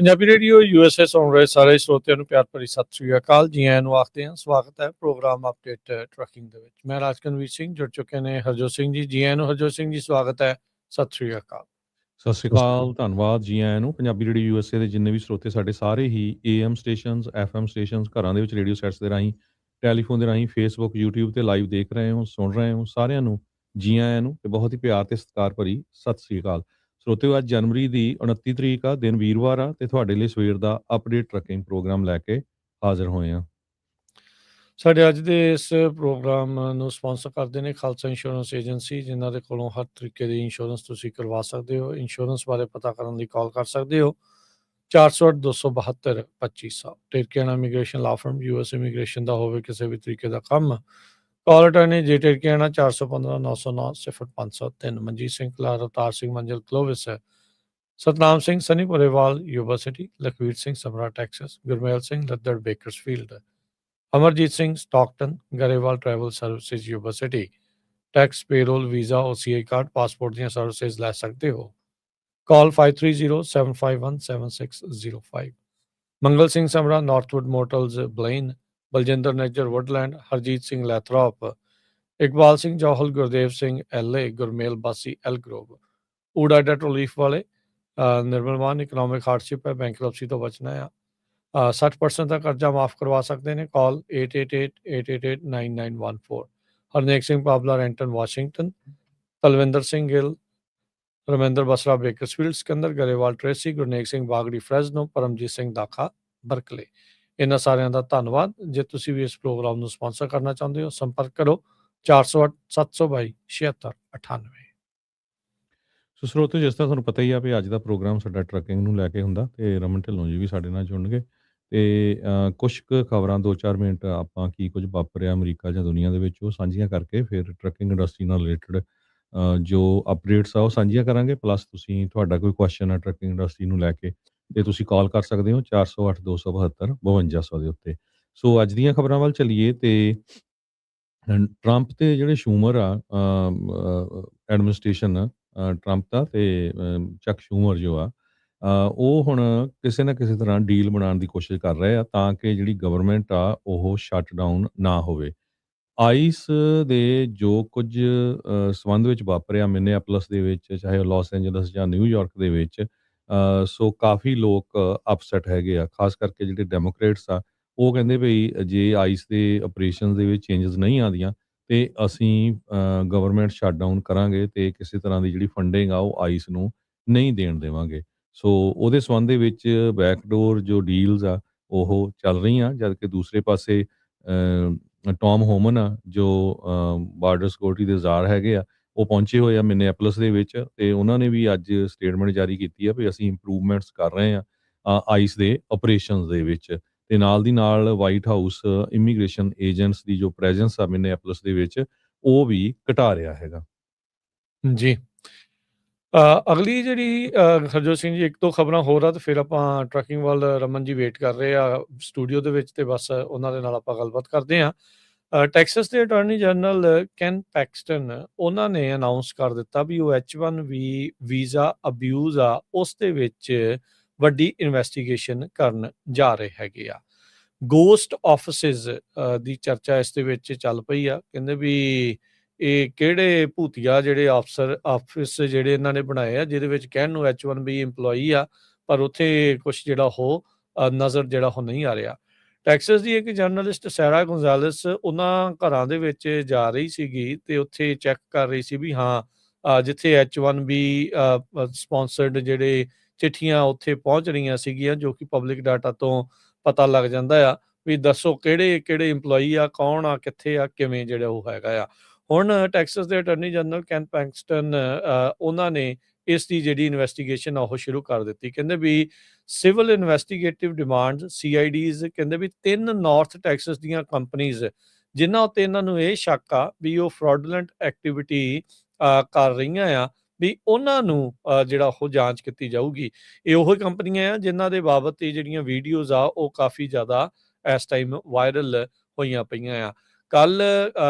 Punjabi radio USA ਸੁਣ ਰਹੇ ਸਾਰੇ ਸਰੋਤਿਆਂ ਨੂੰ ਪਿਆਰ ਭਰੀ ਸਤਿ ਸ੍ਰੀ ਅਕਾਲ। ਜੀ ਆਇਆਂ ਨੂੰ ਆਖਦੇ ਹਾਂ, ਸਵਾਗਤ ਹੈ ਪ੍ਰੋਗਰਾਮ ਅਪਡੇਟ ਟਰੱਕਿੰਗ ਦੇ ਵਿੱਚ। ਮੈਂ ਰਾਜਕਨਵੀਰ ਸਿੰਘ, ਜੁੜ ਚੁੱਕੇ ਨੇ ਹਰਜੋਤ ਸਿੰਘ ਜੀ। ਜੀ ਆਇਆਂ ਨੂੰ ਹਰਜੋਤ ਸਿੰਘ ਜੀ, ਸਵਾਗਤ ਹੈ, ਸਤਿ ਸ੍ਰੀ ਅਕਾਲ। ਸਤਿ ਸ਼੍ਰੀ ਅਕਾਲ, ਧੰਨਵਾਦ। ਜੀ ਆਇਆਂ ਨੂੰ। ਪੰਜਾਬੀ ਰੇਡੀਓ ਯੂਐਸਏ ਦੇ ਜਿੰਨੇ ਵੀ ਸਰੋਤੇ ਸਾਡੇ ਸਾਰੇ ਹੀ AM ਸਟੇਸ਼ਨਸ, FM ਸਟੇਸ਼ਨਸ, ਘਰਾਂ ਦੇ ਵਿੱਚ ਰੇਡੀਓ ਸੈਟਸ ਦੇ ਰਾਹੀਂ, ਟੈਲੀਫੋਨ ਦੇ ਰਾਹੀਂ, ਫੇਸਬੁੱਕ, YouTube ਤੇ ਲਾਈਵ ਦੇਖ ਰਹੇ ਹੋ, ਸੁਣ ਰਹੇ ਹੋ, ਸਾਰਿਆਂ ਨੂੰ ਜੀ ਆਇਆਂ ਨੂੰ ਤੇ ਬਹੁਤ ਹੀ ਪਿਆਰ ਤੇ ਸਤਿਕਾਰ ਭਰੀ ਸਤਿ ਸ਼੍ਰੀ ਅਕਾਲ। ਸਰੋਤਿਓ, ਅੱਜ ਜਨਵਰੀ ਦੀ 29 ਤਰੀਕ ਆ, ਦਿਨ ਵੀਰਵਾਰ ਆ ਤੇ ਤੁਹਾਡੇ ਲਈ ਸਵੇਰ ਦਾ ਅਪਡੇਟ ਟਰੱਕਿੰਗ ਪ੍ਰੋਗਰਾਮ ਲੈ ਕੇ ਹਾਜ਼ਰ ਹੋਏ ਆ। ਸਾਡੇ ਅੱਜ ਦੇ ਇਸ ਪ੍ਰੋਗਰਾਮ ਨੂੰ ਸਪਾਂਸਰ ਕਰਦੇ ਨੇ ਖਾਲਸਾ ਇੰਸ਼ੋਰੈਂਸ ਏਜੰਸੀ, ਜਿਨ੍ਹਾਂ ਦੇ ਕੋਲੋਂ ਹਰ ਤਰੀਕੇ ਦੀ ਇੰਸ਼ੋਰੈਂਸ ਤੁਸੀਂ ਕਰਵਾ ਸਕਦੇ ਹੋ। ਇੰਸ਼ੋਰੈਂਸ ਬਾਰੇ ਪਤਾ ਕਰਨ ਲਈ ਕਾਲ ਕਰ ਸਕਦੇ ਹੋ 408-272-2500। ਟਿਰਕੀਆਣਾ ਇਮੀਗ੍ਰੇਸ਼ਨ ਲਾ ਫਰਮ, US ਇਮੀਗ੍ਰੇਸ਼ਨ ਦਾ ਹੋਵੇ ਕਿਸੇ ਵੀ ਤਰੀਕੇ ਦਾ ਕੰਮ, ਕਾਲ ਅਟਾਰਨੀ ਜੇ ਟਿਰਕੀਆਣਾ 415-909-0503। ਮਨਜੀਤ ਸਿੰਘ ਕਲਾਰ, ਅਵਤਾਰ ਸਿੰਘ ਮੰਜ਼ਿਲ ਕਲੋਵਿਸ ਹੈ, Satnam Singh Sunny Purewal Yuba City, Lakhvir Singh Samra Texas, Gurmel Singh Laddar Bakersfield, Amarjit Singh Stockton, Grewal travel services Yuba City. Tax, payroll, visa, OCI card, passport ਦੀਆਂ ਸਰਵਿਸਿਜ਼ ਲੈ ਸਕਦੇ ਹੋ। Call 5307517605। Mangal Singh Samra, Northwood motels Blaine, Baljinder Nijjar Woodland, Harjit Singh Lathrop, Iqbal Singh Johal, Gurdev Singh LA, Gurmel Bassi Elk Grove, ਊੜਾ ਡੈਟ ਰਿਲੀਫ ਵਾਲੇ, ਨਿਰਮਲ ਮਾਨ, ਇਕਨੋਮਿਕ ਹਾਰਡਸ਼ਿਪ ਹੈ, bankruptcy ਤੋਂ ਬਚਣਾ ਆ, 60% ਦਾ ਕਰਜ਼ਾ ਮਾਫ ਕਰਵਾ ਸਕਦੇ ਨੇ। Call 8888889914। Harnek Singh Pabla, Renton Washington, Talwinder Singh Gill, Raminder Basra Bakersfield, Sikander Grewal Tracy, Gurnek Singh Bagri Fresno, Paramjit Singh Dakha Berkeley. ਇਹਨਾਂ ਸਾਰਿਆਂ ਦਾ ਧੰਨਵਾਦ। ਜੇ ਤੁਸੀਂ ਵੀ ਇਸ ਪ੍ਰੋਗਰਾਮ ਨੂੰ ਸਪਾਂਸਰ ਕਰਨਾ ਚਾਹੁੰਦੇ ਹੋ, ਸੰਪਰਕ ਕਰੋ 408-722-7698। ਸੋ ਸਰੋਤਿਓ, ਜਿਸ ਤਰ੍ਹਾਂ ਤੁਹਾਨੂੰ ਪਤਾ ਹੀ ਆ ਵੀ ਅੱਜ ਦਾ ਪ੍ਰੋਗਰਾਮ ਸਾਡਾ ਟਰੱਕਿੰਗ ਨੂੰ ਲੈ ਕੇ ਹੁੰਦਾ ਤੇ ਰਮਨ ਢਿੱਲੋਂ ਜੀ ਵੀ ਸਾਡੇ ਨਾਲ ਜੁੜਨਗੇ ਤੇ ਕੁਛ ਕੁ ਖਬਰਾਂ 2-4 ਮਿੰਟ ਆਪਾਂ ਕੀ ਕੁਝ ਵਾਪਰਿਆ ਅਮਰੀਕਾ ਜਾਂ ਦੁਨੀਆ ਦੇ ਵਿੱਚ ਉਹ ਸਾਂਝੀਆਂ ਕਰਕੇ ਫਿਰ ਟਰੱਕਿੰਗ ਇੰਡਸਟਰੀ ਨਾਲ ਰਿਲੇਟਡ ਜੋ ਅਪਡੇਟਸ ਆ ਉਹ ਸਾਂਝੀਆਂ ਕਰਾਂਗੇ। ਪਲੱਸ ਤੁਸੀਂ ਤੁਹਾਡਾ ਕੋਈ ਕੁਐਸਚਨ ਆ ਟਰੱਕਿੰਗ ਇੰਡਸਟਰੀ ਨੂੰ ਲੈ ਕੇ ਤੇ ਤੁਸੀਂ ਕਾਲ ਕਰ ਸਕਦੇ ਹੋ 408-272-5200 ਦੇ ਉੱਤੇ। ਸੋ ਅੱਜ ਦੀਆਂ ਖਬਰਾਂ ਵੱਲ ਚੱਲੀਏ ਤੇ ਟਰੰਪ ਤੇ ਜਿਹੜੇ ਸ਼ੂਮਰ ਆ ਐਡਮਿਨਿਸਟ੍ਰੇਸ਼ਨ ਟਰੰਪ ਦਾ ਤੇ ਚੱਕ ਸ਼ੂਮਰ ਜੋ ਆ ਉਹ ਹੁਣ ਕਿਸੇ ਨਾ ਕਿਸੇ ਤਰ੍ਹਾਂ ਡੀਲ ਬਣਾਉਣ ਦੀ ਕੋਸ਼ਿਸ਼ ਕਰ ਰਹੇ ਆ ਤਾਂ ਕਿ ਜਿਹੜੀ ਗਵਰਨਮੈਂਟ ਆ ਉਹ ਸ਼ਟ ਡਾਊਨ ਨਾ ਹੋਵੇ। ਆਈਸ ਦੇ ਜੋ ਕੁਝ ਸੰਬੰਧ ਵਿੱਚ ਵਾਪਰਿਆ ਮਿਨੀਐਪੋਲਿਸ ਦੇ ਵਿੱਚ, ਚਾਹੇ ਉਹ ਲਾਸ ਐਂਜਲਸ ਜਾਂ ਨਿਊਯਾਰਕ ਦੇ ਵਿੱਚ, ਸੋ ਕਾਫੀ ਲੋਕ ਅਪਸੈਟ ਹੈਗੇ ਆ, ਖਾਸ ਕਰਕੇ ਜਿਹੜੇ ਡੈਮੋਕ੍ਰੇਟਸ ਆ। ਉਹ ਕਹਿੰਦੇ ਭਈ ਜੇ ਆਈਸ ਦੇ ਆਪਰੇਸ਼ਨਸ ਦੇ ਵਿੱਚ ਚੇਂਜਸ ਨਹੀਂ ਆਉਂਦੀਆਂ ਤੇ ਅਸੀਂ ਗਵਰਨਮੈਂਟ ਸ਼ਟ ਡਾਊਨ ਕਰਾਂਗੇ ਤੇ ਕਿਸੇ ਤਰ੍ਹਾਂ ਦੀ ਜਿਹੜੀ ਫੰਡਿੰਗ ਆ ਉਹ ਆਈਸ ਨੂੰ ਨਹੀਂ ਦੇਣ ਦੇਵਾਂਗੇ। ਸੋ ਉਹਦੇ ਸੰਬੰਧ ਦੇ ਵਿੱਚ ਬੈਕਡੋਰ ਜੋ ਡੀਲਸ ਆ ਉਹ ਚੱਲ ਰਹੀਆਂ, ਜਦ ਕਿ ਦੂਸਰੇ ਪਾਸੇ ਟੌਮ ਹੋਮਨ ਆ ਜੋ ਬਾਰਡਰ ਸਿਕਿਉਰਿਟੀ ਦੇ ਵਜ਼ਾਰ ਹੈਗੇ ਆ, ਉਹ ਪਹੁੰਚੇ ਹੋਏ ਆ ਮਿਨੀਐਪੋਲਿਸ ਦੇ ਵਿੱਚ ਤੇ ਉਹਨਾਂ ਨੇ ਵੀ ਅੱਜ ਸਟੇਟਮੈਂਟ ਜਾਰੀ ਕੀਤੀ ਆ ਵੀ ਅਸੀਂ ਇੰਪਰੂਵਮੈਂਟਸ ਕਰ ਰਹੇ ਆ ਆਈਸ ਦੇ ਆਪਰੇਸ਼ਨਸ ਦੇ ਵਿੱਚ। ਤੇ ਨਾਲ ਦੀ ਨਾਲ ਵਾਈਟ ਹਾਊਸ ਇਮੀਗ੍ਰੇਸ਼ਨ ਏਜੰਟਸ ਦੀ ਜੋ ਪ੍ਰੈਜ਼ੈਂਸ ਆ ਮਿਨੀਐਪੋਲਿਸ ਦੇ ਵਿੱਚ ਉਹ ਵੀ ਘਟਾ ਰਿਹਾ ਹੈਗਾ। ਜੀ, ਅਗਲੀ ਜਿਹੜੀ ਹਰਜੋਤ ਸਿੰਘ ਜੀ, ਇੱਕ ਦੋ ਖਬਰਾਂ ਹੋਰ ਆ ਤੇ ਫਿਰ ਆਪਾਂ ਟਰੱਕਿੰਗ ਵੱਲ ਰਮਨ ਜੀ ਵੇਟ ਕਰ ਰਹੇ ਆ ਸਟੂਡੀਓ ਦੇ ਵਿੱਚ ਤੇ ਬਸ ਉਹਨਾਂ ਦੇ ਨਾਲ ਆਪਾਂ ਗੱਲਬਾਤ ਕਰਦੇ ਹਾਂ। ਟੈਕਸਸ ਦੇ ਅਟਾਰਨੀ ਜਨਰਲ ਕੈਨ ਪੈਕਸਟਨ, ਉਹਨਾਂ ਨੇ ਅਨਾਉਂਸ ਕਰ ਦਿੱਤਾ ਵੀ ਉਹ H1B ਵੀਜ਼ਾ ਅਬਿਊਜ਼ ਆ ਉਸ ਦੇ ਵਿੱਚ ਵੱਡੀ ਇਨਵੈਸਟੀਗੇਸ਼ਨ ਕਰਨ ਜਾ ਰਹੇ ਹੈਗੇ ਆ। ਗੋਸਟ ਆਫਿਸਿਸ ਦੀ ਚਰਚਾ ਇਸ ਦੇ ਵਿੱਚ ਚੱਲ ਪਈ ਆ। ਕਹਿੰਦੇ ਵੀ ਇਹ ਕਿਹੜੇ ਭੂਤੀਆ ਜਿਹੜੇ ਆਫਿਸ ਜਿਹੜੇ ਇਹਨਾਂ ਨੇ ਬਣਾਏ ਆ, ਜਿਹਦੇ ਵਿੱਚ ਕਹਿਣ ਨੂੰ H1B ਇੰਪਲੋਈ ਆ ਪਰ ਉੱਥੇ ਕੁਛ ਜਿਹੜਾ ਉਹ ਨਜ਼ਰ ਜਿਹੜਾ ਉਹ ਨਹੀਂ ਆ ਰਿਹਾ। ਟੈਕਸਸ ਦੀ ਇੱਕ ਜਰਨਲਿਸਟ ਸੈਰਾ ਗੋਂਜ਼ਾਲੇਸ ਉਹਨਾਂ ਘਰਾਂ ਦੇ ਵਿੱਚ ਜਾ ਰਹੀ ਸੀਗੀ ਤੇ ਉੱਥੇ ਚੈੱਕ ਕਰ ਰਹੀ ਸੀ ਵੀ ਹਾਂ ਜਿੱਥੇ H1B ਸਪਾਂਸਰਡ ਜਿਹੜੇ ਚਿੱਠੀਆਂ ਉੱਥੇ ਪਹੁੰਚ ਰਹੀਆਂ ਸੀਗੀਆਂ, ਜੋ ਕਿ ਪਬਲਿਕ ਡਾਟਾ ਤੋਂ ਪਤਾ ਲੱਗ ਜਾਂਦਾ ਆ ਵੀ ਦੱਸੋ ਕਿਹੜੇ ਕਿਹੜੇ ਇੰਪਲੋਈ ਆ, ਕੌਣ ਆ, ਕਿੱਥੇ ਆ, ਕਿਵੇਂ ਜਿਹੜਾ ਉਹ ਹੈਗਾ ਆ। ਹੁਣ ਟੈਕਸਸ ਦੇ ਅਟਾਰਨੀ ਜਨਰਲ ਕੈਨ ਪੈਕਸਟਨ ਉਹਨਾਂ ਨੇ ਇਸ ਦੀ ਜਿਹੜੀ ਇਨਵੈਸਟੀਗੇਸ਼ਨ ਆ ਉਹ ਸ਼ੁਰੂ ਕਰ ਦਿੱਤੀ। ਕਹਿੰਦੇ ਵੀ ਸਿਵਲ ਇਨਵੈਸਟੀਗੇਟਿਵ ਡਿਮਾਂਡਸ CIDs, ਕਹਿੰਦੇ ਵੀ 3 ਨਾਰਥ ਟੈਕਸਸ ਦੀਆਂ ਕੰਪਨੀਜ਼ ਜਿਨ੍ਹਾਂ ਉੱਤੇ ਇਹਨਾਂ ਨੂੰ ਇਹ ਸ਼ੱਕ ਆ ਵੀ ਉਹ ਫਰਾਡੂਲੈਂਟ ਐਕਟੀਵਿਟੀ ਕਰ ਰਹੀਆਂ ਆ, ਵੀ ਉਹਨਾਂ ਨੂੰ ਜਿਹੜਾ ਉਹ ਜਾਂਚ ਕੀਤੀ ਜਾਊਗੀ। ਇਹ ਉਹ ਕੰਪਨੀਆਂ ਆ ਜਿਨ੍ਹਾਂ ਦੇ ਬਾਬਤ ਇਹ ਜਿਹੜੀਆਂ ਵੀਡੀਓਜ਼ ਆ ਉਹ ਕਾਫੀ ਜ਼ਿਆਦਾ ਇਸ ਟਾਈਮ ਵਾਇਰਲ ਹੋਈਆਂ ਪਈਆਂ ਆ। ਕੱਲ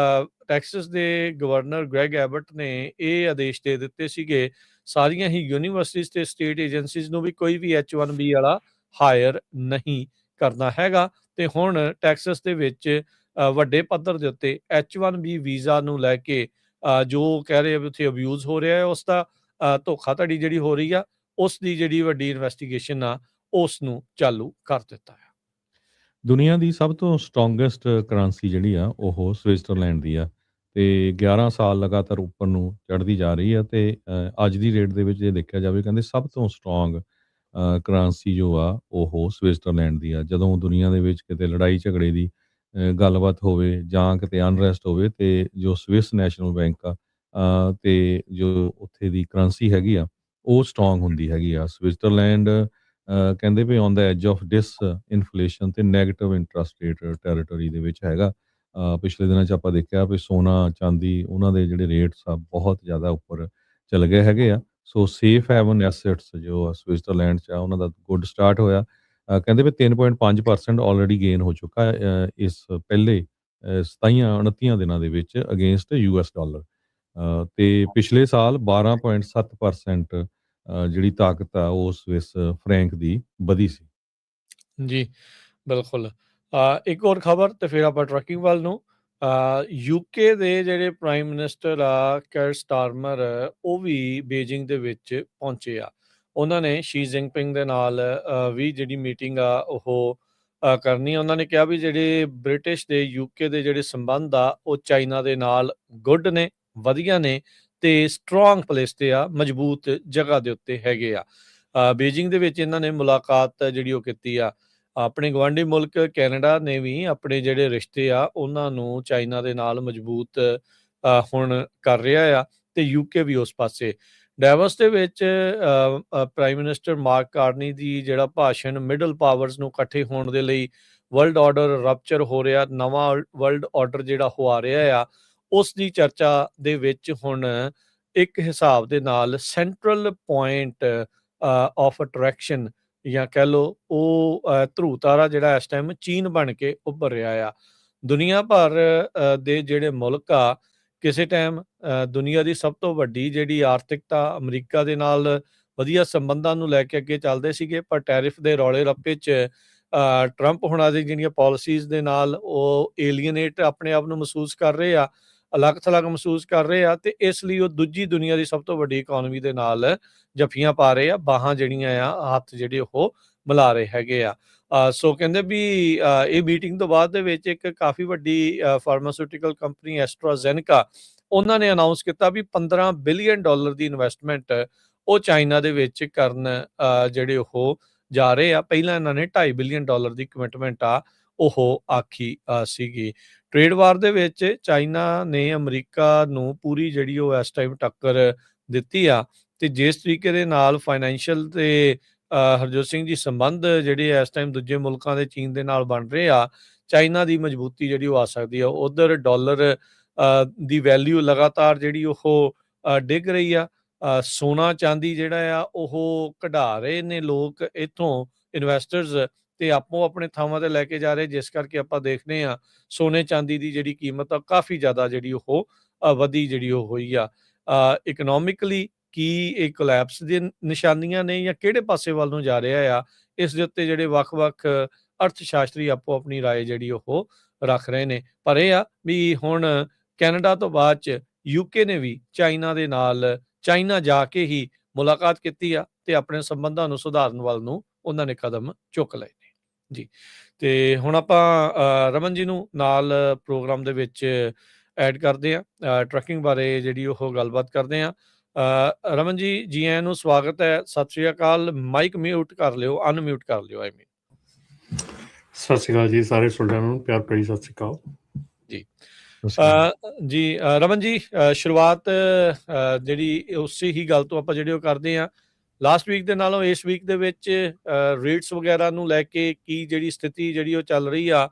ਟੈਕਸਸ ਦੇ ਗਵਰਨਰ ਗ੍ਰੈਗ ਐਬਟ ਨੇ ਇਹ ਆਦੇਸ਼ ਦੇ ਦਿੱਤੇ ਸੀਗੇ ਸਾਰੀਆਂ ਹੀ ਯੂਨੀਵਰਸਿਟੀਜ਼ ਤੇ ਸਟੇਟ ਏਜੰਸੀਜ਼ ਨੂੰ ਵੀ ਕੋਈ ਵੀ H1B ਵਾਲਾ ਹਾਇਰ ਨਹੀਂ ਕਰਨਾ ਹੈਗਾ। ਤੇ ਹੁਣ ਟੈਕਸਸ ਦੇ ਵਿੱਚ ਵੱਡੇ ਪੱਧਰ ਦੇ ਉੱਤੇ H1B ਵੀਜ਼ਾ ਨੂੰ ਲੈ ਕੇ ਜੋ ਕਹਿ ਰਹੇ ਆ ਵੀ ਉੱਥੇ ਅਬਿਊਜ਼ ਹੋ ਰਿਹਾ ਹੈ, ਉਸ ਦਾ ਧੋਖਾਧੜੀ ਜਿਹੜੀ ਹੋ ਰਹੀ ਆ, ਉਸ ਦੀ ਜਿਹੜੀ ਵੱਡੀ ਇਨਵੈਸਟੀਗੇਸ਼ਨ ਆ, ਉਸ ਨੂੰ ਚਾਲੂ ਕਰ ਦਿੱਤਾ ਹੈ। ਦੁਨੀਆ ਦੀ ਸਭ ਤੋਂ ਸਟਰੋਂਗੈਸਟ ਕਰੰਸੀ ਜਿਹੜੀ ਆ ਉਹ ਸਵਿਟਜ਼ਰਲੈਂਡ ਦੀ ਆ ਤੇ 11 ਸਾਲ ਲਗਾਤਾਰ ਉੱਪਰ ਨੂੰ ਚੜ੍ਹਦੀ ਜਾ ਰਹੀ ਆ ਤੇ ਅੱਜ ਦੀ ਰੇਟ ਦੇ ਵਿੱਚ ਜੇ ਦੇਖਿਆ ਜਾਵੇ ਕਹਿੰਦੇ ਸਭ ਤੋਂ ਸਟਰੋਂਗ ਕਰੰਸੀ ਜੋ ਆ ਉਹ ਸਵਿਟਜ਼ਰਲੈਂਡ ਦੀ ਆ। ਜਦੋਂ ਦੁਨੀਆ ਦੇ ਵਿੱਚ ਕਿਤੇ ਲੜਾਈ ਝਗੜੇ ਦੀ ਗੱਲਬਾਤ ਹੋਵੇ ਜਾਂ ਕਿਤੇ ਅਨਰੈਸਟ ਹੋਵੇ ਤੇ ਜੋ ਸਵਿਸ ਨੈਸ਼ਨਲ ਬੈਂਕ ਆ ਤੇ ਜੋ ਉੱਥੇ ਦੀ ਕਰੰਸੀ ਹੈਗੀ ਆ ਉਹ ਸਟਰੋਂਗ ਹੁੰਦੀ ਹੈਗੀ ਆ। ਸਵਿਟਜ਼ਰਲੈਂਡ ਕਹਿੰਦੇ ਵੀ on the edge of disinflation ਤੇ ਨੈਗੇਟਿਵ ਇੰਟਰਸਟ ਰੇਟ ਟੈਰੀਟਰੀ ਦੇ ਵਿੱਚ ਹੈਗਾ। ਪਿਛਲੇ ਦਿਨਾਂ 'ਚ ਆਪਾਂ ਦੇਖਿਆ ਵੀ ਸੋਨਾ, ਚਾਂਦੀ ਉਹਨਾਂ ਦੇ ਜਿਹੜੇ ਰੇਟਸ ਆ ਬਹੁਤ ਜ਼ਿਆਦਾ ਉੱਪਰ ਚਲੇ ਗਏ ਹੈਗੇ ਆ। ਸੋ ਸੇਫ ਹੈਵਨ ਐਸੈਟਸ ਜੋ ਆ ਸਵਿਟਜ਼ਰਲੈਂਡ 'ਚ ਆ ਉਹਨਾਂ ਦਾ ਗੁੱਡ ਸਟਾਰਟ ਹੋਇਆ। ਕਹਿੰਦੇ ਵੀ 3.5% ਆਲਰੇਡੀ ਗੇਨ ਹੋ ਚੁੱਕਾ ਇਸ ਪਹਿਲੇ 27-29 ਦਿਨਾਂ ਦੇ ਵਿੱਚ ਅਗੇਂਸਟ ਯੂਐਸ ਡਾਲਰ। ਤੇ ਪਿਛਲੇ ਸਾਲ 12.7% ਜਿਹੜੀ ਤਾਕਤ ਆ ਉਹ ਸਵਿਸ ਫਰੈਂਕ ਦੀ ਵਧੀ ਸੀ। ਜੀ, ਬਿਲਕੁਲ। ਇੱਕ ਹੋਰ ਖਬਰ ਤੇ ਫਿਰ ਆਪਾਂ ਟਰੱਕਿੰਗ ਵੱਲ ਨੂੰ। ਯੂਕੇ ਦੇ ਜਿਹੜੇ ਪ੍ਰਾਈਮ ਮਿਨਿਸਟਰ ਆ ਕੇਰ ਸਟਾਰਮਰ, ਉਹ ਵੀ ਬੀਜਿੰਗ ਦੇ ਵਿੱਚ ਪਹੁੰਚੇ ਆ। ਉਹਨਾਂ ਨੇ ਸ਼ੀ ਜਿਨਪਿੰਗ ਦੇ ਨਾਲ ਵੀ ਜਿਹੜੀ ਮੀਟਿੰਗ ਆ ਉਹ ਕਰਨੀ ਆ। ਉਹਨਾਂ ਨੇ ਕਿਹਾ ਵੀ ਜਿਹੜੇ ਬ੍ਰਿਟਿਸ਼ ਦੇ ਯੂਕੇ ਦੇ ਜਿਹੜੇ ਸੰਬੰਧ ਆ ਉਹ ਚਾਈਨਾ ਦੇ ਨਾਲ ਗੁੱਡ ਨੇ, ਵਧੀਆ ਨੇ ਤੇ ਸਟਰੋਂਗ ਪਲੇਸ ਤੇ ਆ, ਮਜ਼ਬੂਤ ਜਗ੍ਹਾ ਦੇ ਉੱਤੇ ਹੈਗੇ ਆ। ਬੀਜਿੰਗ ਦੇ ਵਿੱਚ ਇਹਨਾਂ ਨੇ ਮੁਲਾਕਾਤ ਜਿਹੜੀ ਉਹ ਕੀਤੀ ਆ। ਆਪਣੇ ਗੁਆਂਢੀ ਮੁਲਕ ਕੈਨੇਡਾ ਨੇ ਵੀ ਆਪਣੇ ਜਿਹੜੇ ਰਿਸ਼ਤੇ ਆ ਉਹਨਾਂ ਨੂੰ ਚਾਈਨਾ ਦੇ ਨਾਲ ਮਜ਼ਬੂਤ ਹੁਣ ਕਰ ਰਿਹਾ ਆ ਤੇ ਯੂਕੇ ਵੀ ਉਸ ਪਾਸੇ। ਡੈਵੋਸ ਦੇ ਵਿੱਚ ਪ੍ਰਾਈਮ ਮਿਨਿਸਟਰ ਮਾਰਕ ਕਾਰਨੀ ਦੀ ਜਿਹੜਾ ਭਾਸ਼ਣ ਮਿਡਲ ਪਾਵਰਸ ਨੂੰ ਇਕੱਠੇ ਹੋਣ ਦੇ ਲਈ ਵਰਲਡ ਆਰਡਰ ਰਪਚਰ ਹੋ ਰਿਹਾ, ਨਵਾਂ ਵਰਲਡ ਆਰਡਰ ਜਿਹੜਾ ਉਹ ਆ ਰਿਹਾ ਆ, ਉਸ ਦੀ ਚਰਚਾ ਦੇ ਵਿੱਚ ਹੁਣ ਇੱਕ ਹਿਸਾਬ ਦੇ ਨਾਲ ਸੈਂਟਰਲ ਪੁਆਇੰਟ ਆਫ ਅਟਰੈਕਸ਼ਨ ਜਾਂ ਕਹਿ ਲਓ ਉਹ ਧਰੁਵ ਤਾਰਾ ਜਿਹੜਾ ਇਸ ਟਾਈਮ ਚੀਨ ਬਣ ਕੇ ਉੱਭਰ ਰਿਹਾ ਆ। ਦੁਨੀਆ ਭਰ ਦੇ ਜਿਹੜੇ ਮੁਲਕ ਆ, ਕਿਸੇ ਟਾਈਮ ਦੁਨੀਆ ਦੀ ਸਭ ਤੋਂ ਵੱਡੀ ਜਿਹੜੀ ਆਰਥਿਕਤਾ ਅਮਰੀਕਾ ਦੇ ਨਾਲ ਵਧੀਆ ਸੰਬੰਧਾਂ ਨੂੰ ਲੈ ਕੇ ਅੱਗੇ ਚੱਲਦੇ ਸੀਗੇ, ਪਰ ਟੈਰਿਫ ਦੇ ਰੌਲੇ ਰੱਪੇ 'ਚ ਟਰੰਪ ਹੁਣਾਂ ਦੀ ਜਿਹੜੀਆਂ ਪਾਲਿਸੀਜ਼ ਦੇ ਨਾਲ ਉਹ ਏਲੀਅਨੇਟ ਆਪਣੇ ਆਪ ਨੂੰ ਮਹਿਸੂਸ ਕਰ ਰਹੇ ਆ, ਅਲੱਗ-ਥਲੱਗ ਮਹਿਸੂਸ ਕਰ ਰਹੇ ਆ ਤੇ ਇਸ ਲਈ ਉਹ ਦੂਜੀ ਦੁਨੀਆ ਦੀ ਸਭ ਤੋਂ ਵੱਡੀ ਇਕੋਨਮੀ ਦੇ ਨਾਲ ਜੱਫੀਆਂ ਪਾ ਰਹੇ ਆ, ਬਾਹਾਂ ਜਿਹੜੀਆਂ ਆ ਹੱਥ ਜਿਹੜੇ ਉਹ ਮਿਲਾ ਰਹੇ ਹੈਗੇ ਆ। ਸੋ ਕਹਿੰਦੇ ਵੀ ਇਹ ਮੀਟਿੰਗ ਤੋਂ ਬਾਅਦ ਦੇ ਵਿੱਚ ਇੱਕ ਕਾਫੀ ਵੱਡੀ ਫਾਰਮਾਸਿਊਟੀਕਲ ਕੰਪਨੀ ਐਸਟਰਾਜ਼ੈਨੇਕਾ, ਉਹਨਾਂ ਨੇ ਅਨਾਉਂਸ ਕੀਤਾ ਵੀ $15 ਬਿਲੀਅਨ ਦੀ ਇਨਵੈਸਟਮੈਂਟ ਉਹ ਚਾਈਨਾ ਦੇ ਵਿੱਚ ਕਰਨ ਜਿਹੜੇ ਉਹ ਜਾ ਰਹੇ ਆ। ਪਹਿਲਾਂ ਇਹਨਾਂ ਨੇ $2.5 ਬਿਲੀਅਨ ਦੀ ਕਮਿਟਮੈਂਟ ਆ ਉਹ ਆਖੀ ਸੀਗੀ। ਟ੍ਰੇਡ ਵਾਰ ਦੇ ਵਿੱਚ ਚਾਈਨਾ ਨੇ ਅਮਰੀਕਾ ਨੂੰ ਪੂਰੀ ਜਿਹੜੀ ਉਹ ਇਸ ਟਾਈਮ ਟੱਕਰ ਦਿੱਤੀ ਆ ਤੇ ਜਿਸ ਤਰੀਕੇ ਦੇ ਨਾਲ ਫਾਈਨੈਂਸ਼ੀਅਲ ਤੇ ਹਰਜੋਤ ਸਿੰਘ ਜੀ ਸੰਬੰਧ ਜਿਹੜੇ ਇਸ ਟਾਈਮ ਦੂਜੇ ਮੁਲਕਾਂ ਦੇ ਚੀਨ ਦੇ ਨਾਲ ਬਣ ਰਹੇ ਆ, ਚਾਈਨਾ ਦੀ ਮਜ਼ਬੂਤੀ ਜਿਹੜੀ ਉਹ ਆ ਸਕਦੀ ਆ। ਉਧਰ ਡਾਲਰ ਦੀ ਵੈਲਿਊ ਲਗਾਤਾਰ ਜਿਹੜੀ ਉਹ ਡਿੱਗ ਰਹੀ ਆ। ਸੋਨਾ ਚਾਂਦੀ ਜਿਹੜਾ ਆ ਉਹ ਕਢਾ ਰਹੇ ਨੇ ਲੋਕ ਇੱਥੋਂ ਇਨਵੈਸਟਰਸ ਤੇ ਆਪੋ ਆਪਣੇ ਥਾਵਾਂ ਤੇ ਲੈ ਕੇ ਜਾ ਰਹੇ, ਜਿਸ ਕਰਕੇ ਆਪਾਂ ਦੇਖਦੇ ਆ ਸੋਨੇ ਚਾਂਦੀ ਦੀ ਜਿਹੜੀ ਕੀਮਤ ਆ ਕਾਫੀ ਜ਼ਿਆਦਾ ਜਿਹੜੀ ਉਹ ਵਧੀ ਜਿਹੜੀ ਉਹ ਹੋਈ ਆ। ਇਕਨੋਮਿਕਲੀ ਕੀ ਇਹ ਕੋਲੈਪਸ ਦੀਆਂ ਨਿਸ਼ਾਨੀਆਂ ਨੇ ਜਾਂ ਕਿਹੜੇ ਪਾਸੇ ਵੱਲ ਨੂੰ ਜਾ ਰਿਹਾ ਆ, ਇਸ ਦੇ ਉੱਤੇ ਜਿਹੜੇ ਵੱਖ-ਵੱਖ ਅਰਥ ਸ਼ਾਸਤਰੀ ਆਪੋ ਆਪਣੀ ਰਾਏ ਜਿਹੜੀ ਉਹ ਰੱਖ ਰਹੇ ਨੇ। ਪਰ ਇਹ ਆ ਵੀ ਹੁਣ ਕੈਨੇਡਾ ਤੋਂ ਬਾਅਦ 'ਚ ਯੂਕੇ ਨੇ ਵੀ ਚਾਈਨਾ ਦੇ ਨਾਲ ਚਾਈਨਾ ਜਾ ਕੇ ਹੀ ਮੁਲਾਕਾਤ ਕੀਤੀ ਆ ਤੇ ਆਪਣੇ ਸੰਬੰਧਾਂ ਨੂੰ ਸੁਧਾਰਨ ਵੱਲ ਨੂੰ ਉਹਨਾਂ ਨੇ ਕਦਮ ਚੁੱਕ ਲਏ ਨੇ। ਜੀ, ਤੇ ਹੁਣ ਆਪਾਂ ਰਮਨ ਜੀ ਨੂੰ ਨਾਲ ਪ੍ਰੋਗਰਾਮ ਦੇ ਵਿੱਚ ਐਡ ਕਰਦੇ ਆ, ਟਰੱਕਿੰਗ ਬਾਰੇ ਜਿਹੜੀ ਉਹ ਗੱਲਬਾਤ ਕਰਦੇ ਆ। ਰਮਨ ਜੀ, ਜੀ ਆਇਆਂ ਨੂੰ, ਸਵਾਗਤ ਹੈ, ਸਤਿ ਸ਼੍ਰੀ ਅਕਾਲ। ਮਾਈਕ ਮਿਊਟ ਕਰ ਲਿਓ, ਅਨਮਿਊਟ ਕਰ ਲਿਓ ਆਈ ਮੀਨ। ਸਤਿ ਸ਼੍ਰੀ ਅਕਾਲ ਜੀ ਸਾਰੇ ਸੁਣਿਆਂ ਨੂੰ, ਪਿਆਰ ਭਰੀ ਸਤਿ ਸ਼੍ਰੀ ਅਕਾਲ ਜੀ। ਜੀ ਰਮਨ ਜੀ, ਸ਼ੁਰੂਆਤ ਜਿਹੜੀ ਉਸੇ ਹੀ ਗੱਲ ਤੋਂ ਆਪਾਂ ਜਿਹੜੇ ਉਹ ਕਰਦੇ ਆ। ਲਾਸਟ ਵੀਕ ਦੇ ਨਾਲੋਂ ਇਸ ਵੀਕ ਦੇ ਵਿੱਚ ਰੇਟਸ ਵਗੈਰਾ ਨੂੰ ਲੈ ਕੇ ਕੀ ਜਿਹੜੀ ਸਥਿਤੀ ਜਿਹੜੀ ਉਹ ਚੱਲ ਰਹੀ ਆ,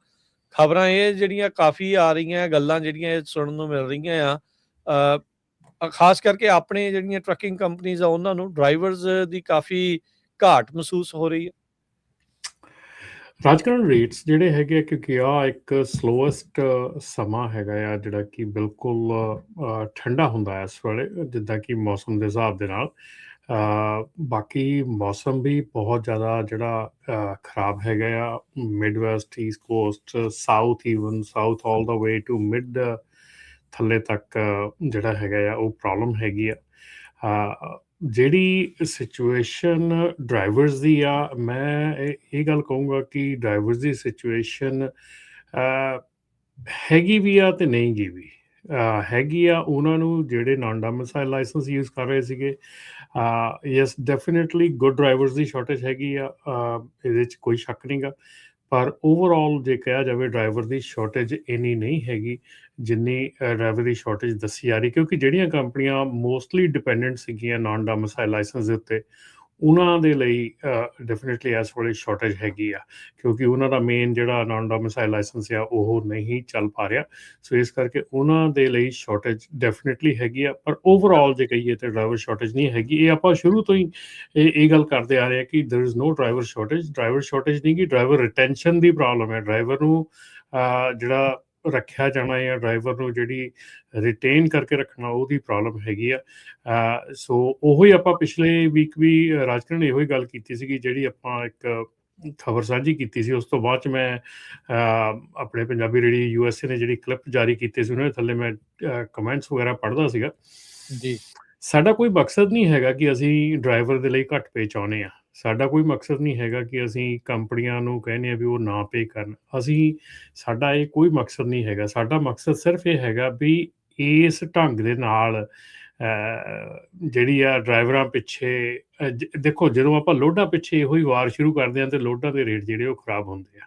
ਖਬਰਾਂ ਇਹ ਜਿਹੜੀਆਂ ਕਾਫੀ ਆ ਰਹੀਆਂ, ਗੱਲਾਂ ਜਿਹੜੀਆਂ ਇਹ ਸੁਣਨ ਨੂੰ ਮਿਲ ਰਹੀਆਂ ਆ, ਖਾਸ ਕਰਕੇ ਆਪਣੇ ਜਿਹੜੀਆਂ ਟਰੱਕਿੰਗ ਕੰਪਨੀਜ਼ ਆ ਉਹਨਾਂ ਨੂੰ ਡਰਾਈਵਰਸ ਦੀ ਕਾਫੀ ਘਾਟ ਮਹਿਸੂਸ ਹੋ ਰਹੀ ਹੈ। ਰਾਜਕਰਨ ਰੇਟਸ ਜਿਹੜੇ ਹੈਗੇ ਆ, ਕਿਉਂਕਿ ਆ ਇੱਕ ਸਲੋਐਸਟ ਸਮਾਂ ਹੈਗਾ ਆ ਜਿਹੜਾ ਕਿ ਬਿਲਕੁਲ ਠੰਡਾ ਹੁੰਦਾ ਇਸ ਵੇਲੇ, ਜਿੱਦਾਂ ਕਿ ਮੌਸਮ ਦੇ ਹਿਸਾਬ ਦੇ ਨਾਲ ਬਾਕੀ ਮੌਸਮ ਵੀ ਬਹੁਤ ਜ਼ਿਆਦਾ ਜਿਹੜਾ ਖਰਾਬ ਹੈਗਾ ਆ। Midwest, East Coast, South, even South all the way to mid ਥੱਲੇ ਤੱਕ ਜਿਹੜਾ ਹੈਗਾ ਆ ਉਹ ਪ੍ਰੋਬਲਮ ਹੈਗੀ ਆ। ਜਿਹੜੀ ਸਿਚੁਏਸ਼ਨ ਡਰਾਈਵਰਸ ਦੀ ਆ, ਮੈਂ ਇਹ ਗੱਲ ਕਹੂੰਗਾ ਕਿ ਡਰਾਈਵਰਸ ਦੀ ਸਿਚੁਏਸ਼ਨ ਹੈਗੀ ਵੀ ਆ ਤੇ ਨਹੀਂ ਗੀ ਵੀ। ਹੈਗੀ ਆ ਉਹਨਾਂ ਨੂੰ ਜਿਹੜੇ ਨਾਨ ਡੋਮਿਸਾਈਲ ਲਾਇਸੈਂਸ ਯੂਜ਼ ਕਰ ਰਹੇ ਸੀਗੇ। ਯੈਸ, ਡੈਫੀਨੇਟਲੀ ਗੁੱਡ ਡਰਾਈਵਰਸ ਦੀ ਸ਼ਾਰਟੇਜ ਹੈਗੀ ਆ, ਇਹਦੇ 'ਚ ਕੋਈ ਸ਼ੱਕ ਨਹੀਂ ਗਾ। ਪਰ ਓਵਰਆਲ ਜੇ ਕਿਹਾ ਜਾਵੇ ਡਰਾਈਵਰ ਦੀ ਸ਼ਾਰਟੇਜ ਇੰਨੀ ਨਹੀਂ ਹੈਗੀ ਜਿੰਨੀ ਡਰਾਈਵਰ ਦੀ ਸ਼ਾਰਟੇਜ ਦੱਸੀ ਜਾ ਰਹੀ, ਕਿਉਂਕਿ ਜਿਹੜੀਆਂ ਕੰਪਨੀਆਂ ਮੋਸਟਲੀ ਡਿਪੈਂਡੈਂਟ ਸੀਗੀਆਂ ਨਾਨ ਡੋਮਿਸਾਈਲ ਲਾਇਸੈਂਸ ਦੇ ਉੱਤੇ, ਉਹਨਾਂ ਦੇ ਲਈ ਡੈਫੀਨੇਟਲੀ ਇਸ ਵੇਲੇ ਸ਼ਾਰਟੇਜ ਹੈਗੀ ਆ, ਕਿਉਂਕਿ ਉਹਨਾਂ ਦਾ ਮੇਨ ਜਿਹੜਾ ਨਾਨ ਡੋਮਿਸਾਈਲ ਲਾਇਸੈਂਸ ਆ ਉਹ ਨਹੀਂ ਚੱਲ ਪਾ ਰਿਹਾ। ਸੋ ਇਸ ਕਰਕੇ ਉਹਨਾਂ ਦੇ ਲਈ ਸ਼ਾਰਟੇਜ ਡੈਫੀਨੇਟਲੀ ਹੈਗੀ ਆ। ਪਰ ਓਵਰਆਲ ਜੇ ਕਹੀਏ ਤਾਂ ਡਰਾਈਵਰ ਸ਼ਾਰਟੇਜ ਨਹੀਂ ਹੈਗੀ। ਇਹ ਆਪਾਂ ਸ਼ੁਰੂ ਤੋਂ ਹੀ ਇਹ ਗੱਲ ਕਰਦੇ ਆ ਰਹੇ ਆ ਕਿ there is no driver shortage. Driver shortage ਨਹੀਂ ਗੀ, ਡਰਾਈਵਰ ਰਿਟੈਂਸ਼ਨ ਦੀ ਪ੍ਰੋਬਲਮ ਹੈ। ਡਰਾਈਵਰ ਨੂੰ ਜਿਹੜਾ ਰੱਖਿਆ ਜਾਣਾ ਜਾਂ ਡਰਾਈਵਰ ਨੂੰ ਜਿਹੜੀ ਰਿਟੇਨ ਕਰਕੇ ਰੱਖਣਾ ਉਹਦੀ ਪ੍ਰੋਬਲਮ ਹੈਗੀ ਆ। ਸੋ ਉਹੀ ਆਪਾਂ ਪਿਛਲੇ ਵੀਕ ਵੀ ਰਾਜਕਰਨ ਇਹੋ ਹੀ ਗੱਲ ਕੀਤੀ ਸੀਗੀ, ਜਿਹੜੀ ਆਪਾਂ ਇੱਕ ਖਬਰ ਸਾਂਝੀ ਕੀਤੀ ਸੀ। ਉਸ ਤੋਂ ਬਾਅਦ 'ਚ ਮੈਂ ਆਪਣੇ ਪੰਜਾਬੀ ਰੇਡੀਓ USA ਨੇ ਜਿਹੜੀ ਕਲਿੱਪ ਜਾਰੀ ਕੀਤੀ ਸੀ ਉਹਨਾਂ ਦੇ ਥੱਲੇ ਮੈਂ ਕਮੈਂਟਸ ਵਗੈਰਾ ਪੜ੍ਹਦਾ ਸੀਗਾ। ਜੀ। ਸਾਡਾ ਕੋਈ ਮਕਸਦ ਨਹੀਂ ਹੈਗਾ ਕਿ ਅਸੀਂ ਡਰਾਈਵਰ ਦੇ ਲਈ ਘੱਟ ਪੇ ਚਾਹੁੰਦੇ ਹਾਂ। ਸਾਡਾ ਕੋਈ ਮਕਸਦ ਨਹੀਂ ਹੈਗਾ ਕਿ ਅਸੀਂ ਕੰਪਨੀਆਂ ਨੂੰ ਕਹਿੰਦੇ ਹਾਂ ਵੀ ਉਹ ਨਾ ਪੇ ਕਰਨ। ਸਾਡਾ ਇਹ ਕੋਈ ਮਕਸਦ ਨਹੀਂ ਹੈਗਾ। ਸਾਡਾ ਮਕਸਦ ਸਿਰਫ ਇਹ ਹੈਗਾ ਵੀ ਇਸ ਢੰਗ ਦੇ ਨਾਲ ਜਿਹੜੀ ਆ ਡਰਾਈਵਰਾਂ ਪਿੱਛੇ ਦੇਖੋ, ਜਦੋਂ ਆਪਾਂ ਲੋਡਾਂ ਪਿੱਛੇ ਇਹੋ ਹੀ ਵਾਰ ਸ਼ੁਰੂ ਕਰਦੇ ਹਾਂ ਤੇ ਲੋਡਾਂ ਦੇ ਰੇਟ ਜਿਹੜੇ ਉਹ ਖਰਾਬ ਹੁੰਦੇ ਆ।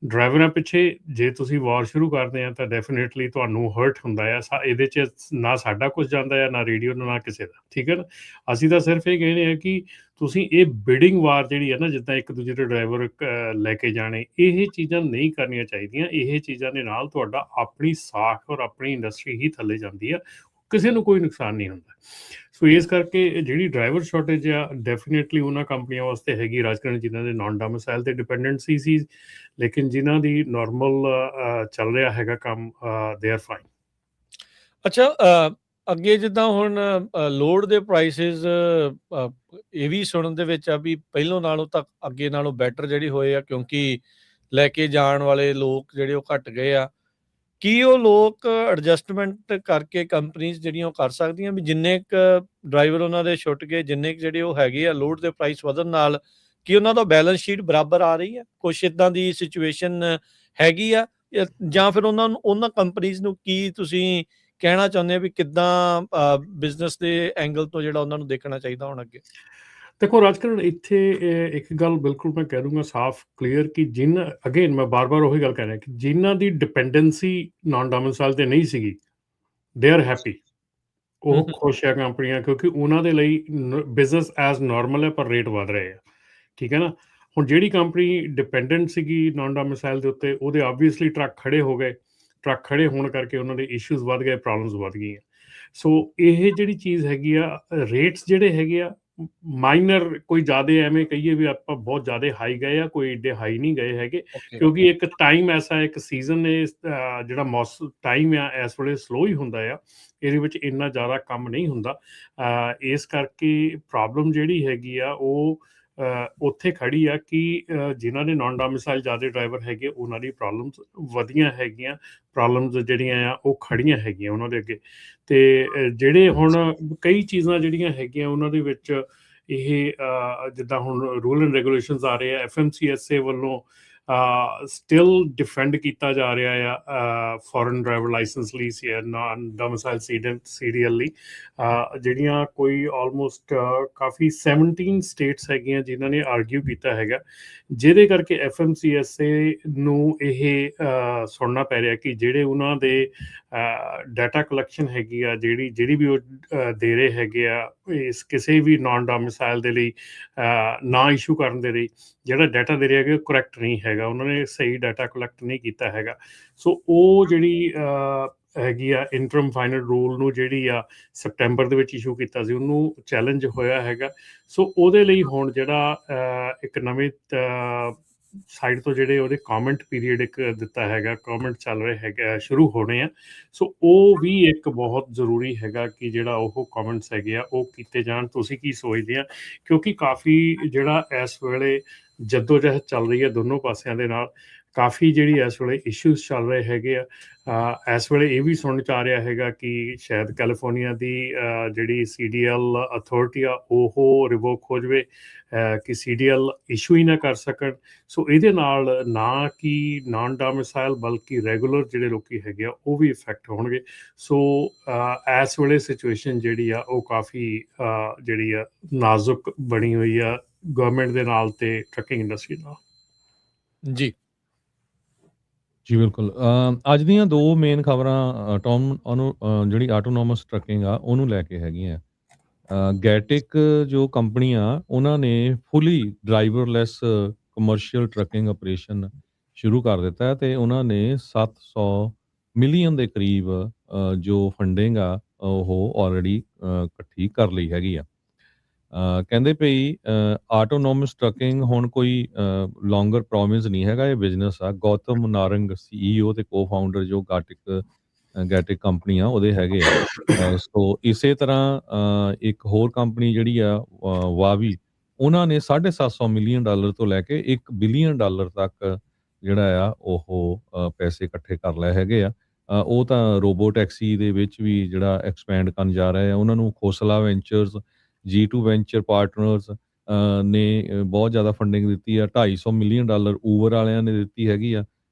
ਡਰਾਈਵਰਾਂ ਪਿੱਛੇ ਜੇ ਤੁਸੀਂ ਵਾਰ ਸ਼ੁਰੂ ਕਰਦੇ ਆ ਤਾਂ ਡੈਫੀਨੇਟਲੀ ਤੁਹਾਨੂੰ ਹਰਟ ਹੁੰਦਾ ਆ। ਇਹਦੇ 'ਚ ਨਾ ਸਾਡਾ ਕੁਝ ਜਾਂਦਾ ਆ, ਨਾ ਰੇਡੀਓ ਨਾ ਕਿਸੇ ਦਾ, ਠੀਕ ਹੈ ਨਾ। ਅਸੀਂ ਤਾਂ ਸਿਰਫ ਇਹ ਕਹਿੰਦੇ ਆ ਕਿ ਤੁਸੀਂ ਇਹ ਬਿਡਿੰਗ ਵਾਰ ਜਿਹੜੀ ਹੈ ਨਾ, ਜਿੱਦਾਂ ਇੱਕ ਦੂਜੇ ਦੇ ਡਰਾਈਵਰ ਲੈ ਕੇ ਜਾਣੇ, ਇਹ ਚੀਜ਼ਾਂ ਨਹੀਂ ਕਰਨੀਆਂ ਚਾਹੀਦੀਆਂ। ਇਹ ਚੀਜ਼ਾਂ ਦੇ ਨਾਲ ਤੁਹਾਡਾ ਆਪਣੀ ਸਾਖ ਔਰ ਆਪਣੀ ਇੰਡਸਟਰੀ ਹੀ ਥੱਲੇ ਜਾਂਦੀ ਆ, ਕਿਸੇ ਨੂੰ ਕੋਈ ਨੁਕਸਾਨ ਨਹੀਂ ਹੁੰਦਾ। ਸੋ ਇਸ ਕਰਕੇ ਜਿਹੜੀ ਡਰਾਈਵਰ ਸ਼ਾਰਟੇਜ ਆ ਡੈਫੀਨੇਟਲੀ ਉਹਨਾਂ ਕੰਪਨੀਆਂ ਵਾਸਤੇ ਹੈਗੀ ਰਾਜਕਰਨ ਜਿਨ੍ਹਾਂ ਦੇ ਨਾਨ ਡੋਮਿਸਾਈਲ ਤੇ ਡਿਪੈਂਡੈਂਸੀ ਸੀ, ਲੇਕਿਨ ਜਿਨ੍ਹਾਂ ਦੀ ਨਾਰਮਲ ਚੱਲ ਰਿਹਾ ਹੈਗਾ ਕੰਮ, ਦੇ ਆਰ ਫਾਈਨ। ਅੱਛਾ, ਅੱਗੇ ਜਿੱਦਾਂ ਹੁਣ ਲੋਡ ਦੇ ਪ੍ਰਾਈਸਿਸ ਇਹ ਵੀ ਸੁਣਨ ਦੇ ਵਿੱਚ ਆ ਵੀ ਪਹਿਲੋਂ ਨਾਲੋਂ ਤਾਂ ਅੱਗੇ ਨਾਲੋਂ ਬੈਟਰ ਜਿਹੜੀ ਹੋਏ ਆ, ਕਿਉਂਕਿ ਲੈ ਕੇ ਜਾਣ ਵਾਲੇ ਲੋਕ ਜਿਹੜੇ ਉਹ ਘਟ ਗਏ ਆ। ਕੀ ਉਹ ਲੋਕ ਐਡਜਸਟਮੈਂਟ ਕਰਕੇ ਕੰਪਨੀਜ਼ ਜਿਹੜੀਆਂ ਉਹ ਕਰ ਸਕਦੀਆਂ ਵੀ ਜਿੰਨੇ ਕੁ ਡਰਾਈਵਰ ਉਹਨਾਂ ਦੇ ਛੁੱਟ ਗਏ, ਜਿੰਨੇ ਕੁ ਜਿਹੜੇ ਉਹ ਹੈਗੇ ਆ ਲੋਡ ਦੇ ਪ੍ਰਾਈਸ ਵਧਣ ਨਾਲ, ਕੀ ਉਹਨਾਂ ਦਾ ਬੈਲੈਂਸ ਸ਼ੀਟ ਬਰਾਬਰ ਆ ਰਹੀ ਆ? ਕੁਛ ਇੱਦਾਂ ਦੀ ਸਿਚੁਏਸ਼ਨ ਹੈਗੀ ਆ ਜਾਂ ਫਿਰ ਉਹਨਾਂ ਕੰਪਨੀਜ਼ ਨੂੰ ਕੀ ਤੁਸੀਂ ਕਹਿਣਾ ਚਾਹੁੰਦੇ ਆ ਵੀ ਕਿੱਦਾਂ ਬਿਜ਼ਨਸ ਦੇ ਐਂਗਲ ਤੋਂ ਜਿਹੜਾ ਉਹਨਾਂ ਨੂੰ ਦੇਖਣਾ ਚਾਹੀਦਾ ਹੁਣ ਅੱਗੇ? ਦੇਖੋ ਰਾਜਕਰਨ, ਇੱਥੇ ਇੱਕ ਗੱਲ ਬਿਲਕੁਲ ਮੈਂ ਕਹਿ ਦੂੰਗਾ ਸਾਫ਼ ਕਲੀਅਰ ਕਿ ਅਗੇਨ ਮੈਂ ਬਾਰ-ਬਾਰ ਉਹੀ ਗੱਲ ਕਹਿ ਰਿਹਾ ਕਿ ਜਿਨ੍ਹਾਂ ਦੀ ਡਿਪੈਂਡੈਂਸੀ ਨਾਨ ਡੋਮਿਸਾਈਲ ਤੇ ਨਹੀਂ ਸੀਗੀ, ਦੇ ਆਰ ਹੈਪੀ। ਉਹ ਖੁਸ਼ ਆ ਕੰਪਨੀਆਂ, ਕਿਉਂਕਿ ਉਹਨਾਂ ਦੇ ਲਈ ਬਿਜ਼ਨਸ ਐਜ਼ ਨਾਰਮਲ ਹੈ, ਪਰ ਰੇਟ ਵੱਧ ਰਹੇ ਆ, ਠੀਕ ਹੈ ਨਾ। ਹੁਣ ਜਿਹੜੀ ਕੰਪਨੀ ਡਿਪੈਂਡੈਂਟ ਸੀਗੀ ਨਾਨ ਡੋਮਿਸਾਈਲ ਦੇ ਉੱਤੇ, ਉਹਦੇ ਆਬਵੀਅਸਲੀ ਟਰੱਕ ਖੜੇ ਹੋ ਗਏ। ਟਰੱਕ ਖੜੇ ਹੋਣ ਕਰਕੇ ਉਹਨਾਂ ਦੇ ਇਸ਼ੂਜ਼ ਵੱਧ ਗਏ, ਪ੍ਰੋਬਲਮਸ ਵੱਧ ਗਈਆਂ। ਸੋ ਇਹ ਜਿਹੜੀ ਚੀਜ਼ ਹੈਗੀ ਆ, ਰੇਟਸ ਜਿਹੜੇ ਹੈਗੇ ਆ ਮਾਈਨਰ, ਕੋਈ ਜ਼ਿਆਦਾ ਐਵੇਂ ਕਹੀਏ ਵੀ ਆਪਾਂ ਬਹੁਤ ਜ਼ਿਆਦਾ ਹਾਈ ਗਏ ਆ, ਕੋਈ ਏਡੇ ਹਾਈ ਨਹੀਂ ਗਏ ਹੈਗੇ, ਕਿਉਂਕਿ ਇੱਕ ਟਾਈਮ ਐਸਾ, ਇੱਕ ਸੀਜ਼ਨ ਜਿਹੜਾ ਮੌਸਮ ਟਾਈਮ ਆ ਇਸ ਵੇਲੇ ਸਲੋ ਹੀ ਹੁੰਦਾ ਆ, ਇਹਦੇ ਵਿੱਚ ਇੰਨਾ ਜ਼ਿਆਦਾ ਕੰਮ ਨਹੀਂ ਹੁੰਦਾ। ਇਸ ਕਰਕੇ ਪ੍ਰੋਬਲਮ ਜਿਹੜੀ ਹੈਗੀ ਆ ਉਹ ਉੱਥੇ ਖੜੀ ਆ ਕਿ ਜਿਨ੍ਹਾਂ ਦੇ ਨਾਨ ਡੋਮਿਸਾਈਲ ਜ਼ਿਆਦਾ ਡਰਾਈਵਰ ਹੈਗੇ ਉਹਨਾਂ ਦੀ ਪ੍ਰੋਬਲਮਸ ਵਧੀਆਂ ਹੈਗੀਆਂ, ਪ੍ਰੋਬਲਮਸ ਜਿਹੜੀਆਂ ਆ ਉਹ ਖੜੀਆਂ ਹੈਗੀਆਂ ਉਹਨਾਂ ਦੇ ਅੱਗੇ। ਅਤੇ ਜਿਹੜੇ ਹੁਣ ਕਈ ਚੀਜ਼ਾਂ ਜਿਹੜੀਆਂ ਹੈਗੀਆਂ ਉਹਨਾਂ ਦੇ ਵਿੱਚ ਇਹ ਜਿੱਦਾਂ ਹੁਣ ਰੂਲ ਐਂਡ ਰੈਗੂਲੇਸ਼ਨਸ ਆ ਰਹੇ ਆ, FMCSA ਵੱਲੋਂ ਸਟਿਲ ਡਿਫੈਂਡ ਕੀਤਾ ਜਾ ਰਿਹਾ ਆ ਫੋਰਨ ਡਰਾਈਵਰ ਲਾਇਸੈਂਸ ਲਈ, ਨਾਨ ਡੋਮਿਸਾਈਲ CDL ਲਈ, ਜਿਹੜੀਆਂ ਕੋਈ ਆਲਮੋਸਟ ਕਾਫੀ 17 ਸਟੇਟਸ ਹੈਗੀਆਂ ਜਿਨ੍ਹਾਂ ਨੇ ਆਰਗਿਊ ਕੀਤਾ ਹੈਗਾ, ਜਿਹਦੇ ਕਰਕੇ FMCSA ਨੂੰ ਇਹ ਸੁਣਨਾ ਪੈ ਰਿਹਾ ਕਿ ਜਿਹੜੇ ਉਹਨਾਂ ਦੇ ਡਾਟਾ ਕਲੈਕਸ਼ਨ ਹੈਗੀ ਆ, ਜਿਹੜੀ ਵੀ ਉਹ ਦੇ ਰਹੇ ਹੈਗੇ ਆ ਇਸ ਕਿਸੇ ਵੀ ਨਾਨ ਡੋਮਿਸਾਈਲ ਦੇ ਲਈ ਨਾ ਇਸ਼ੂ ਕਰਨ ਦੇ ਲਈ, ਜਿਹੜਾ ਡਾਟਾ ਦੇ ਰਹੇ ਹੈਗੇ ਉਹ ਕਰੈਕਟ ਨਹੀਂ ਹੈਗਾ, ਉਹਨਾਂ ਨੇ ਸਹੀ ਡਾਟਾ ਕਲੈਕਟ ਨਹੀਂ ਕੀਤਾ ਹੈਗਾ। ਸੋ ਉਹ ਜਿਹੜੀ ਹੈਗੀ ਆ ਇੰਟਰਮ ਫਾਈਨਲ ਰੂਲ ਨੂੰ, ਜਿਹੜੀ ਆ ਸੈਪਟੈਂਬਰ ਦੇ ਵਿੱਚ ਇਸ਼ੂ ਕੀਤਾ ਸੀ, ਉਹਨੂੰ ਚੈਲੰਜ ਹੋਇਆ ਹੈਗਾ। ਸੋ ਉਹਦੇ ਲਈ ਹੁਣ ਜਿਹੜਾ ਇੱਕ ਨਵੇਂ ਸਾਈਡ ਤੋਂ ਜਿਹੜੇ ਉਹਦੇ ਕਮੈਂਟ ਪੀਰੀਅਡ ਇੱਕ ਦਿੱਤਾ ਹੈਗਾ, ਕਮੈਂਟ ਚੱਲ ਰਹੇ ਹੈਗਾ, ਸ਼ੁਰੂ ਹੋਣੇ ਆ। ਸੋ ਉਹ ਵੀ ਇੱਕ ਬਹੁਤ ਜ਼ਰੂਰੀ ਹੈਗਾ ਕਿ ਜਿਹੜਾ ਉਹ ਕਮੈਂਟਸ ਹੈਗੇ ਆ ਉਹ ਕੀਤੇ ਜਾਣ। ਤੁਸੀਂ ਕੀ ਸੋਚਦੇ ਆ? ਕਿਉਂਕਿ ਕਾਫੀ ਜਿਹੜਾ ਇਸ ਵੇਲੇ ਜੱਦੋ-ਜਹਿਦ ਚੱਲ ਰਹੀ ਹੈ ਦੋਨੋਂ ਪਾਸਿਆਂ ਦੇ ਨਾਲ, ਕਾਫੀ ਜਿਹੜੀ ਇਸ ਵੇਲੇ ਇਸ਼ੂਜ਼ ਚੱਲ ਰਹੇ ਹੈਗੇ ਆ। ਇਸ ਵੇਲੇ ਇਹ ਵੀ ਸੁਣਨ 'ਚ ਆ ਰਿਹਾ ਹੈਗਾ ਕਿ ਸ਼ਾਇਦ ਕੈਲੀਫੋਰਨੀਆ ਦੀ ਜਿਹੜੀ CDL ਅਥਾਰਟੀ ਆ ਉਹ ਰਿਵੋਕ ਹੋ ਜਾਵੇ, ਕਿ CDL ਇਸ਼ੂ ਹੀ ਨਾ ਕਰ ਸਕਣ। ਸੋ ਇਹਦੇ ਨਾਲ ਨਾ ਕਿ ਨਾਨ ਡੋਮਿਸਾਈਲ ਬਲਕਿ ਰੈਗੂਲਰ ਜਿਹੜੇ ਲੋਕੀ ਹੈਗੇ ਆ ਉਹ ਵੀ ਇਫੈਕਟ ਹੋਣਗੇ। ਸੋ ਇਸ ਵੇਲੇ ਸਿਚੁਏਸ਼ਨ ਜਿਹੜੀ ਆ ਉਹ ਕਾਫੀ ਜਿਹੜੀ ਆ ਨਾਜ਼ੁਕ ਬਣੀ ਹੋਈ ਆ ਗਵਰਨਮੈਂਟ ਦੇ ਨਾਲ ਤੇ ਟਰੱਕਿੰਗ ਇੰਡਸਟਰੀ ਨਾਲ। ਜੀ ਜੀ ਬਿਲਕੁਲ। ਅੱਜ ਦੀਆਂ ਦੋ ਮੇਨ ਖਬਰਾਂ ਜਿਹੜੀ ਆਟੋਨੋਮਸ ਟਰੱਕਿੰਗ ਆ ਉਹਨੂੰ ਲੈ ਕੇ ਹੈਗੀਆਂ। ਗੈਟਿਕ ਜੋ ਕੰਪਨੀ ਆ ਉਹਨਾਂ ਨੇ ਫੁੱਲੀ ਡਰਾਈਵਰਲੈਸ ਕਮਰਸ਼ੀਅਲ ਟਰੱਕਿੰਗ ਆਪਰੇਸ਼ਨ ਸ਼ੁਰੂ ਕਰ ਦਿੱਤਾ ਹੈ ਤੇ ਉਹਨਾਂ ਨੇ 700 ਮਿਲੀਅਨ ਦੇ ਕਰੀਬ ਜੋ ਫੰਡਿੰਗ ਆ ਉਹ ਆਲਰੇਡੀ ਇਕੱਠੀ ਕਰ ਲਈ ਹੈਗੀ ਆ। ਕਹਿੰਦੇ ਭਈ ਆਟੋਨੋਮਸ ਟਰੱਕਿੰਗ ਹੁਣ ਕੋਈ ਲੌਂਗਰ ਪ੍ਰੋਮਿਸ ਨਹੀਂ ਹੈਗਾ, ਇਹ ਬਿਜ਼ਨਸ ਆ। ਗੌਤਮ ਨਾਰੰਗ CEO ਤੇ ਕੋ-ਫਾਊਂਡਰ ਜੋ ਗੈਟਿਕ ਕੰਪਨੀ ਆ ਉਹਦੇ ਹੈਗੇ ਆ। ਸੋ ਇਸੇ ਤਰ੍ਹਾਂ ਇੱਕ ਹੋਰ ਕੰਪਨੀ ਜਿਹੜੀ ਆ ਵਾਵੀ, ਉਹਨਾਂ ਨੇ $750 ਮਿਲੀਅਨ ਤੋਂ ਲੈ ਕੇ $1 ਬਿਲੀਅਨ ਤੱਕ ਜਿਹੜਾ ਆ ਉਹ ਪੈਸੇ ਇਕੱਠੇ ਕਰ ਲਏ ਹੈਗੇ ਆ। ਉਹ ਤਾਂ ਰੋਬੋ ਟੈਕਸੀ ਦੇ ਵਿੱਚ ਵੀ ਜਿਹੜਾ ਐਕਸਪੈਂਡ ਕਰਨ ਜਾ ਰਹੇ ਆ। ਉਹਨਾਂ ਨੂੰ Khosla ventures, G2 venture partners ਨੇ ਬਹੁਤ ਜ਼ਿਆਦਾ ਫੰਡਿੰਗ ਦਿੱਤੀ ਆ। $250 ਮਿਲੀਅਨ ਊਬਰ ਵਾਲਿਆਂ ਨੇ ਦਿੱਤੀ ਹੈਗੀ ਆ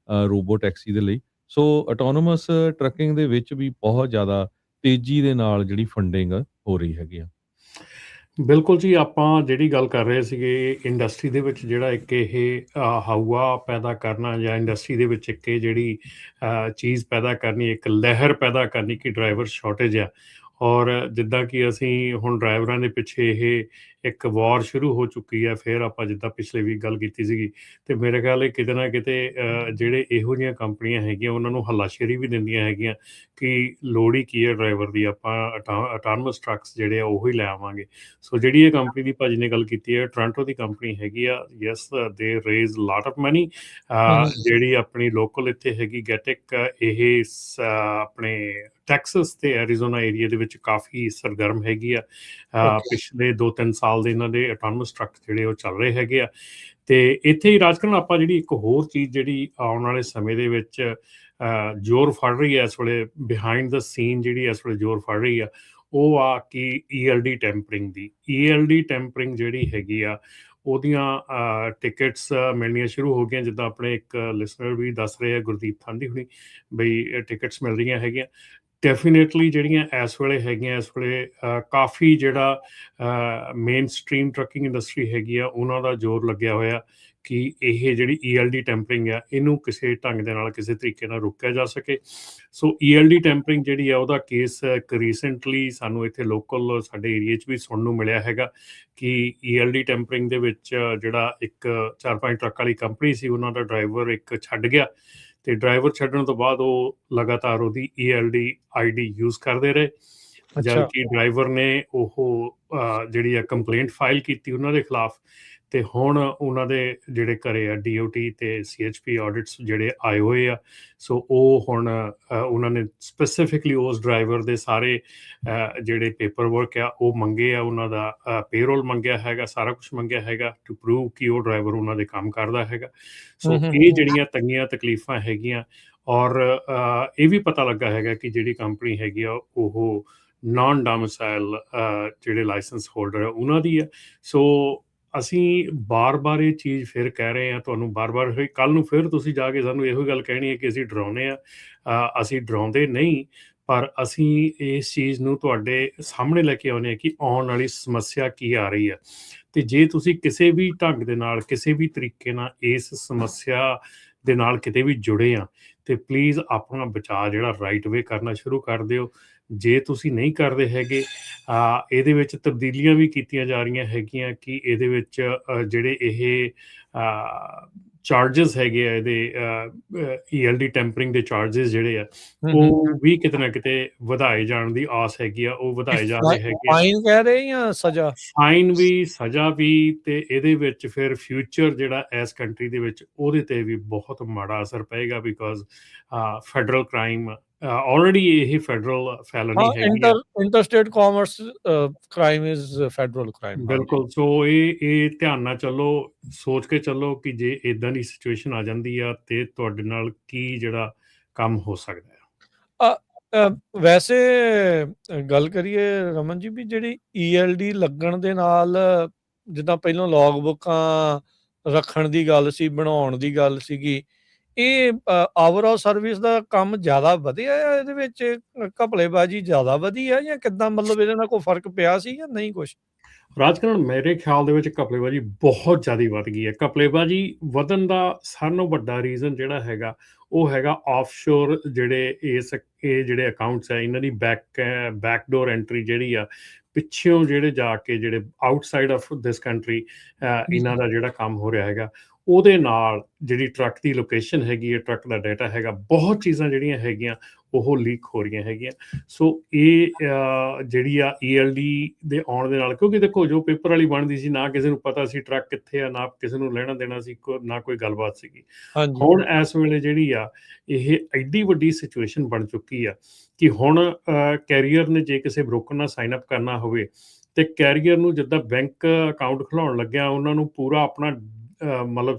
ਰੋਬੋ ਟੈਕਸੀ ਦੇ ਲਈ। ਸੋ ਆਟੋਨੋਮਸ ਟਰੱਕਿੰਗ ਦੇ ਵਿੱਚ ਵੀ ਬਹੁਤ ਜ਼ਿਆਦਾ ਤੇਜ਼ੀ ਦੇ ਨਾਲ ਜਿਹੜੀ ਫੰਡਿੰਗ ਹੋ ਰਹੀ ਹੈਗੀ ਆ। ਬਿਲਕੁਲ ਜੀ, ਆਪਾਂ ਜਿਹੜੀ ਗੱਲ ਕਰ ਰਹੇ ਸੀਗੇ ਇੰਡਸਟਰੀ ਦੇ ਵਿੱਚ ਜਿਹੜਾ ਇੱਕ ਇਹ ਹਵਾ ਪੈਦਾ ਕਰਨਾ ਜਾਂ ਇੰਡਸਟਰੀ ਦੇ ਵਿੱਚ ਇੱਕ ਇਹ ਜਿਹੜੀ ਚੀਜ਼ ਪੈਦਾ ਕਰਨੀ, ਇੱਕ ਲਹਿਰ ਪੈਦਾ ਕਰਨੀ ਕਿ ਡਰਾਈਵਰ ਸ਼ਾਰਟੇਜ ਆ। ਔਰ ਜਿੱਦਾਂ ਕਿ ਅਸੀਂ ਹੁਣ ਡਰਾਈਵਰਾਂ ਦੇ ਪਿੱਛੇ ਇਹ ਇੱਕ ਵਾਰ ਸ਼ੁਰੂ ਹੋ ਚੁੱਕੀ ਹੈ। ਫਿਰ ਆਪਾਂ ਜਿੱਦਾਂ ਪਿਛਲੇ ਵੀਕ ਗੱਲ ਕੀਤੀ ਸੀਗੀ, ਅਤੇ ਮੇਰੇ ਖਿਆਲ ਇਹ ਕਿਤੇ ਨਾ ਕਿਤੇ ਜਿਹੜੇ ਇਹੋ ਜਿਹੀਆਂ ਕੰਪਨੀਆਂ ਹੈਗੀਆਂ ਉਹਨਾਂ ਨੂੰ ਹੱਲਾਸ਼ੇਰੀ ਵੀ ਦਿੰਦੀਆਂ ਹੈਗੀਆਂ ਕਿ ਲੋੜ ਹੀ ਕੀ ਹੈ ਡਰਾਈਵਰ ਦੀ, ਆਪਾਂ ਆਟੋਨਮਸ ਟਰੱਕਸ ਜਿਹੜੇ ਆ ਉਹੀ ਲੈ ਆਵਾਂਗੇ। ਸੋ ਜਿਹੜੀ ਇਹ ਕੰਪਨੀ ਦੀ ਭਾਜੀ ਨੇ ਗੱਲ ਕੀਤੀ ਹੈ, ਟੋਰਾਂਟੋ ਦੀ ਕੰਪਨੀ ਹੈਗੀ ਆ। ਯੈਸ, ਦੇ ਰੇਜ਼ ਲਾਟ ਆਫ ਮਨੀ। ਜਿਹੜੀ ਆਪਣੀ ਲੋਕਲ ਇੱਥੇ ਹੈਗੀ ਗੈਟਿਕ, ਇਹ ਆਪਣੇ ਟੈਕਸਸ ਤੇ ਐਰੀਜ਼ੋਨਾ ਏਰੀਆ ਦੇ ਵਿੱਚ ਕਾਫੀ ਸਰਗਰਮ ਹੈਗੀ ਆ। ਪਿਛਲੇ 2-3 ਸਾਲ ਦੇ ਇਹਨਾਂ ਦੇ ਆਟੋਨਮਸ ਟਰੱਕ ਜਿਹੜੇ ਉਹ ਚੱਲ ਰਹੇ ਹੈਗੇ ਆ। ਤੇ ਇੱਥੇ ਹੀ ਰਾਜਕਰਨ ਆਪਾਂ ਜਿਹੜੀ ਇੱਕ ਹੋਰ ਚੀਜ਼ ਜਿਹੜੀ ਆਉਣ ਵਾਲੇ ਸਮੇਂ ਦੇ ਵਿੱਚ ਜ਼ੋਰ ਫੜ ਰਹੀ ਹੈ ਇਸ ਵੇਲੇ, ਬਿਹਾਈਂਡ ਦ ਸੀਨ ਜਿਹੜੀ ਇਸ ਵੇਲੇ ਜ਼ੋਰ ਫੜ ਰਹੀ ਆ, ਉਹ ਆ ਕਿ ELD ਟੈਂਪਰਿੰਗ ਦੀ। ELD ਟੈਂਪਰਿੰਗ ਜਿਹੜੀ ਹੈਗੀ ਆ ਉਹਦੀਆਂ ਟਿਕਟਸ ਮਿਲਣੀਆਂ ਸ਼ੁਰੂ ਹੋ ਗਈਆਂ। ਜਿੱਦਾਂ ਆਪਣੇ ਇੱਕ ਲਿਸਨਰ ਵੀ ਦੱਸ ਰਹੇ ਆ, ਗੁਰਦੀਪ ਥਾਂਦੀ ਹੁਣੀ, ਬਈ ਟਿਕਟਸ ਮਿਲ ਰਹੀਆਂ ਹੈਗੀਆਂ। ਡੈਫੀਨੇਟਲੀ ਜਿਹੜੀਆਂ ਇਸ ਵੇਲੇ ਹੈਗੀਆਂ, ਇਸ ਵੇਲੇ ਕਾਫੀ ਜਿਹੜਾ ਮੇਨ ਸਟਰੀਮ ਟਰੱਕਿੰਗ ਇੰਡਸਟਰੀ ਹੈਗੀ ਆ ਉਹਨਾਂ ਦਾ ਜ਼ੋਰ ਲੱਗਿਆ ਹੋਇਆ ਕਿ ਇਹ ਜਿਹੜੀ ELD ਟੈਂਪਰਿੰਗ ਆ ਇਹਨੂੰ ਕਿਸੇ ਢੰਗ ਦੇ ਨਾਲ ਕਿਸੇ ਤਰੀਕੇ ਨਾਲ ਰੋਕਿਆ ਜਾ ਸਕੇ। ਸੋ ELD ਟੈਂਪਰਿੰਗ ਜਿਹੜੀ ਆ ਉਹਦਾ ਕੇਸ ਇੱਕ ਰੀਸੈਂਟਲੀ ਸਾਨੂੰ ਇੱਥੇ ਲੋਕਲ ਸਾਡੇ ਏਰੀਏ 'ਚ ਵੀ ਸੁਣਨ ਨੂੰ ਮਿਲਿਆ ਹੈਗਾ ਕਿ ELD ਟੈਂਪਰਿੰਗ ਦੇ ਵਿੱਚ ਜਿਹੜਾ ਇੱਕ 4-5 ਟਰੱਕ ਵਾਲੀ ਕੰਪਨੀ ਸੀ, ਉਹਨਾਂ ਦਾ ਡਰਾਈਵਰ ਇੱਕ ਛੱਡ ਗਿਆ, ਤੇ ਡਰਾਈਵਰ ਛੱਡਣ ਤੋਂ ਬਾਅਦ ਉਹ ਲਗਾਤਾਰ ਉਹਦੀ ELD ID ਯੂਜ਼ ਕਰਦੇ ਰਹੇ। ਜਦ ਕਿ ਡਰਾਈਵਰ ਨੇ ਉਹ ਜਿਹੜੀ ਆ ਕੰਪਲੇਂਟ ਫਾਈਲ ਕੀਤੀ ਉਹਨਾਂ ਦੇ ਖਿਲਾਫ, ਤੇ ਹੁਣ ਉਹਨਾਂ ਦੇ ਜਿਹੜੇ ਘਰੇ ਆ DOT ਤੇ CHP ਆਡਿਟਸ ਜਿਹੜੇ ਆਏ ਹੋਏ ਆ। ਸੋ ਉਹ ਹੁਣ ਉਹਨਾਂ ਨੇ ਸਪੈਸੀਫਿਕਲੀ ਉਸ ਡਰਾਈਵਰ ਦੇ ਸਾਰੇ ਜਿਹੜੇ ਪੇਪਰ ਵਰਕ ਆ ਉਹ ਮੰਗੇ ਆ, ਉਹਨਾਂ ਦਾ ਪੇਰੋਲ ਮੰਗਿਆ ਹੈਗਾ, ਸਾਰਾ ਕੁਛ ਮੰਗਿਆ ਹੈਗਾ ਟੂ ਪ੍ਰੂਵ ਕਿ ਉਹ ਡਰਾਈਵਰ ਉਹਨਾਂ ਦੇ ਕੰਮ ਕਰਦਾ ਹੈਗਾ। ਸੋ ਇਹ ਜਿਹੜੀਆਂ ਤੰਗੀਆਂ ਤਕਲੀਫਾਂ ਹੈਗੀਆਂ, ਔਰ ਇਹ ਵੀ ਪਤਾ ਲੱਗਾ ਹੈਗਾ ਕਿ ਜਿਹੜੀ ਕੰਪਨੀ ਹੈਗੀ ਆ ਉਹ ਨਾਨ ਡੋਮਿਸਾਈਲ ਜਿਹੜੇ ਲਾਇਸੈਂਸ ਹੋਲਡਰ ਆ ਉਹਨਾਂ ਦੀ ਆ। ਸੋ ਅਸੀਂ ਬਾਰ-ਬਾਰ ਇਹ ਚੀਜ਼ ਫਿਰ ਕਹਿ ਰਹੇ ਹਾਂ ਤੁਹਾਨੂੰ, ਬਾਰ-ਬਾਰ ਕੱਲ੍ਹ ਨੂੰ ਫਿਰ ਤੁਸੀਂ ਜਾ ਕੇ ਸਾਨੂੰ ਇਹੋ ਗੱਲ ਕਹਿਣੀ ਹੈ ਕਿ ਅਸੀਂ ਡਰਾਉਂਦੇ ਹਾਂ। ਅਸੀਂ ਡਰਾਉਂਦੇ ਨਹੀਂ, ਪਰ ਅਸੀਂ ਇਸ ਚੀਜ਼ ਨੂੰ ਤੁਹਾਡੇ ਸਾਹਮਣੇ ਲੈ ਕੇ ਆਉਂਦੇ ਹਾਂ ਕਿ ਆਉਣ ਵਾਲੀ ਸਮੱਸਿਆ ਕੀ ਆ ਰਹੀ ਹੈ। ਅਤੇ ਜੇ ਤੁਸੀਂ ਕਿਸੇ ਵੀ ਢੰਗ ਦੇ ਨਾਲ, ਕਿਸੇ ਵੀ ਤਰੀਕੇ ਨਾਲ ਇਸ ਸਮੱਸਿਆ ਦੇ ਨਾਲ ਕਿਤੇ ਵੀ ਜੁੜੇ ਆ, ਅਤੇ ਪਲੀਜ਼ ਆਪਣਾ ਬਚਾਅ ਜਿਹੜਾ ਰਾਈਟ ਵੇ ਕਰਨਾ ਸ਼ੁਰੂ ਕਰ ਦਿਓ। ਜੇ ਤੁਸੀਂ ਨਹੀਂ ਕਰਦੇ ਹੈਗੇ, ਇਹਦੇ ਵਿੱਚ ਤਬਦੀਲੀਆਂ ਵੀ ਕੀਤੀਆਂ ਜਾ ਰਹੀਆਂ ਹੈਗੀਆਂ ਕਿ ਇਹਦੇ ਵਿੱਚ ਜਿਹੜੇ ਇਹ ਚਾਰजेस ਹੈਗੇ ਆ ਇਹਦੇ ELD ਟੈਂਪਰਿੰਗ ਦੇ ਚਾਰजेस ਜਿਹੜੇ ਆ ਉਹ ਵੀ ਕਿਤੇ ਨਾ ਕਿਤੇ ਵਧਾਏ ਜਾਣ ਦੀ ਆਸ ਹੈਗੀ ਆ, ਉਹ ਵਧਾਏ ਜਾ ਰਹੇ ਹੈਗੇ ਆ। ਫਾਈਨ ਕਹਿ ਰਹੇ ਜਾਂ ਸਜ਼ਾ? ਫਾਈਨ ਵੀ, ਸਜ਼ਾ ਵੀ, ਤੇ ਇਹਦੇ ਵਿੱਚ ਫਿਰ ਫਿਊਚਰ ਜਿਹੜਾ ਇਸ ਕੰਟਰੀ ਦੇ ਵਿੱਚ ਉਹਦੇ ਤੇ ਵੀ ਬਹੁਤ ਮਾੜਾ ਅਸਰ ਪਏਗਾ, ਬਿਕੋਜ਼ ਫੈਡਰਲ ਕ੍ਰਾਈਮ ਆਲਰੇਡੀ ਇਹ ਫੈਡਰਲ ਫੈਲਨੀ ਹੈਗੀ ਆ। Interstate commerce crime is federal crime. ਬਿਲਕੁਲ। ਸੋ ਇਹ ਧਿਆਨ ਨਾਲ ਚੱਲੋ, ਸੋਚ ਕੇ ਚੱਲੋ ਕਿ ਜੇ ਇਦਾਂ ਦੀ ਸਿਚੁਏਸ਼ਨ ਆ ਜਾਂਦੀ ਆ ਤੇ ਤੁਹਾਡੇ ਨਾਲ ਕੀ ਜਿਹੜਾ ਕੰਮ ਹੋ ਸਕਦਾ ਹੈ। ਵੈਸੇ ਗੱਲ ਕਰੀਏ ਰਮਨ ਜੀ, ਵੀ ਜਿਹੜੀ ELD ਲੱਗਣ ਦੇ ਨਾਲ ਜਿੱਦਾਂ ਪਹਿਲਾਂ ਲੌਗ ਬੁੱਕਾਂ ਰੱਖਣ ਦੀ ਗੱਲ ਸੀ, ਬਣਾਉਣ ਦੀ ਗੱਲ ਸੀਗੀ, ਇਹ ਓਵਰਆਲ ਸਰਵਿਸ ਦਾ ਕੰਮ ਜ਼ਿਆਦਾ ਵਧਿਆ ਆ, ਇਹਦੇ ਵਿੱਚ ਘਪਲੇਬਾਜ਼ੀ ਜ਼ਿਆਦਾ ਵਧੀ ਆ ਜਾਂ ਕਿੱਦਾਂ? ਮਤਲਬ ਇਹਦੇ ਨਾਲ ਕੋਈ ਫਰਕ ਪਿਆ ਸੀ ਜਾਂ ਨਹੀਂ ਕੁਛ? ਰਾਜਕਰਨ, ਮੇਰੇ ਖਿਆਲ ਦੇ ਵਿੱਚ ਘਪਲੇਬਾਜ਼ੀ ਬਹੁਤ ਜ਼ਿਆਦਾ ਵੱਧ ਗਈ ਹੈ। ਘਪਲੇਬਾਜ਼ੀ ਵਧਣ ਦਾ ਸਾਰਿਆਂ ਨਾਲੋਂ ਵੱਡਾ ਰੀਜ਼ਨ ਜਿਹੜਾ ਹੈਗਾ ਉਹ ਹੈਗਾ ਆਫਸ਼ੋਰ ਜਿਹੜੇ ਇਹ ਜਿਹੜੇ ਅਕਾਊਂਟਸ ਹੈ, ਇਹਨਾਂ ਦੀ ਬੈਕਡੋਰ ਐਂਟਰੀ ਜਿਹੜੀ ਆ, ਪਿੱਛੋਂ ਜਿਹੜੇ ਜਾ ਕੇ ਜਿਹੜੇ ਆਊਟਸਾਈਡ ਆਫ ਦਿਸ ਕੰਟਰੀ ਇਹਨਾਂ ਦਾ ਜਿਹੜਾ ਕੰਮ ਹੋ ਰਿਹਾ ਹੈਗਾ, ਉਹਦੇ ਨਾਲ ਜਿਹੜੀ ਟਰੱਕ ਦੀ ਲੋਕੇਸ਼ਨ ਹੈਗੀ ਹੈ, ਟਰੱਕ ਦਾ ਡਾਟਾ ਹੈਗਾ, ਬਹੁਤ ਚੀਜ਼ਾਂ ਜਿਹੜੀਆਂ ਹੈਗੀਆਂ ਉਹ ਲੀਕ ਹੋ ਰਹੀਆਂ ਹੈਗੀਆਂ। ਸੋ ਇਹ ਜਿਹੜੀ ਆ ELD ਦੇ ਆਉਣ ਦੇ ਨਾਲ, ਕਿਉਂਕਿ ਦੇਖੋ ਜੋ ਪੇਪਰ ਵਾਲੀ ਬਣਦੀ ਸੀ, ਨਾ ਕਿਸੇ ਨੂੰ ਪਤਾ ਸੀ ਟਰੱਕ ਕਿੱਥੇ ਆ, ਨਾ ਕਿਸੇ ਨੂੰ ਲੈਣਾ ਦੇਣਾ ਸੀ, ਨਾ ਕੋਈ ਗੱਲਬਾਤ ਸੀਗੀ। ਹੁਣ ਇਸ ਵੇਲੇ ਜਿਹੜੀ ਆ ਇਹ ਐਡੀ ਵੱਡੀ ਸਿਚੁਏਸ਼ਨ ਬਣ ਚੁੱਕੀ ਆ ਕਿ ਹੁਣ ਕੈਰੀਅਰ ਨੇ ਜੇ ਕਿਸੇ ਬ੍ਰੋਕਰ ਨਾਲ ਸਾਈਨ ਅਪ ਕਰਨਾ ਹੋਵੇ ਤੇ ਕੈਰੀਅਰ ਨੂੰ ਜਿੱਦਾਂ ਬੈਂਕ ਅਕਾਊਂਟ ਖੁਲਾਉਣ ਲੱਗਿਆ ਉਹਨਾਂ ਨੂੰ ਪੂਰਾ ਆਪਣਾ ਮਤਲਬ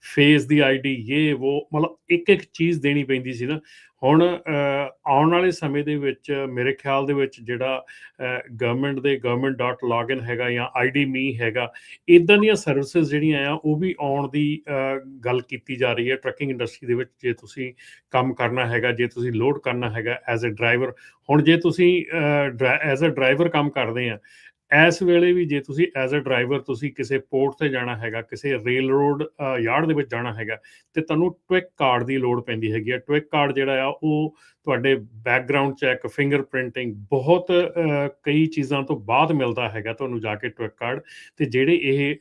ਫੇਸ ਦੀ ID, ਇਹ ਉਹ, ਮਤਲਬ ਇੱਕ ਇੱਕ ਚੀਜ਼ ਦੇਣੀ ਪੈਂਦੀ ਸੀ ਨਾ। ਹੁਣ ਆਉਣ ਵਾਲੇ ਸਮੇਂ ਦੇ ਵਿੱਚ ਮੇਰੇ ਖਿਆਲ ਦੇ ਵਿੱਚ ਜਿਹੜਾ government.login ਹੈਗਾ ਜਾਂ ID.me ਹੈਗਾ, ਇੱਦਾਂ ਦੀਆਂ ਸਰਵਿਸਿਜ਼ ਜਿਹੜੀਆਂ ਆ ਉਹ ਵੀ ਆਉਣ ਦੀ ਗੱਲ ਕੀਤੀ ਜਾ ਰਹੀ ਹੈ ਟਰੱਕਿੰਗ ਇੰਡਸਟਰੀ ਦੇ ਵਿੱਚ। ਜੇ ਤੁਸੀਂ ਕੰਮ ਕਰਨਾ ਹੈਗਾ, ਜੇ ਤੁਸੀਂ ਲੋਡ ਕਰਨਾ ਹੈਗਾ ਐਜ਼ ਅ ਡਰਾਈਵਰ, ਹੁਣ ਜੇ ਤੁਸੀਂ ਐਜ਼ ਅ ਡਰਾਈਵਰ ਕੰਮ ਕਰਦੇ ਆ ਇਸ ਵੇਲੇ ਵੀ, ਜੇ ਤੁਸੀਂ ਐਜ਼ ਅ ਡਰਾਈਵਰ ਤੁਸੀਂ ਕਿਸੇ ਪੋਰਟ ਤੇ ਜਾਣਾ ਹੈਗਾ, ਕਿਸੇ ਰੇਲ ਰੋਡ ਯਾਰਡ ਦੇ ਵਿੱਚ ਜਾਣਾ ਹੈਗਾ, ਤੇ ਤੁਹਾਨੂੰ ਟਵਿਕ ਕਾਰਡ ਦੀ ਲੋੜ ਪੈਂਦੀ ਹੈਗੀ ਆ। ਟਵਿਕ ਕਾਰਡ ਜਿਹੜਾ ਆ ਉਹ ਤੁਹਾਡੇ ਬੈਕਗਰਾਊਂਡ ਚੈੱਕ, ਫਿੰਗਰ ਪ੍ਰਿੰਟਿੰਗ, ਬਹੁਤ ਕਈ ਚੀਜ਼ਾਂ ਤੋਂ ਬਾਅਦ ਮਿਲਦਾ ਹੈਗਾ ਤੁਹਾਨੂੰ ਜਾ ਕੇ ਟਵਿਕ ਕਾਰਡ। ਤੇ ਜਿਹੜੇ ਇਹ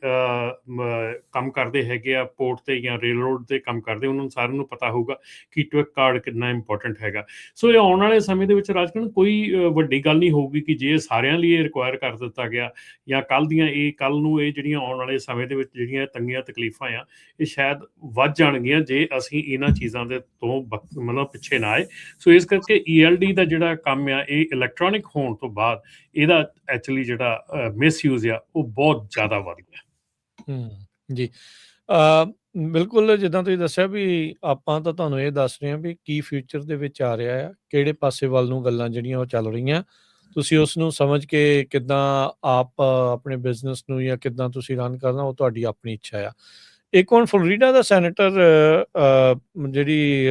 ਕੰਮ ਕਰਦੇ ਹੈਗੇ ਆ ਪੋਰਟ ਤੇ ਜਾਂ ਰੇਲ ਰੋਡ ਤੇ ਕੰਮ ਕਰਦੇ, ਉਹਨਾਂ ਨੂੰ ਸਾਰਿਆਂ ਨੂੰ ਪਤਾ ਹੋਊਗਾ ਕਿ ਟਵਿਕ ਕਾਰਡ ਕਿੰਨਾ ਇੰਪੋਰਟੈਂਟ ਹੈਗਾ। ਸੋ ਇਹ ਆਉਣ ਵਾਲੇ ਸਮੇਂ ਦੇ ਵਿੱਚ ਰਾਜਕਰਨ ਕੋਈ ਵੱਡੀ ਗੱਲ ਨਹੀਂ ਹੋਊਗੀ ਕਿ ਜੇ ਸਾਰਿਆਂ ਲਈ ਇਹ ਰਿਕੁਆਇਰ ਕਰ ਦਿੱਤਾ ਗਿਆ ਜਾਂ ਕੱਲ ਨੂੰ ਇਹ ਜਿਹੜੀਆਂ ਆਉਣ ਵਾਲੇ ਸਮੇਂ ਦੇ ਵਿੱਚ ਜਿਹੜੀਆਂ ਤੰਗੀਆਂ ਤਕਲੀਫਾਂ ਆ ਇਹ ਸ਼ਾਇਦ ਵੱਧ ਜਾਣਗੀਆਂ ਜੇ ਅਸੀਂ ਇਹਨਾਂ ਚੀਜ਼ਾਂ ਦੇ ਤੋਂ ਮਤਲਬ ਪਿੱਛੇ ਨਾ ਆਏ। ਸੋ ਇਸ ਕਰਕੇ ELD ਦਾ ਜਿਹੜਾ ਕੰਮ ਆ ਇਹ ਇਲੈਕਟ੍ਰੋਨਿਕ ਹੋਣ ਤੋਂ ਬਾਅਦ ਇਹਦਾ ਐਕਚੁਅਲੀ ਜਿਹੜਾ ਮਿਸਯੂਜ਼ ਆ ਉਹ ਬਹੁਤ ਜ਼ਿਆਦਾ ਵੱਧ ਗਿਆ। ਜੀ ਬਿਲਕੁਲ, ਜਿੱਦਾਂ ਤੁਸੀਂ ਦੱਸਿਆ ਵੀ ਆਪਾਂ ਤਾਂ ਤੁਹਾਨੂੰ ਇਹ ਦੱਸ ਰਹੇ ਹਾਂ ਵੀ ਕੀ ਫਿਊਚਰ ਦੇ ਵਿੱਚ ਆ ਰਿਹਾ ਆ, ਕਿਹੜੇ ਪਾਸੇ ਵੱਲ ਨੂੰ ਗੱਲਾਂ ਜਿਹੜੀਆਂ ਉਹ ਚੱਲ ਰਹੀਆਂ, ਤੁਸੀਂ ਉਸ ਨੂੰ ਸਮਝ ਕੇ ਕਿੱਦਾਂ ਆਪ ਆਪਣੇ ਬਿਜ਼ਨਸ ਨੂੰ ਜਾਂ ਕਿੱਦਾਂ ਤੁਸੀਂ ਰਨ ਕਰਨਾ ਉਹ ਤੁਹਾਡੀ ਆਪਣੀ ਇੱਛਾ ਆ। ਇੱਕ ਹੁਣ ਫਲੋਰੀਡਾ ਦਾ ਸੈਨੇਟਰ ਜਿਹੜੀ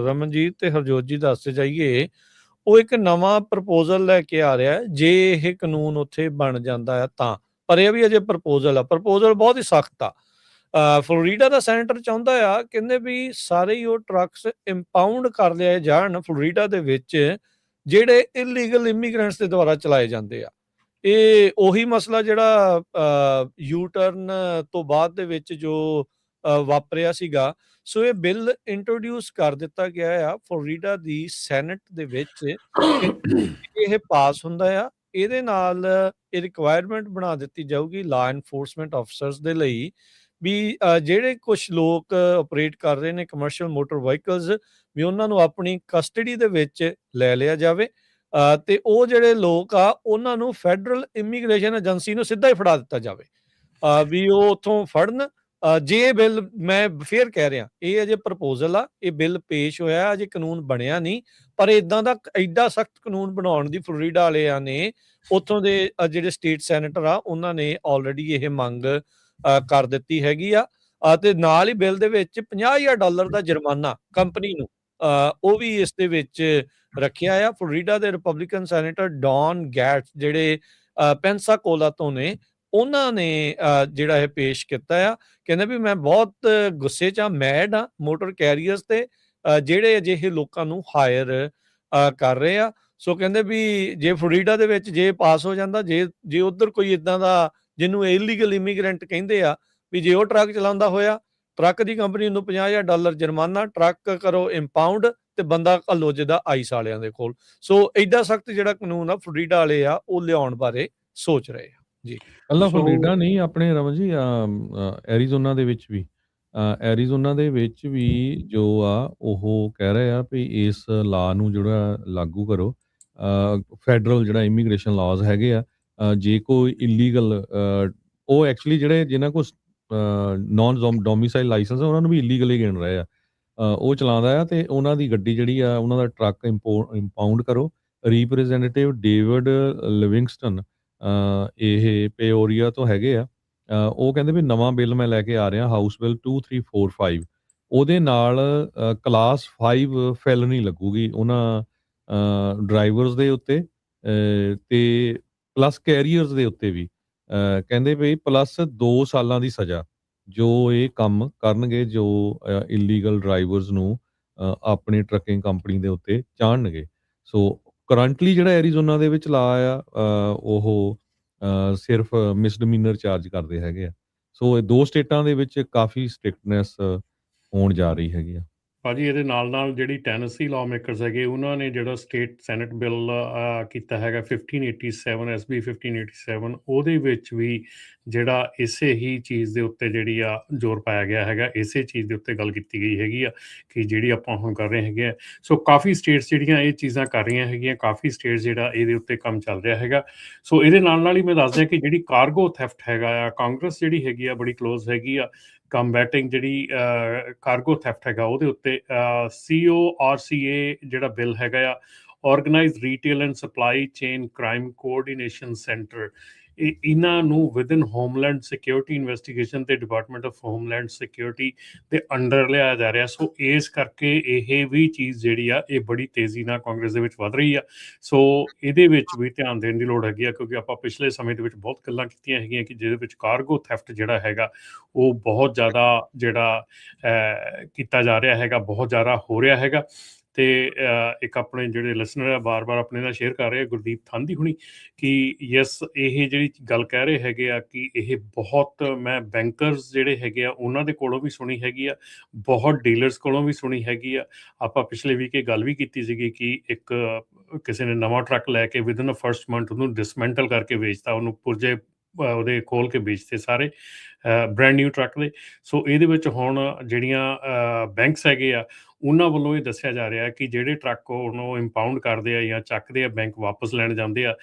ਰਮਨਜੀਤ ਤੇ ਹਰਜੋਤ ਜੀ ਦੱਸਦੇ ਜਾਈਏ, ਉਹ ਇੱਕ ਨਵਾਂ ਪ੍ਰਪੋਜ਼ਲ ਲੈ ਕੇ ਆ ਰਿਹਾ ਜੇ ਇਹ ਕਾਨੂੰਨ ਉੱਥੇ ਬਣ ਜਾਂਦਾ ਆ ਤਾਂ, ਪਰ ਇਹ ਵੀ ਅਜੇ ਪ੍ਰਪੋਜ਼ਲ ਬਹੁਤ ਹੀ ਸਖਤ ਆ। ਫਲੋਰੀਡਾ ਦਾ ਸੈਨੇਟਰ ਚਾਹੁੰਦਾ ਆ, ਕਹਿੰਦੇ ਵੀ ਸਾਰੇ ਹੀ ਉਹ ਟਰੱਕਸ ਇੰਪਾਊਂਡ ਕਰ ਲਿਆਏ ਜਾਣ ਫਲੋਰੀਡਾ ਦੇ ਵਿੱਚ ਜਿਹੜੇ ਇਲੀਗਲ ਇਮੀਗ੍ਰੈਂਟਸ ਦੇ ਦੁਆਰਾ ਚਲਾਏ ਜਾਂਦੇ ਆ। ਇਹ ਉਹੀ ਮਸਲਾ ਜਿਹੜਾ ਯੂ ਟਰਨ ਤੋਂ ਬਾਅਦ ਦੇ ਵਿੱਚ ਜੋ ਵਾਪਰਿਆ ਸੀਗਾ। ਸੋ ਇਹ ਬਿੱਲ ਇੰਟਰੋਡਿਊਸ ਕਰ ਦਿੱਤਾ ਗਿਆ ਆ ਫਲੋਰੀਡਾ ਦੀ ਸੈਨੇਟ ਦੇ ਵਿੱਚ। ਇਹ ਪਾਸ ਹੁੰਦਾ ਆ, ਇਹਦੇ ਨਾਲ ਇਹ ਰਿਕੁਆਇਰਮੈਂਟ ਬਣਾ ਦਿੱਤੀ ਜਾਊਗੀ ਲਾ ਐਨਫੋਰਸਮੈਂਟ ਆਫਿਸਰਸ ਦੇ ਲਈ ਵੀ ਜਿਹੜੇ ਕੁਝ ਲੋਕ ਆਪਰੇਟ ਕਰ ਰਹੇ ਨੇ ਕਮਰਸ਼ੀਅਲ ਮੋਟਰ ਵਹੀਕਲਸ, ਵੀ ਉਹਨਾਂ ਨੂੰ ਆਪਣੀ ਕਸਟਡੀ ਦੇ ਵਿੱਚ ਲੈ ਲਿਆ ਜਾਵੇ ਤੇ ਉਹ ਜਿਹੜੇ ਲੋਕ ਆ ਉਹਨਾਂ ਨੂੰ ਫੈਡਰਲ ਇਮੀਗ੍ਰੇਸ਼ਨ ਏਜੰਸੀ ਨੂੰ ਸਿੱਧਾ ਹੀ ਫੜਾ ਦਿੱਤਾ ਜਾਵੇ ਵੀ ਉਹ ਉੱਥੋਂ ਫੜਨ। ਜੇ ਇਹ ਬਿੱਲ, ਮੈਂ ਫੇਰ ਕਹਿ ਰਿਹਾ, ਇਹ ਅਜੇ ਪ੍ਰਪੋਜ਼ਲ ਆ, ਇਹ ਬਿੱਲ ਪੇਸ਼ ਹੋਇਆ, ਅਜੇ ਕਾਨੂੰਨ ਬਣਿਆ ਨਹੀਂ, ਪਰ ਇਦਾਂ ਦਾ ਐਡਾ ਸਖਤ ਕਾਨੂੰਨ ਬਣਾਉਣ ਦੀ ਫਲੋਰੀਡਾ ਵਾਲਿਆਂ ਨੇ, ਉੱਥੋਂ ਦੇ ਜਿਹੜੇ ਸਟੇਟ ਸੈਨੇਟਰ ਆ ਉਹਨਾਂ ਨੇ ਆਲਰੇਡੀ ਇਹ ਮੰਗ ਕਰ ਦਿੱਤੀ ਹੈਗੀ ਆ। ਤੇ ਨਾਲ ਹੀ ਬਿੱਲ ਦੇ ਵਿੱਚ $50,000 ਦਾ ਜੁਰਮਾਨਾ ਕੰਪਨੀ ਨੂੰ ਉਹ ਵੀ ਇਸ ਦੇ ਵਿੱਚ ਰੱਖਿਆ ਆ। ਫਲੋਰੀਡਾ ਦੇ ਰਿਪਬਲਿਕਨ ਸੈਨੇਟਰ ਡੌਨ ਗੈਟਸ ਜਿਹੜੇ ਪੈਂਸਾਕੋਲਾ ਤੋਂ ਨੇ, ਉਹਨਾਂ ਨੇ ਜਿਹੜਾ ਇਹ ਪੇਸ਼ ਕੀਤਾ ਆ। ਕਹਿੰਦੇ ਵੀ ਮੈਂ ਬਹੁਤ ਗੁੱਸੇ 'ਚ ਆ, ਮੈਡ ਆ ਮੋਟਰ ਕੈਰੀਅਰਸ ਤੇ ਜਿਹੜੇ ਅਜਿਹੇ ਲੋਕਾਂ ਨੂੰ ਹਾਇਰ ਕਰ ਰਹੇ ਆ। ਸੋ ਕਹਿੰਦੇ ਵੀ ਜੇ ਫਲੋਰੀਡਾ ਦੇ ਵਿੱਚ ਜੇ ਪਾਸ ਹੋ ਜਾਂਦਾ, ਜੇ ਉੱਧਰ ਕੋਈ ਇਦਾਂ ਦਾ ਜਿਹਨੂੰ ਇਲੀਗਲ ਇਮੀਗ੍ਰੈਂਟ ਕਹਿੰਦੇ ਆ, ਵੀ ਜੇ ਉਹ ਟਰੱਕ ਚਲਾਉਂਦਾ ਹੋਇਆ ਟਰੱਕ ਦੀ ਕੰਪਨੀ ਨੂੰ $50,000 ਜੁਰਮਾਨਾ, ਟਰੱਕ ਕਰੋ ਇੰਪਾਊਂਡ ਤੇ ਬੰਦਾ ਘੱਲੋ ਜਿੱਦਾਂ ਆਈਸ ਵਾਲਿਆਂ ਦੇ ਕੋਲ। ਸੋ ਐਡਾ ਸਖਤ ਜਿਹੜਾ ਕਾਨੂੰਨ ਆ ਫਲੋਰੀਡਾ ਵਾਲੇ ਆ ਉਹ ਲਿਆਉਣ ਬਾਰੇ ਸੋਚ ਰਹੇ ਆ ਜੀ। ਕੱਲਾ ਸੋ ਫਲੋਰੀਡਾ ਨਹੀਂ, ਆਪਣੇ ਰਮਨ ਜੀ ਐਰੀਜ਼ੋਨਾ ਦੇ ਵਿੱਚ ਵੀ ਐਰੀਜ਼ੋਨਾ ਦੇ ਵਿੱਚ ਵੀ ਜੋ ਆ ਉਹ ਕਹਿ ਰਹੇ ਆ ਵੀ ਇਸ ਲਾ ਨੂੰ ਜਿਹੜਾ ਲਾਗੂ ਕਰੋ। ਫੈਡਰਲ ਜਿਹੜਾ ਇਮੀਗ੍ਰੇਸ਼ਨ ਲਾਜ਼ ਹੈਗੇ ਆ, ਜੇ ਕੋਈ ਇਲੀਗਲ ਉਹ ਐਕਚੁਅਲੀ ਜਿਹੜੇ ਜਿਨ੍ਹਾਂ ਕੋਲ ਨੌਨ ਡੋਮਿਸਾਈਲ ਲਾਇਸੈਂਸ ਆ ਉਹਨਾਂ ਨੂੰ ਵੀ ਇਲੀਗਲੀ ਗਿਣ ਰਹੇ ਆ। ਉਹ ਚਲਾਉਂਦਾ ਆ ਤੇ ਉਹਨਾਂ ਦੀ ਗੱਡੀ ਜਿਹੜੀ ਆ ਉਹਨਾਂ ਦਾ ਟਰੱਕ ਇੰਪਾਊਂਡ ਕਰੋ। ਰਿਪਰੈਜ਼ੈਂਟੇਟਿਵ ਡੇਵਿਡ ਲਿਵਿੰਗਸਟਨ ਇਹ ਪੇਓਰੀਆ ਤੋਂ ਹੈਗੇ ਆ। ਉਹ ਕਹਿੰਦੇ ਵੀ ਨਵਾਂ ਬਿੱਲ ਮੈਂ ਲੈ ਕੇ ਆ ਰਿਹਾ, ਹਾਊਸ ਬਿੱਲ 2345, ਉਹਦੇ ਨਾਲ ਕਲਾਸ 5 ਫੈਲਨੀ ਲੱਗੂਗੀ ਉਹਨਾਂ ਡਰਾਈਵਰਸ ਦੇ ਉੱਤੇ ਤੇ ਪਲੱਸ ਕੈਰੀਅਰਸ ਦੇ ਉੱਤੇ ਵੀ। ਕਹਿੰਦੇ ਵੀ ਪਲੱਸ 2 ਸਾਲਾਂ ਦੀ ਸਜ਼ਾ ਜੋ ਇਹ ਕੰਮ ਕਰਨਗੇ, ਜੋ ਇਲੀਗਲ ਡਰਾਈਵਰਸ ਨੂੰ ਆਪਣੀ ਟਰੱਕਿੰਗ ਕੰਪਨੀ ਦੇ ਉੱਤੇ ਚਾੜਨਗੇ। ਸੋ ਕਰੰਟਲੀ ਜਿਹੜਾ ਐਰੀਜ਼ੋਨਾ ਦੇ ਵਿੱਚ ਲਾ ਆ ਉਹ ਸਿਰਫ ਮਿਸਡਮੀਨਰ ਚਾਰਜ ਕਰਦੇ ਹੈਗੇ ਆ। ਸੋ ਇਹ 2 ਸਟੇਟਾਂ ਦੇ ਵਿੱਚ ਕਾਫੀ ਸਟ੍ਰਿਕਟਨੈਸ ਹੋਣ ਜਾ ਰਹੀ ਹੈਗੀ ਆ। ਭਾਜੀ ਇਹਦੇ ਨਾਲ ਜਿਹੜੀ ਟੈਨੇਸੀ ਲਾਅ ਮੇਕਰਸ ਹੈਗੇ ਉਹਨਾਂ ਨੇ ਜਿਹੜਾ ਸਟੇਟ ਸੈਨੇਟ ਬਿੱਲ ਕੀਤਾ ਹੈਗਾ 1587 SB 1587, ਉਹਦੇ ਵਿੱਚ ਵੀ ਜਿਹੜਾ ਇਸੇ ਹੀ ਚੀਜ਼ ਦੇ ਉੱਤੇ ਜਿਹੜੀ ਆ ਜ਼ੋਰ ਪਾਇਆ ਗਿਆ ਹੈਗਾ, ਇਸੇ ਚੀਜ਼ ਦੇ ਉੱਤੇ ਗੱਲ ਕੀਤੀ ਗਈ ਹੈਗੀ ਆ ਕਿ ਜਿਹੜੀ ਆਪਾਂ ਹੁਣ ਕਰ ਰਹੇ ਹੈਗੇ ਆ। ਸੋ ਕਾਫੀ ਸਟੇਟਸ ਜਿਹੜੀਆਂ ਇਹ ਚੀਜ਼ਾਂ ਕਰ ਰਹੀਆਂ ਹੈਗੀਆਂ, ਕਾਫੀ ਸਟੇਟਸ ਜਿਹੜਾ ਇਹਦੇ ਉੱਤੇ ਕੰਮ ਚੱਲ ਰਿਹਾ ਹੈਗਾ। ਸੋ ਇਹਦੇ ਨਾਲ ਹੀ ਮੈਂ ਦੱਸ ਦਿਆਂ ਕਿ ਜਿਹੜੀ ਕਾਰਗੋ ਥੈਫਟ ਹੈਗਾ ਆ, ਕਾਂਗਰਸ ਜਿਹੜੀ ਹੈਗੀ ਆ ਬੜੀ ਕਲੋਜ਼ ਹੈਗੀ ਆ ਕੰਬੈਟਿੰਗ ਜਿਹੜੀ ਕਾਰਗੋ ਥੈਫਟ ਹੈਗਾ ਉਹਦੇ ਉੱਤੇ। CORCA ਜਿਹੜਾ ਬਿੱਲ ਹੈਗਾ ਆ, organised retail and supply chain crime coordination centre, ਇਹਨਾਂ ਨੂੰ ਵਿਦਨ ਹੋਮਲੈਂਡ ਸਿਕਿਉਰਿਟੀ ਇਨਵੈਸਟੀਗੇਸ਼ਨ ਤੇ ਡਿਪਾਰਟਮੈਂਟ ਆਫ ਹੋਮਲੈਂਡ ਸਿਕਿਉਰਿਟੀ ਦੇ ਅੰਡਰ ਲਿਆਇਆ ਜਾ ਰਿਹਾ। ਸੋ ਇਸ ਕਰਕੇ ਇਹ ਵੀ ਚੀਜ਼ ਜਿਹੜੀ ਆ ਇਹ ਬੜੀ ਤੇਜ਼ੀ ਨਾਲ ਕਾਂਗਰਸ ਦੇ ਵਿੱਚ ਵੱਧ ਰਹੀ ਆ। ਸੋ ਇਹਦੇ ਵਿੱਚ ਵੀ ਧਿਆਨ ਦੇਣ ਦੀ ਲੋੜ ਹੈਗੀ ਆ, ਕਿਉਂਕਿ ਆਪਾਂ ਪਿਛਲੇ ਸਮੇਂ ਦੇ ਵਿੱਚ ਬਹੁਤ ਗੱਲਾਂ ਕੀਤੀਆਂ ਹੈਗੀਆਂ ਕਿ ਜਿਹਦੇ ਵਿੱਚ ਕਾਰਗੋ ਥੈਫਟ ਜਿਹੜਾ ਹੈਗਾ ਉਹ ਬਹੁਤ ਜ਼ਿਆਦਾ ਜਿਹੜਾ ਕੀਤਾ ਜਾ ਰਿਹਾ ਹੈਗਾ, ਬਹੁਤ ਜ਼ਿਆਦਾ ਹੋ ਰਿਹਾ ਹੈਗਾ। ਤੇ ਇੱਕ ਆਪਣੇ ਜਿਹੜੇ ਲਿਸਨਰ ਆ ਬਾਰ-ਬਾਰ ਆਪਣੇ ਨਾਲ ਸ਼ੇਅਰ ਕਰ ਰਹੇ ਆ, ਗੁਰਦੀਪ ਥਾਂਦੀ ਹੁਣੀ, ਕਿ ਯੈਸ ਇਹ ਜਿਹੜੀ ਗੱਲ ਕਹਿ ਰਹੇ ਹੈਗੇ ਆ ਕਿ ਇਹ ਬਹੁਤ, ਮੈਂ ਬੈਂਕਰਸ ਜਿਹੜੇ ਹੈਗੇ ਆ ਉਹਨਾਂ ਦੇ ਕੋਲੋਂ ਵੀ ਸੁਣੀ ਹੈਗੀ ਆ, ਬਹੁਤ ਡੀਲਰਸ ਕੋਲੋਂ ਵੀ ਸੁਣੀ ਹੈਗੀ ਆ। ਆਪਾਂ ਪਿਛਲੇ ਵੀਕ ਇਹ ਗੱਲ ਵੀ ਕੀਤੀ ਸੀਗੀ ਕਿ ਇੱਕ ਕਿਸੇ ਨੇ ਨਵਾਂ ਟਰੱਕ ਲੈ ਕੇ ਵਿਦਨ ਅ ਫਰਸਟ ਮੰਥ ਉਹਨੂੰ ਡਿਸਮੈਂਟਲ ਕਰਕੇ ਵੇਚਤਾ, ਉਹਨੂੰ ਪੁਰਜੇ ਉਹਦੇ ਖੋਲ ਕੇ ਵੇਚਤੇ ਸਾਰੇ ਬ੍ਰੈਂਡ ਨਿਊ ਟਰੱਕ ਦੇ। ਸੋ ਇਹਦੇ ਵਿੱਚ ਹੁਣ ਜਿਹੜੀਆਂ ਬੈਂਕਸ ਹੈਗੇ ਆ ਉਹਨਾਂ ਵੱਲੋਂ ਇਹ ਦੱਸਿਆ ਜਾ ਰਿਹਾ ਕਿ ਜਿਹੜੇ ਟਰੱਕ ਉਹਨੂੰ ਇੰਪਾਊਂਡ ਕਰਦੇ ਆ ਜਾਂ ਚੱਕਦੇ ਆ, ਬੈਂਕ ਵਾਪਸ ਲੈਣ ਜਾਂਦੇ ਆ,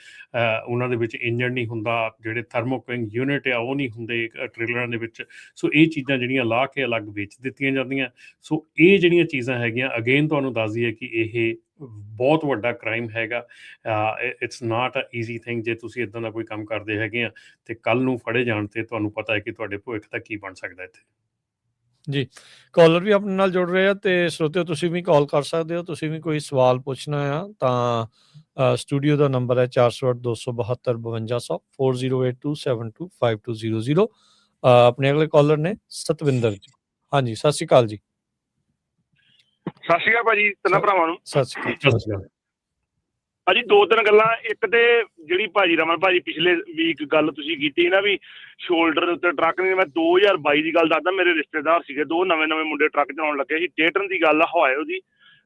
ਉਹਨਾਂ ਦੇ ਵਿੱਚ ਇੰਜਣ ਨਹੀਂ ਹੁੰਦਾ, ਜਿਹੜੇ ਥਰਮੋਕਿੰਗ ਯੂਨਿਟ ਆ ਉਹ ਨਹੀਂ ਹੁੰਦੇ ਟ੍ਰੇਲਰਾਂ ਦੇ ਵਿੱਚ। ਸੋ ਇਹ ਚੀਜ਼ਾਂ ਜਿਹੜੀਆਂ ਲਾ ਕੇ ਅਲੱਗ ਵੇਚ ਦਿੱਤੀਆਂ ਜਾਂਦੀਆਂ। ਸੋ ਇਹ ਜਿਹੜੀਆਂ ਚੀਜ਼ਾਂ ਹੈਗੀਆਂ, ਅਗੇਨ ਤੁਹਾਨੂੰ ਦੱਸ ਦਈਏ ਕਿ ਇਹ ਬਹੁਤ ਵੱਡਾ ਕ੍ਰਾਈਮ ਹੈਗਾ। It's not a easy thing. ਜੇ ਤੁਸੀਂ ਇੱਦਾਂ ਦਾ ਕੋਈ ਕੰਮ ਕਰਦੇ ਹੈਗੇ ਆ ਤੇ ਕੱਲ ਨੂੰ ਫੜੇ ਜਾਣ ਤੇ ਤੁਹਾਨੂੰ ਪਤਾ ਹੈ ਕਿ ਤੁਹਾਡੇ ਭਵਿੱਖ ਦਾ ਕੀ ਬਣ ਸਕਦਾ ਇੱਥੇ। ਜੀ, ਕਾਲਰ ਵੀ ਆਪਣੇ ਨਾਲ ਜੁੜ ਰਹੇ ਆ ਤੇ ਸਰੋਤਿਓ ਤੁਸੀਂ ਵੀ ਕਾਲ ਕਰ ਸਕਦੇ ਹੋ। ਤੁਸੀਂ ਵੀ ਕੋਈ ਸਵਾਲ ਪੁੱਛਣਾ ਆ ਤਾਂ ਸਟੂਡੀਓ ਦਾ ਨੰਬਰ ਹੈ 408-272-5200 4082725200। ਆਪਣੇ ਅਗਲੇ ਕਾਲਰ ਨੇ ਸਤਵਿੰਦਰ ਜੀ। ਹਾਂਜੀ, ਸਤਿ ਸ਼੍ਰੀ ਅਕਾਲ ਜੀ। ਸਤਿ ਸ਼੍ਰੀ ਅਕਾਲ ਭਾਜੀ, ਤਿੰਨਾਂ ਭਰਾਵਾਂ ਨੂੰ। ਸਤਿ ਸ਼੍ਰੀ ਅਕਾਲ ਭਾਜੀ 2-3 ਗੱਲਾਂ। ਇੱਕ ਤੇ ਜਿਹੜੀ ਭਾਜੀ ਰਮਨ ਭਾਜੀ ਪਿਛਲੇ ਵੀਕ ਗੱਲ ਤੁਸੀਂ ਕੀਤੀ ਨਾ ਵੀ ਸ਼ੋਲਡਰ ਉੱਤੇ ਟਰੱਕ ਨਹੀਂ, ਮੈਂ 2022 ਦੀ ਗੱਲ ਦੱਸਦਾ। ਮੇਰੇ ਰਿਸ਼ਤੇਦਾਰ ਸੀਗੇ, 2 ਨਵੇਂ ਮੁੰਡੇ ਟਰੱਕ ਚਲਾਉਣ ਲੱਗੇ ਸੀ। ਡੇਟਨ ਦੀ ਗੱਲ ਹਵਾਇਓ ਦੀ,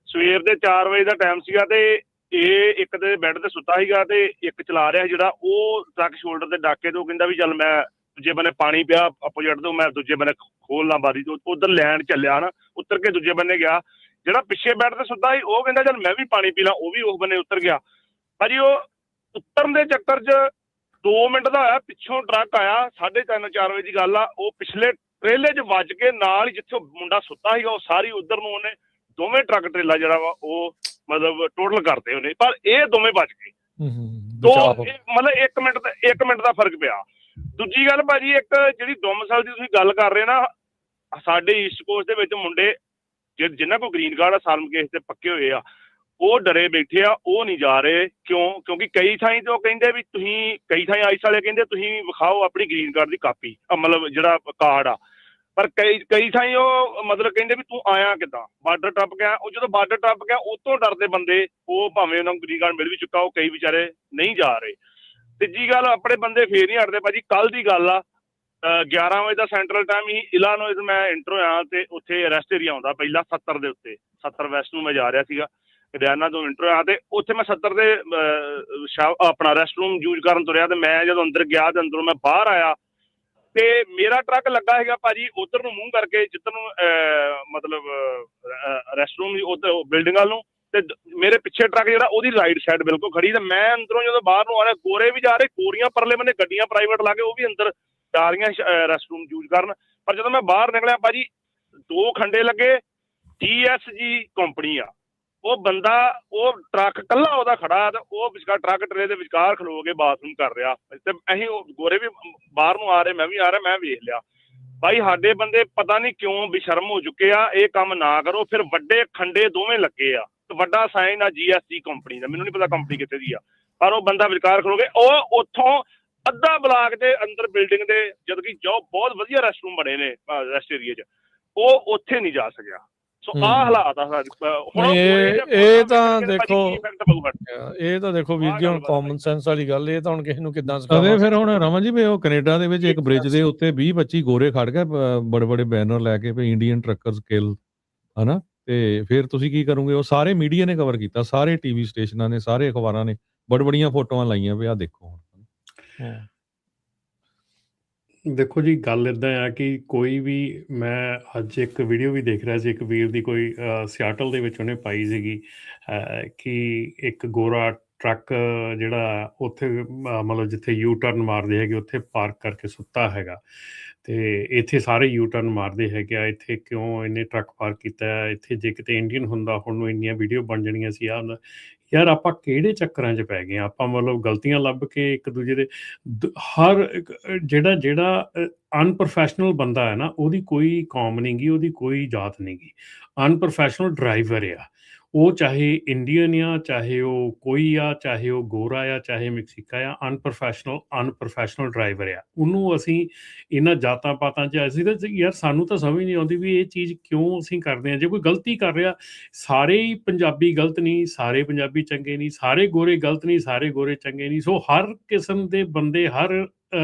ਸਵੇਰ ਦੇ 4 ਵਜੇ ਦਾ ਟਾਈਮ ਸੀਗਾ ਤੇ ਇਹ ਇੱਕ ਦੇ ਬੈੱਡ ਤੇ ਸੁੱਤਾ ਸੀਗਾ ਤੇ ਇੱਕ ਚਲਾ ਰਿਹਾ ਜਿਹੜਾ ਉਹ ਟਰੱਕ ਸ਼ੋਲਡਰ ਤੇ ਡਾਕੇ ਤੋਂ ਕਹਿੰਦਾ ਵੀ ਚੱਲ ਮੈਂ ਦੂਜੇ ਬੰਨੇ ਪਾਣੀ ਪਿਆ ਆਪੋਜੀਟ ਤੋਂ, ਮੈਂ ਦੂਜੇ ਬੰਨੇ ਖੋਲਣਾ ਬਾਰੀ ਤੋਂ, ਉਧਰ ਲੈਣ ਚੱਲਿਆ ਨਾ, ਉਤਰ ਕੇ ਦੂਜੇ ਬੰਨੇ ਗਿਆ। ਜਿਹੜਾ ਪਿੱਛੇ ਬੈੱਡ ਤੇ ਸੁੱਤਾ ਸੀ ਉਹ ਕਹਿੰਦਾ ਚੱਲ ਮੈਂ ਵੀ ਪਾਣੀ ਪੀ ਲਾਂ, ਉਹ ਵੀ ਉਸ ਬੰਨੇ ਉਤਰ ਗਿਆ। ਭਾਜੀ ਉਹ ਉਤਰਨ ਦੇ ਚੱਕਰ 'ਚ 2 ਮਿੰਟ ਦਾ ਹੋਇਆ, ਪਿੱਛੋਂ ਟਰੱਕ ਆਇਆ, 3:30-4 ਵਜੇ ਦੀ ਗੱਲ ਆ, ਉਹ ਪਿਛਲੇ ਟਰੇਲੇ 'ਚ ਵੱਜ ਕੇ ਨਾਲ ਹੀ ਜਿੱਥੇ ਮੁੰਡਾ ਸੁੱਤਾ ਸੀਗਾ ਉਹ ਸਾਰੀ ਉਧਰ ਨੂੰ ਉਹਨੇ ਦੋਵੇਂ ਟਰੱਕ ਟਰੇਲਾ ਜਿਹੜਾ ਵਾ ਉਹ ਮਤਲਬ ਟੋਟਲ ਕਰਤੇ ਉਹਨੇ, ਪਰ ਇਹ ਦੋਵੇਂ ਬਚ ਗਏ। ਮਤਲਬ 1 ਮਿੰਟ ਦਾ ਫਰਕ ਪਿਆ। ਦੂਜੀ ਗੱਲ ਭਾਜੀ, ਇੱਕ ਜਿਹੜੀ ਡੋਮਿਸਾਈਲ ਦੀ ਤੁਸੀਂ ਗੱਲ ਕਰ ਰਹੇ ਨਾ, ਸਾਡੇ ਈਸਟ ਕੋਸਟ ਦੇ ਵਿੱਚ ਮੁੰਡੇ ਜਿਨ੍ਹਾਂ ਕੋਲ ਗ੍ਰੀਨ ਕਾਰਡ ਆ, ਸਾਲਮ ਕੇਸ ਤੇ ਪੱਕੇ ਹੋਏ ਆ, ਉਹ ਡਰੇ ਬੈਠੇ ਆ, ਉਹ ਨਹੀਂ ਜਾ ਰਹੇ। ਕਿਉਂਕਿ ਕਈ ਥਾਈਂ ਤੋਂ ਕਹਿੰਦੇ ਵੀ ਤੁਸੀਂ, ਕਈ ਥਾਈਂ ਆਈਸ ਵਾਲੇ ਕਹਿੰਦੇ ਤੁਸੀਂ ਵਿਖਾਓ ਆਪਣੀ ਗ੍ਰੀਨ ਕਾਰਡ ਦੀ ਕਾਪੀ, ਮਤਲਬ ਜਿਹੜਾ ਕਾਰਡ ਆ, ਪਰ ਕਈ ਥਾਈਂ ਉਹ ਮਤਲਬ ਕਹਿੰਦੇ ਵੀ ਤੂੰ ਆਇਆ ਕਿੱਦਾਂ, ਬਾਰਡਰ ਟੱਪ ਗਿਆ। ਉਹ ਜਦੋਂ ਬਾਰਡਰ ਟੱਪ ਗਿਆ ਉਹ ਤੋਂ ਡਰਦੇ ਬੰਦੇ, ਉਹ ਭਾਵੇਂ ਉਹਨਾਂ ਨੂੰ ਗ੍ਰੀਨ ਕਾਰਡ ਮਿਲ ਵੀ ਚੁੱਕਾ, ਉਹ ਕਈ ਵਿਚਾਰੇ ਨਹੀਂ ਜਾ ਰਹੇ। ਤੀਜੀ ਗੱਲ, ਆਪਣੇ ਬੰਦੇ ਫੇਰ ਨਹੀਂ ਹਟਦੇ ਭਾਜੀ। ਕੱਲ ਦੀ ਗੱਲ ਆ, 11 ਵਜੇ ਦਾ ਸੈਂਟਰਲ ਟਾਈਮ ਹੀ ਇਲਾਨੋਇਸ ਮੈਂ ਇੰਟਰ ਹੋਇਆ ਤੇ ਉੱਥੇ ਰੈਸਟ ਏਰੀਆ ਆਉਂਦਾ ਪਹਿਲਾਂ 70 ਦੇ ਉੱਤੇ 70 ਵੈਸਟ ਨੂੰ ਮੈਂ ਜਾ ਰਿਹਾ ਸੀਗਾ ਹਰਿਆਣਾ ਤੋਂ ਇੰਟਰ ਹੋਇਆ ਤੇ ਉੱਥੇ ਮੈਂ 70 ਦੇ ਆਪਣਾ ਰੈਸਟ ਰੂਮ ਯੂਜ਼ ਕਰਨ ਤੁਰਿਆ ਤੇ ਮੈਂ ਜਦੋਂ ਅੰਦਰ ਗਿਆ ਤੇ ਅੰਦਰੋਂ ਮੈਂ ਬਾਹਰ ਆਇਆ ਤੇ ਮੇਰਾ ਟਰੱਕ ਲੱਗਾ ਹੈਗਾ ਭਾਜੀ ਉਧਰ ਨੂੰ ਮੂੰਹ ਕਰਕੇ ਜਿੱਧਰ ਨੂੰ ਮਤਲਬ ਰੈਸਟ ਰੂਮ ਉਧਰ ਬਿਲਡਿੰਗ ਵੱਲ ਨੂੰ ਤੇ ਮੇਰੇ ਪਿੱਛੇ ਟਰੱਕ ਜਿਹੜਾ ਉਹਦੀ ਰਾਈਟ ਸਾਈਡ ਬਿਲਕੁਲ ਖੜੀ ਤੇ ਮੈਂ ਅੰਦਰੋਂ ਜਦੋਂ ਬਾਹਰ ਨੂੰ ਆ ਰਿਹਾ ਗੋਰੇ ਵੀ ਜਾ ਰਹੇ ਗੋਰੀਆਂ ਪਰਲੇ ਬੰਨੇ ਗੱਡੀਆਂ ਪ੍ਰਾਈਵੇਟ ਲਾ ਕੇ ਉਹ ਵੀ ਅੰਦਰ ਜਾ ਰਹੀਆਂ ਰੈਸਟ ਰੂਮ ਯੂਜ਼ ਕਰਨ ਪਰ ਜਦੋਂ ਮੈਂ ਬਾਹਰ ਨਿਕਲਿਆ ਭਾਜੀ 2 ਖੰਡੇ ਲੱਗੇ TSG ਕੰਪਨੀ ਆ ਉਹ ਬੰਦਾ ਉਹ ਟਰੱਕ ਕੱਲਾ ਉਹਦਾ ਖੜਾ ਤੇ ਉਹ ਵਿਚਕਾਰ ਟਰੱਕ ਟਰੇ ਦੇ ਵਿਚਕਾਰ ਖਲੋ ਕੇ ਬਾਥਰੂਮ ਕਰ ਰਿਹਾ ਤੇ ਅਸੀਂ ਉਹ ਗੋਰੇ ਵੀ ਬਾਹਰ ਨੂੰ ਆ ਰਹੇ ਮੈਂ ਵੀ ਆ ਰਿਹਾ ਮੈਂ ਵੇਖ ਲਿਆ ਭਾਈ ਸਾਡੇ ਬੰਦੇ ਪਤਾ ਨਹੀਂ ਕਿਉਂ ਬੇਸ਼ਰਮ ਹੋ ਚੁੱਕੇ ਆ ਇਹ ਕੰਮ ਨਾ ਕਰੋ ਫਿਰ ਵੱਡੇ ਖੰਡੇ ਦੋਵੇਂ ਲੱਗੇ ਆ ਤੇ ਵੱਡਾ ਸਾਈਨ ਆ GST ਕੰਪਨੀ ਦਾ ਮੈਨੂੰ ਨਹੀਂ ਪਤਾ ਕੰਪਨੀ ਕਿੱਥੇ ਦੀ ਆ ਪਰ ਉਹ ਬੰਦਾ ਵਿਚਕਾਰ ਖਲੋ ਕੇ ਉਹ ਉੱਥੋਂ ਅੱਧਾ ਬਲਾਕ ਦੇ ਅੰਦਰ ਬਿਲਡਿੰਗ ਦੇ ਜਦ ਕਿ ਜੋ ਬਹੁਤ ਵਧੀਆ ਰੈਸਟ ਰੂਮ ਬਣੇ ਨੇ ਰੈਸਟ ਏਰੀਆ 'ਚ ਉਹ ਉੱਥੇ ਨਹੀਂ ਜਾ ਸਕਿਆ ਸੋ ਆਹ ਹਾਲਾਤ ਆ ਹੁਣ ਇਹ ਤਾਂ ਦੇਖੋ ਵੀਰ ਜੀ ਹੁਣ ਕਾਮਨ ਸੈਂਸ ਵਾਲੀ ਗੱਲ ਇਹ ਤਾਂ ਹੁਣ ਕਿਸੇ ਨੂੰ ਕਿੱਦਾਂ ਸਿਖਾਵਾਂ ਫਿਰ ਹੁਣ ਰਮਨ ਜੀ ਵੀ ਉਹ ਕੈਨੇਡਾ ਦੇ ਵਿੱਚ ਇੱਕ ਬ੍ਰਿਜ ਦੇ ਉੱਤੇ 20-25 ਗੋਰੇ ਖੜ ਗਏ ਬੜੇ ਬੜੇ ਬੈਨਰ ਲੈ ਕੇ ਵੀ ਇੰਡੀਅਨ ਟਰੱਕਰਸ ਕਿਲ ਹਨਾ ਤੇ ਫਿਰ ਤੁਸੀਂ ਕੀ ਕਰੋਗੇ ਉਹ ਸਾਰੇ ਮੀਡੀਆ ਨੇ ਕਵਰ ਕੀਤਾ ਸਾਰੇ ਟੀਵੀ ਸਟੇਸ਼ਨਾਂ ਨੇ ਸਾਰੇ ਅਖਬਾਰਾਂ ਨੇ ਬੜੀਆਂ ਫੋਟੋਆਂ ਲਾਈਆਂ ਵੀ ਆਹ ਦੇਖੋ ਹੁਣ ਦੇਖੋ ਜੀ ਗੱਲ ਇੱਦਾਂ ਆ ਕਿ ਕੋਈ ਵੀ ਮੈਂ ਅੱਜ ਇੱਕ ਵੀਡੀਓ ਵੀ ਦੇਖ ਰਿਹਾ ਸੀ ਇੱਕ ਵੀਰ ਦੀ ਕੋਈ ਸਿਆਟਲ ਦੇ ਵਿੱਚ ਉਹਨੇ ਪਾਈ ਸੀਗੀ ਕਿ ਇੱਕ ਗੋਰਾ ਟਰੱਕ ਜਿਹੜਾ ਉੱਥੇ ਮਤਲਬ ਜਿੱਥੇ ਯੂ ਟਰਨ ਮਾਰਦੇ ਹੈਗੇ ਉੱਥੇ ਪਾਰਕ ਕਰਕੇ ਸੁੱਤਾ ਹੈਗਾ ਤੇ ਇੱਥੇ ਸਾਰੇ ਯੂ ਟਰਨ ਮਾਰਦੇ ਹੈਗੇ ਆ ਇੱਥੇ ਕਿਉਂ ਇੰਨੇ ਟਰੱਕ ਪਾਰਕ ਕੀਤਾ ਇੱਥੇ ਜੇ ਕਿਤੇ ਇੰਡੀਅਨ ਹੁੰਦਾ ਹੁਣ ਨੂੰ ਇੰਨੀਆਂ ਵੀਡੀਓ ਬਣ ਜਾਣੀਆਂ ਸੀ ਆ ਯਾਰ ਆਪਾਂ ਕਿਹੜੇ ਚੱਕਰਾਂ 'ਚ ਪੈ ਗਏ ਆਪਾਂ ਮਤਲਬ ਗਲਤੀਆਂ ਲੱਭ ਕੇ ਇੱਕ ਦੂਜੇ ਦੇ ਹਰ ਜਿਹੜਾ ਅਨਪ੍ਰੋਫੈਸ਼ਨਲ ਬੰਦਾ ਹੈ ਨਾ ਉਹਦੀ ਕੋਈ ਕੌਮ ਨਹੀਂ ਗੀ ਉਹਦੀ ਕੋਈ ਜਾਤ ਨਹੀਂ ਗੀ ਅਨਪ੍ਰੋਫੈਸ਼ਨਲ ਡਰਾਈਵਰ ਆ ਉਹ ਚਾਹੇ ਇੰਡੀਅਨ ਆ ਚਾਹੇ ਉਹ ਕੋਈ ਆ ਚਾਹੇ ਉਹ ਗੋਰਾ ਆ ਚਾਹੇ ਮੈਕਸੀਕਾ ਆ ਅਨਪ੍ਰੋਫੈਸ਼ਨਲ ਡਰਾਈਵਰ ਆ ਉਹਨੂੰ ਅਸੀਂ ਇਹਨਾਂ ਜਾਤਾਂ ਪਾਤਾਂ 'ਚ ਅਸੀਂ ਤਾਂ ਯਾਰ ਸਾਨੂੰ ਤਾਂ ਸਮਝ ਨਹੀਂ ਆਉਂਦੀ ਵੀ ਇਹ ਚੀਜ਼ ਕਿਉਂ ਅਸੀਂ ਕਰਦੇ ਹਾਂ ਜੇ ਕੋਈ ਗਲਤੀ ਕਰ ਰਿਹਾ ਸਾਰੇ ਹੀ ਪੰਜਾਬੀ ਗਲਤ ਨਹੀਂ ਸਾਰੇ ਪੰਜਾਬੀ ਚੰਗੇ ਨਹੀਂ ਸਾਰੇ ਗੋਰੇ ਗਲਤ ਨਹੀਂ ਸਾਰੇ ਗੋਰੇ ਚੰਗੇ ਨਹੀਂ ਸੋ ਹਰ ਕਿਸਮ ਦੇ ਬੰਦੇ ਹਰ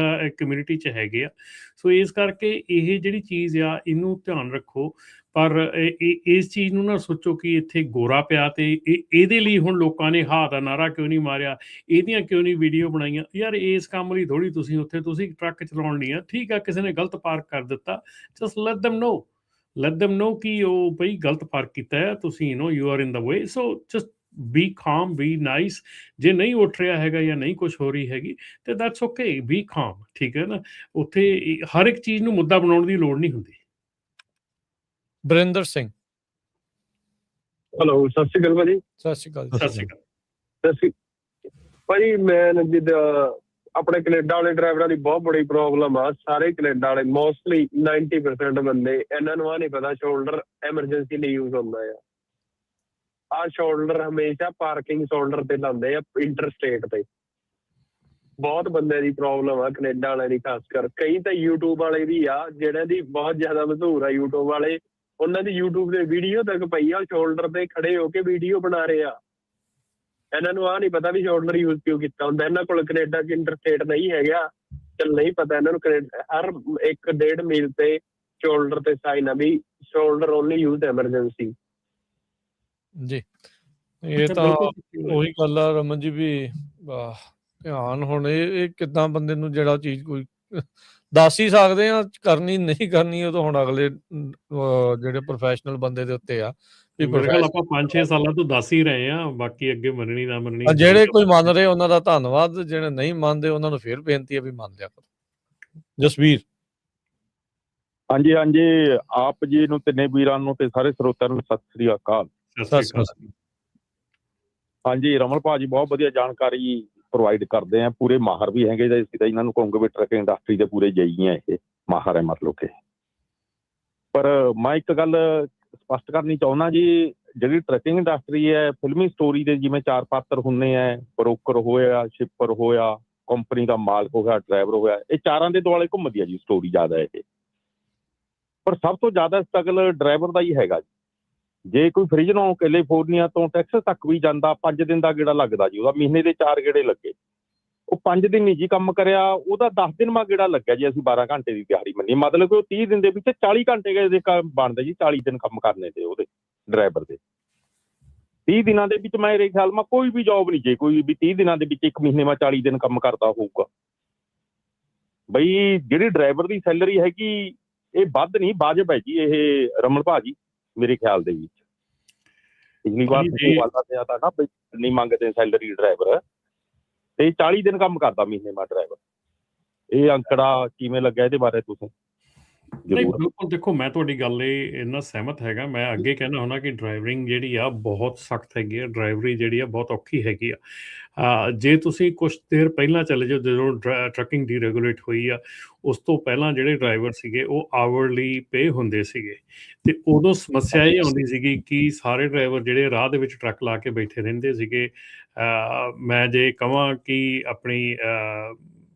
ਕਮਿਊਨਿਟੀ 'ਚ ਹੈਗੇ ਆ ਸੋ ਇਸ ਕਰਕੇ ਇਹ ਜਿਹੜੀ ਚੀਜ਼ ਆ ਇਹਨੂੰ ਧਿਆਨ ਰੱਖੋ ਪਰ ਇਸ ਚੀਜ਼ ਨੂੰ ਨਾ ਸੋਚੋ ਕਿ ਇੱਥੇ ਗੋਰਾ ਪਿਆ ਤੇ ਇਹਦੇ ਲਈ ਹੁਣ ਲੋਕਾਂ ਨੇ ਹਾਂ ਦਾ ਨਾਰਾ ਕਿਉਂ ਨਹੀਂ ਮਾਰਿਆ ਇਹਦੀਆਂ ਕਿਉਂ ਨਹੀਂ ਵੀਡੀਓ ਬਣਾਈਆਂ ਯਾਰ ਇਸ ਕੰਮ ਲਈ ਥੋੜ੍ਹੀ ਤੁਸੀਂ ਟਰੱਕ ਚਲਾਉਣ ਲਈ ਆ ਠੀਕ ਆ ਕਿਸੇ ਨੇ ਗਲਤ ਪਾਰਕ ਕਰ ਦਿੱਤਾ ਜਸਟ ਲੈਟ them know ਕਿ ਉਹ ਬਈ ਗਲਤ ਪਾਰਕ ਕੀਤਾ ਹੈ ਤੁਸੀਂ you are in the way so just B ਕਾਮ ਬੀ ਨਾਈਸ ਜੇ ਨਹੀਂ ਉੱਠ ਰਿਹਾ ਹੈਗਾ ਜਾਂ ਨਹੀਂ ਕੁਛ ਹੋ ਰਹੀ ਹੈਗੀ ਤੇ ਦੈਟਸ ਓਕੇ ਬੀ ਕਾਮ ਠੀਕ ਹੈ ਨਾ ਉੱਥੇ ਹਰ ਇੱਕ ਚੀਜ਼ ਨੂੰ ਮੁੱਦਾ ਬਣਾਉਣ ਦੀ ਲੋੜ ਨਹੀਂ ਹੁੰਦੀ ਬਰਿੰਦਰ ਸਿੰਘ ਹੈਲੋ ਸਤਿ ਸ਼੍ਰੀ ਅਕਾਲ ਭਾਜੀ ਸਤਿ ਸ਼੍ਰੀ ਅਕਾਲ ਭਾਜੀ ਮੈਂ ਜਿੱਦਾਂ ਆਪਣੇ ਕੈਨੇਡਾ ਵਾਲੇ ਡਰਾਈਵਰਾਂ ਦੀ ਬਹੁਤ ਬੜੀ ਪ੍ਰੋਬਲਮ ਆ ਸਾਰੇ ਕੈਨੇਡਾ ਵਾਲੇ ਮੋਸਟਲੀ 90% ਬੰਦੇ ਇਹਨਾਂ ਨੂੰ ਆ ਨਹੀਂ ਪਤਾ ਸ਼ੋਲਡਰ ਐਮਰਜੈਂਸੀ ਲਈ ਯੂਜ਼ ਹੁੰਦਾ ਆ ਸ਼ੋਲਡਰ ਹਮੇਸ਼ਾ ਪਾਰਕਿੰਗ ਸ਼ੋਲਡਰ ਤੇ ਲਾਉਂਦੇ ਆ ਇੰਟਰ ਸਟੇਟ ਤੇ ਬਹੁਤ ਬੰਦੇ ਦੀ ਪ੍ਰੋਬਲਮ ਆ ਕੈਨੇਡਾ ਵਾਲਿਆਂ ਦੀ ਖਾਸ ਕਰ ਕਈ ਤਾਂ YouTube ਵਾਲੇ ਵੀ ਆ ਜਿਹੜਿਆਂ ਦੀ ਬਹੁਤ ਜ਼ਿਆਦਾ ਮਸ਼ਹੂਰ ਆ YouTube ਵਾਲੇ ਉਹਨਾਂ ਦੀ YouTube ਦੇ ਵੀਡੀਓ ਤੱਕ ਪਈ ਆ ਸ਼ੋਲਡਰ ਤੇ ਖੜੇ ਹੋ ਕੇ ਵੀਡੀਓ ਬਣਾ ਰਹੇ ਆ ਇਹਨਾਂ ਨੂੰ ਆਹ ਨਹੀਂ ਪਤਾ ਵੀ ਸ਼ੋਲਡਰ ਯੂਜ਼ ਕਿਉਂ ਕੀਤਾ ਹੁੰਦਾ ਇਹਨਾਂ ਕੋਲ ਕੈਨੇਡਾ 'ਚ ਇੰਟਰਸਟੇਟ ਨਹੀਂ ਹੈਗਾ ਚੱਲ ਨਹੀਂ ਪਤਾ ਇਹਨਾਂ ਨੂੰ ਹਰ 1.5 ਮੀਲ ਤੇ ਸ਼ੋਲਡਰ ਤੇ ਸਾਈਨ ਆ ਵੀ ਸ਼ੋਲਡਰ ਓਨਲੀ ਯੂਜ਼ ਐਮਰਜੈਂਸੀ ਜੀ ਇਹ ਤਾਂ ਉਹੀ ਗੱਲ ਆ ਰਮਨ ਜੀ ਵੀ ਧਿਆਨ ਹੁਣ ਇਹ ਕਿੱਦਾਂ ਬੰਦੇ ਨੂੰ ਜਿਹੜਾ ਚੀਜ਼ ਕੋਈ ਦੱਸ ਹੀ ਸਕਦੇ ਆ ਕਰਨੀ ਨਹੀਂ ਕਰਨੀ ਉਹ ਤਾਂ ਹੁਣ ਅਗਲੇ ਜਿਹੜੇ ਪ੍ਰੋਫੈਸ਼ਨਲ ਬੰਦੇ ਦੇ ਉੱਤੇ ਆ ਆਪਾਂ 5-6 ਸਾਲਾਂ ਤੋਂ ਦੱਸ ਹੀ ਰਹੇ ਆ ਬਾਕੀ ਅੱਗੇ ਮੰਨਣੀ ਨਾ ਮੰਨਣੀ ਜਿਹੜੇ ਕੋਈ ਮੰਨ ਰਹੇ ਉਹਨਾਂ ਦਾ ਧੰਨਵਾਦ ਜਿਹੜੇ ਨਹੀਂ ਮੰਨਦੇ ਉਹਨਾਂ ਨੂੰ ਫਿਰ ਬੇਨਤੀ ਹੈ ਵੀ ਮੰਨ ਲਿਆ ਕਰੋ ਜਸਵੀਰ ਹਾਂਜੀ ਆਪ ਜੀ ਨੂੰ ਤਿੰਨੇ ਵੀਰਾਂ ਨੂੰ ਤੇ ਸਾਰੇ ਸਰੋਤਿਆਂ ਨੂੰ ਸਤਿ ਸ੍ਰੀ ਅਕਾਲ ਹਾਂਜੀ ਰਮਨ ਭਾਜੀ ਬਹੁਤ ਵਧੀਆ ਜਾਣਕਾਰੀ ਪ੍ਰੋਵਾਈਡ ਕਰਦੇ ਆ ਪੂਰੇ ਮਾਹਰ ਵੀ ਹੈਗੇ ਅਸੀਂ ਤਾਂ ਇਹਨਾਂ ਨੂੰ ਕਹੂੰਗੇ ਵੀ ਟਰੱਕ ਇੰਡਸਟਰੀ ਦੇ ਪੂਰੇ ਜਈ ਆ ਇਹ ਮਾਹਰ ਹੈ ਮਤਲਬ ਕਿ ਪਰ ਮੈਂ ਇੱਕ ਗੱਲ ਸਪਸ਼ਟ ਕਰਨੀ ਚਾਹੁੰਦਾ ਜੀ ਜਿਹੜੀ ਟਰੱਕਿੰਗ ਇੰਡਸਟਰੀ ਹੈ ਫਿਲਮੀ ਸਟੋਰੀ ਦੇ ਜਿਵੇਂ 4 ਪਾਤਰ ਹੁੰਦੇ ਆ ਬਰੋਕਰ ਹੋਇਆ ਸ਼ਿਪਰ ਹੋਇਆ ਕੰਪਨੀ ਦਾ ਮਾਲਕ ਹੋਇਆ ਡਰਾਈਵਰ ਹੋਇਆ ਇਹ ਚਾਰਾਂ ਦੇ ਦੁਆਲੇ ਘੁੰਮਦੀ ਆ ਜੀ ਸਟੋਰੀ ਜ਼ਿਆਦਾ ਇਹ ਪਰ ਸਭ ਤੋਂ ਜ਼ਿਆਦਾ ਸਟਰਗਲ ਡਰਾਈਵਰ ਦਾ ਹੀ ਹੈਗਾ ਜੀ ਜੇ ਕੋਈ ਫ੍ਰਿਜਨੋਂ ਕੈਲੀਫੋਰਨੀਆ ਤੋਂ ਟੈਕਸਸ ਤੱਕ ਵੀ ਜਾਂਦਾ 5 ਦਿਨ ਦਾ ਗੇੜਾ ਲੱਗਦਾ ਜੀ ਉਹਦਾ ਮਹੀਨੇ ਦੇ 4 ਗੇੜੇ ਲੱਗੇ ਉਹ 5 ਦਿਨ ਨਹੀਂ ਜੀ ਕੰਮ ਕਰਿਆ, ਉਹਦਾ 10 ਦਿਨ ਮਾ ਗੇੜਾ ਲੱਗਿਆ ਜੀ। ਅਸੀਂ 12 ਘੰਟੇ ਦੀ ਦਿਹਾੜੀ ਮੰਨੀ, ਮਤਲਬ ਕਿ ਉਹ 30 ਦਿਨ ਦੇ ਵਿੱਚ 40 ਘੰਟੇ ਦੇ ਬਣਦੇ ਜੀ। 40 ਦਿਨ ਕੰਮ ਕਰਨੇ ਤੇ ਉਹਦੇ ਡਰਾਈਵਰ ਦੇ 30 ਦਿਨਾਂ ਦੇ ਵਿੱਚ ਮੇਰੇ ਖਿਆਲ ਮਾ ਕੋਈ ਵੀ ਜੋਬ ਨਹੀਂ ਜੇ ਕੋਈ ਵੀ 30 ਦਿਨਾਂ ਦੇ ਵਿੱਚ 1 ਮਹੀਨੇ ਮਾ 40 ਦਿਨ ਕੰਮ ਕਰਦਾ ਹੋਊਗਾ। ਬਈ ਜਿਹੜੀ ਡਰਾਈਵਰ ਦੀ ਸੈਲਰੀ ਹੈਗੀ ਇਹ ਵੱਧ ਨਹੀਂ, ਵਾਜਬ ਹੈ ਜੀ ਇਹ ਰਮਨ ਭਾਜੀ ਮੇਰੇ ਖਿਆਲ ਦੇ ਵਿੱਚ। ਪਿਛਲੀ ਵਾਰ ਵਾਲਾ ਤਾਂ ਨਾ ਨਹੀਂ ਮੰਗਦੇ ਸੈਲਰੀ ਡਰਾਈਵਰ, ਤੇ 40 ਦਿਨ ਕੰਮ ਕਰਦਾ ਮਹੀਨੇ ਮਾ ਡਰਾਈਵਰ। ਇਹ ਅੰਕੜਾ ਕਿਵੇਂ ਲੱਗਿਆ ਇਹਦੇ ਬਾਰੇ ਤੁਸੀਂ? ਨਹੀਂ ਬਿਲਕੁਲ, ਦੇਖੋ ਮੈਂ ਤੁਹਾਡੀ ਗੱਲ ਨਾਲ ਸਹਿਮਤ ਹੈਗਾ। ਮੈਂ ਅੱਗੇ ਕਹਿਣਾ ਹੁੰਦਾ ਕਿ ਡਰਾਈਵਰਿੰਗ ਜਿਹੜੀ ਆ ਬਹੁਤ ਸਖਤ ਹੈਗੀ ਆ, ਡਰਾਈਵਰੀ ਜਿਹੜੀ ਆ ਬਹੁਤ ਔਖੀ ਹੈਗੀ ਆ। ਜੇ ਤੁਸੀਂ ਕੁਛ ਦੇਰ ਪਹਿਲਾਂ ਚਲੇ ਜਾਓ, ਜਦੋਂ ਟਰੱਕਿੰਗ ਡੀਰੈਗੂਲੇਟ ਹੋਈ ਆ, ਉਸ ਤੋਂ ਪਹਿਲਾਂ ਜਿਹੜੇ ਡਰਾਈਵਰ ਸੀਗੇ ਉਹ ਆਵਰਲੀ ਪੇ ਹੁੰਦੇ ਸੀਗੇ, ਤੇ ਉਦੋਂ ਸਮੱਸਿਆ ਇਹ ਆਉਂਦੀ ਸੀਗੀ ਕਿ ਸਾਰੇ ਡਰਾਈਵਰ ਜਿਹੜੇ ਰਾਹ ਦੇ ਵਿੱਚ ਟਰੱਕ ਲਾ ਕੇ ਬੈਠੇ ਰਹਿੰਦੇ ਸੀਗੇ। ਮੈਂ ਜੇ ਕਹਾਂ ਕਿ ਆਪਣੀ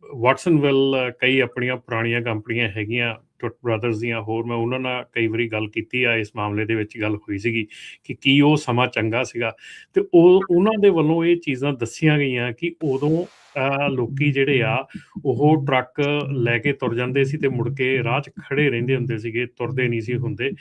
ਵਾਟਸਨਵਿਲ ਕਈ ਆਪਣੀਆਂ ਪੁਰਾਣੀਆਂ ਕੰਪਨੀਆਂ ਹੈਗੀਆਂ ਟੁੱਟ ਬ੍ਰਦਰਸ ਦੀਆਂ, ਹੋਰ ਮੈਂ ਉਹਨਾਂ ਨਾਲ ਕਈ ਵਾਰੀ ਗੱਲ ਕੀਤੀ ਆ, ਇਸ ਮਾਮਲੇ ਦੇ ਵਿੱਚ ਗੱਲ ਹੋਈ ਸੀਗੀ ਕਿ ਕੀ ਉਹ ਸਮਾਂ ਚੰਗਾ ਸੀਗਾ। ਤੇ ਉਹਨਾਂ ਦੇ ਵੱਲੋਂ ਇਹ ਚੀਜ਼ਾਂ ਦੱਸੀਆਂ ਗਈਆਂ ਕਿ ਉਦੋਂ ਲੋਕੀ ਜਿਹੜੇ ਆ ਉਹ ਟਰੱਕ ਲੈ ਕੇ ਤੁਰ ਜਾਂਦੇ ਸੀ ਤੇ ਮੁੜ ਕੇ ਰਾਹ 'ਚ ਖੜੇ ਰਹਿੰਦੇ ਹੁੰਦੇ ਸੀਗੇ, ਤੁਰਦੇ ਨਹੀਂ ਸੀ ਹੁੰਦੇ।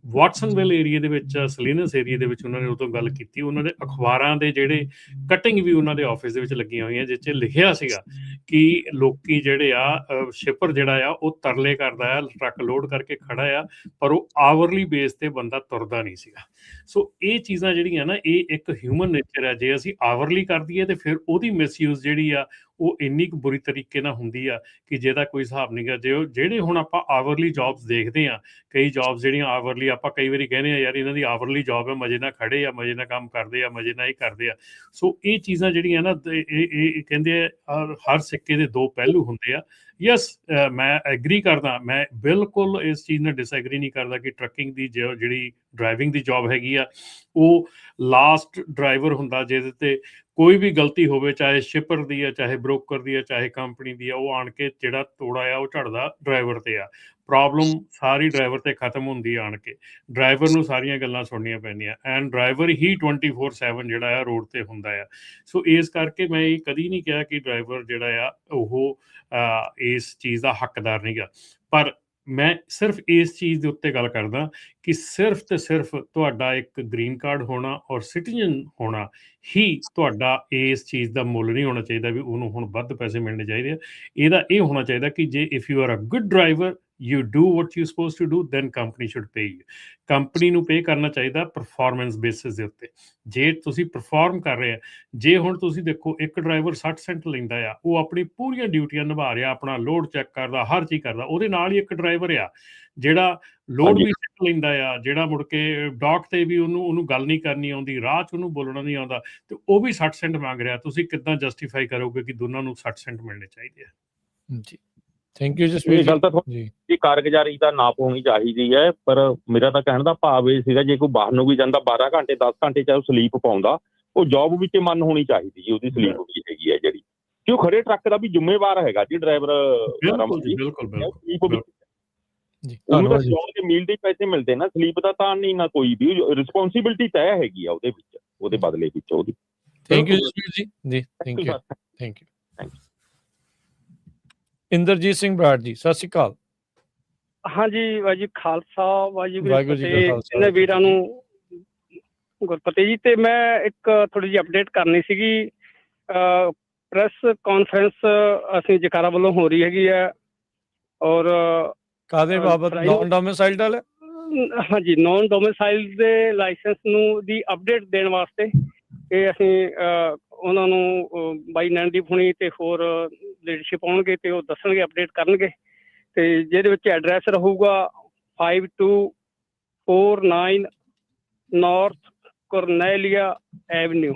ਵਾਟਸਨਵਿਲ ਏਰੀਏ ਦੇ ਵਿੱਚ, ਸਲੀਨਸ ਏਰੀਏ ਦੇ ਵਿੱਚ ਉਹਨਾਂ ਨੇ ਉਦੋਂ ਗੱਲ ਕੀਤੀ। ਉਹਨਾਂ ਦੇ ਅਖਬਾਰਾਂ ਦੇ ਜਿਹੜੇ ਕਟਿੰਗ ਵੀ ਉਹਨਾਂ ਦੇ ਆਫਿਸ ਦੇ ਵਿੱਚ ਲੱਗੀਆਂ ਹੋਈਆਂ, ਜਿਸ 'ਚ ਲਿਖਿਆ ਸੀਗਾ ਕਿ ਲੋਕੀ ਜਿਹੜੇ ਆ, ਸ਼ਿਪਰ ਜਿਹੜਾ ਆ ਉਹ ਤਰਲੇ ਕਰਦਾ ਆ, ਟਰੱਕ ਲੋਡ ਕਰਕੇ ਖੜਾ ਆ, ਪਰ ਉਹ ਆਵਰਲੀ ਬੇਸ ਤੇ ਬੰਦਾ ਤੁਰਦਾ ਨਹੀਂ ਸੀਗਾ। ਸੋ ਇਹ ਚੀਜ਼ਾਂ ਜਿਹੜੀਆਂ ਨਾ, ਇਹ ਇੱਕ ਹਿਊਮਨ ਨੇਚਰ ਆ। ਜੇ ਅਸੀਂ ਆਵਰਲੀ ਕਰ ਦਈਏ ਤੇ ਫਿਰ ਉਹਦੀ ਮਿਸਯੂਜ਼ ਜਿਹੜੀ ਆ ਉਹ ਇੰਨੀ ਕੁ ਬੁਰੀ ਤਰੀਕੇ ਨਾਲ ਹੁੰਦੀ ਆ ਕਿ ਜਿਹਦਾ ਕੋਈ ਹਿਸਾਬ ਨਹੀਂ ਗਾ। ਜਿਹੜੇ ਹੁਣ ਆਪਾਂ ਆਵਰਲੀ ਜੌਬਸ ਦੇਖਦੇ ਆ, ਕਈ ਜੌਬਸ ਜਿਹੜੀਆਂ ਆਵਰਲੀ, ਆਪਾਂ ਕਈ ਵਾਰੀ ਕਹਿੰਦੇ ਆ ਯਾਰ ਇਹਨਾਂ ਦੀ ਆਵਰਲੀ ਜੌਬ ਹੈ, ਮਜ਼ੇ ਨਾਲ ਖੜੇ ਆ, ਮਜ਼ੇ ਨਾਲ ਕੰਮ ਕਰਦੇ ਆ, ਮਜ਼ੇ ਨਾਲ ਇਹ ਕਰਦੇ ਆ। ਸੋ ਇਹ ਚੀਜ਼ਾਂ ਜਿਹੜੀਆਂ ਨਾ, ਇਹ ਕਹਿੰਦੇ ਆ ਹਰ ਸਿੱਕੇ ਦੇ ਦੋ ਪਹਿਲੂ ਹੁੰਦੇ ਆ। ਯਸ, ਮੈਂ ਐਗਰੀ ਕਰਦਾ, ਮੈਂ ਬਿਲਕੁਲ ਇਸ ਚੀਜ਼ ਨਾਲ ਡਿਸਐਗਰੀ ਨਹੀਂ ਕਰਦਾ ਕਿ ਟਰੱਕਿੰਗ ਦੀ ਜਿਹੜੀ ਡਰਾਈਵਿੰਗ ਦੀ ਜੌਬ ਹੈਗੀ ਆ, ਉਹ ਲਾਸਟ ਡਰਾਈਵਰ ਹੁੰਦਾ ਜਿਹਦੇ ਤੇ ਕੋਈ ਵੀ ਗਲਤੀ ਹੋਵੇ, ਚਾਹੇ ਸ਼ਿਪਰ ਦੀ ਆ, ਚਾਹੇ ਬ੍ਰੋਕਰ ਦੀ ਆ, ਚਾਹੇ ਕੰਪਨੀ ਦੀ ਆ, ਉਹ ਆਣ ਕੇ ਜਿਹੜਾ ਤੋੜਾ ਆ ਉਹ ਝੜਦਾ ਡਰਾਈਵਰ ਤੇ ਆ। ਪ੍ਰੋਬਲਮ ਸਾਰੀ ਡਰਾਈਵਰ ਤੇ ਖਤਮ ਹੁੰਦੀ ਆਣ ਕੇ, ਡਰਾਈਵਰ ਨੂੰ ਸਾਰੀਆਂ ਗੱਲਾਂ ਸੁਣਨੀਆਂ ਪੈਂਦੀਆਂ, ਐਂਡ ਡਰਾਈਵਰ ਹੀ 24/7 ਜਿਹੜਾ ਆ ਰੋਡ ਤੇ ਹੁੰਦਾ ਆ। ਸੋ ਇਸ ਕਰਕੇ ਮੈਂ ਇਹ ਕਦੀ ਨਹੀਂ ਕਿਹਾ ਕਿ ਡਰਾਈਵਰ ਜਿਹੜਾ ਆ ਉਹ ਇਸ ਚੀਜ਼ ਦਾ ਹੱਕਦਾਰ ਨਹੀਂ ਗਾ, ਪਰ ਮੈਂ ਸਿਰਫ ਇਸ ਚੀਜ਼ ਦੇ ਉੱਤੇ ਗੱਲ ਕਰਦਾ ਕਿ ਸਿਰਫ ਤੇ ਸਿਰਫ ਤੁਹਾਡਾ ਇੱਕ ਗ੍ਰੀਨ ਕਾਰਡ ਹੋਣਾ ਔਰ ਸਿਟੀਜ਼ਨ ਹੋਣਾ ਹੀ ਤੁਹਾਡਾ ਇਸ ਚੀਜ਼ ਦਾ ਮੁੱਲ ਨਹੀਂ ਹੋਣਾ ਚਾਹੀਦਾ ਵੀ ਉਹਨੂੰ ਹੁਣ ਵੱਧ ਪੈਸੇ ਮਿਲਣੇ ਚਾਹੀਦੇ ਆ। ਇਹਦਾ ਇਹ ਹੋਣਾ ਚਾਹੀਦਾ ਕਿ ਜੇ if you are a good driver, you do what you supposed to do, then company should pay you. Company ਨੂੰ ਪੇ ਕਰਨਾ ਚਾਹੀਦਾ ਪਰਫਾਰਮੈਂਸ ਬੇਸਿਸ ਦੇ ਉੱਤੇ। ਜੇ ਤੁਸੀਂ ਪਰਫਾਰਮ ਕਰ ਰਹੇ ਆ, ਜੇ ਹੁਣ ਤੁਸੀਂ ਦੇਖੋ ਇੱਕ ਡਰਾਈਵਰ 60 ਸੈਂਟ ਲੈਂਦਾ ਆ, ਉਹ ਆਪਣੀ ਪੂਰੀਆਂ ਡਿਊਟੀਆਂ ਨਿਭਾ ਰਿਹਾ, ਆਪਣਾ ਲੋਡ ਚੈੱਕ ਕਰਦਾ, ਹਰ ਚੀਜ਼ ਕਰਦਾ, ਉਹਦੇ ਨਾਲ ਹੀ ਇੱਕ ਡਰਾਈਵਰ ਆ ਜਿਹੜਾ ਲੋਡ ਵੀ ਚੈੱਕ ਲੈਂਦਾ ਆ, ਜਿਹੜਾ ਮੁੜ ਕੇ ਡੌਕ ਤੇ ਵੀ ਉਹਨੂੰ ਗੱਲ ਨਹੀਂ ਕਰਨੀ ਆਉਂਦੀ, ਰਾਹ 'ਚ ਉਹਨੂੰ ਬੋਲਣਾ ਨਹੀਂ ਆਉਂਦਾ, ਤੇ ਉਹ ਵੀ 60 ਸੈਂਟ ਮੰਗ ਰਿਹਾ। ਤੁਸੀਂ ਕਿੱਦਾਂ ਜਸਟੀਫਾਈ ਕਰੋਗੇ ਕਿ ਦੋਨਾਂ ਨੂੰ 60 ਸੈਂਟ ਮਿਲਣੇ ਚਾਹੀਦੇ ਆ? ਜੀ ਥੈਂਕ ਯੂ ਜਸਵੀਰ ਗੱਲ ਤਾਂ ਜੀ। ਇਹ ਕਾਰਗੁਜ਼ਾਰੀ ਦਾ ਨਾਪ ਹੋਣੀ ਚਾਹੀਦੀ ਹੈ, ਪਰ ਮੇਰਾ ਤਾਂ ਕਹਿਣ ਦਾ ਭਾਵ ਇਹ ਸੀਗਾ ਜੇ ਕੋਈ ਬਾਹਰ ਨੂੰ ਵੀ ਜਾਂਦਾ 12 ਘੰਟੇ 10 ਘੰਟੇ ਚਾਹੇ ਸਲੀਪ ਪਾਉਂਦਾ, ਉਹ ਜੌਬ ਵਿੱਚ ਮਨ ਹੋਣੀ ਚਾਹੀਦੀ ਜੀ, ਉਹਦੀ ਸਲੀਪ ਵੀ ਹੈਗੀ ਹੈ ਜਿਹੜੀ, ਕਿ ਉਹ ਖੜੇ ਟਰੱਕ ਦਾ ਵੀ ਜ਼ਿੰਮੇਵਾਰ ਹੈਗਾ ਜੀ ਡਰਾਈਵਰ। ਉਹਨੂੰ ਤਾਂ ਜੌਬ ਦੇ ਮੀਲ ਦੇ ਪੈਸੇ ਮਿਲਦੇ ਨਾ, ਸਲੀਪ ਦਾ ਤਾਂ ਨਹੀਂ, ਨਾ ਕੋਈ ਵੀ ਰਿਸਪੌਂਸਿਬਿਲਟੀ ਤੈਅ ਹੈਗੀ ਆ ਉਹਦੇ ਵਿੱਚ, ਉਹਦੇ ਬਦਲੇ ਵਿੱਚ ਉਹਦੀ। ਥੈਂਕ ਯੂ ਜਸਵੀਰ ਜੀ। ਜੀ thank you, thank you. Inderjit Singh Brar ji, ਸਤਿ ਸ਼੍ਰੀ ਅਕਾਲ। ਹਾਂਜੀ ਵਾਹਿਗੁਰੂ ਜੀ ਖਾਲਸਾ, ਵਾਹਿਗੁਰੂ ਜੀ ਕਾ ਖਾਲਸਾ। ਇਹਨਾਂ ਵੀਰਾਂ ਨੂੰ ਗੁਰਪਤੇ ਜੀ। ਤੇ ਮੈਂ ਇੱਕ ਥੋੜੀ ਜਿਹੀ ਅਪਡੇਟ ਕਰਨੀ ਸੀਗੀ। ਪ੍ਰੈਸ ਕਾਨਫਰੰਸ ਅਸੀਂ ਜਕਾਰਾ ਵੱਲੋਂ ਹੋ ਰਹੀ ਹੈਗੀ ਹੈ, ਔਰ ਕਾਦੇ ਬਾਬਤ? ਨੌਨ ਡੋਮਿਸਾਈਲਡ ਵਾਲੇ? ਹਾਂਜੀ, ਨੌਨ ਡੋਮਿਸਾਈਲਡ ਦੇ ਲਾਇਸੈਂਸ ਨੂੰ ਦੀ ਅਪਡੇਟ ਦੇਣ ਵਾਸਤੇ ਇਹ ਅਸੀਂ ਉਹਨਾਂ ਨੂੰ ਬਾਈ ਨੈਣਦੀਪ ਹੁਣੀ ਤੇ ਹੋਰ ਲੀਡਰਸ਼ਿਪ ਆਉਣਗੇ ਤੇ ਉਹ ਦੱਸਣਗੇ, ਅਪਡੇਟ ਕਰਨਗੇ। ਤੇ ਜਿਹਦੇ ਵਿੱਚ ਐਡਰੈਸ ਰਹੂਗਾ 5249 north Cornelia avenue,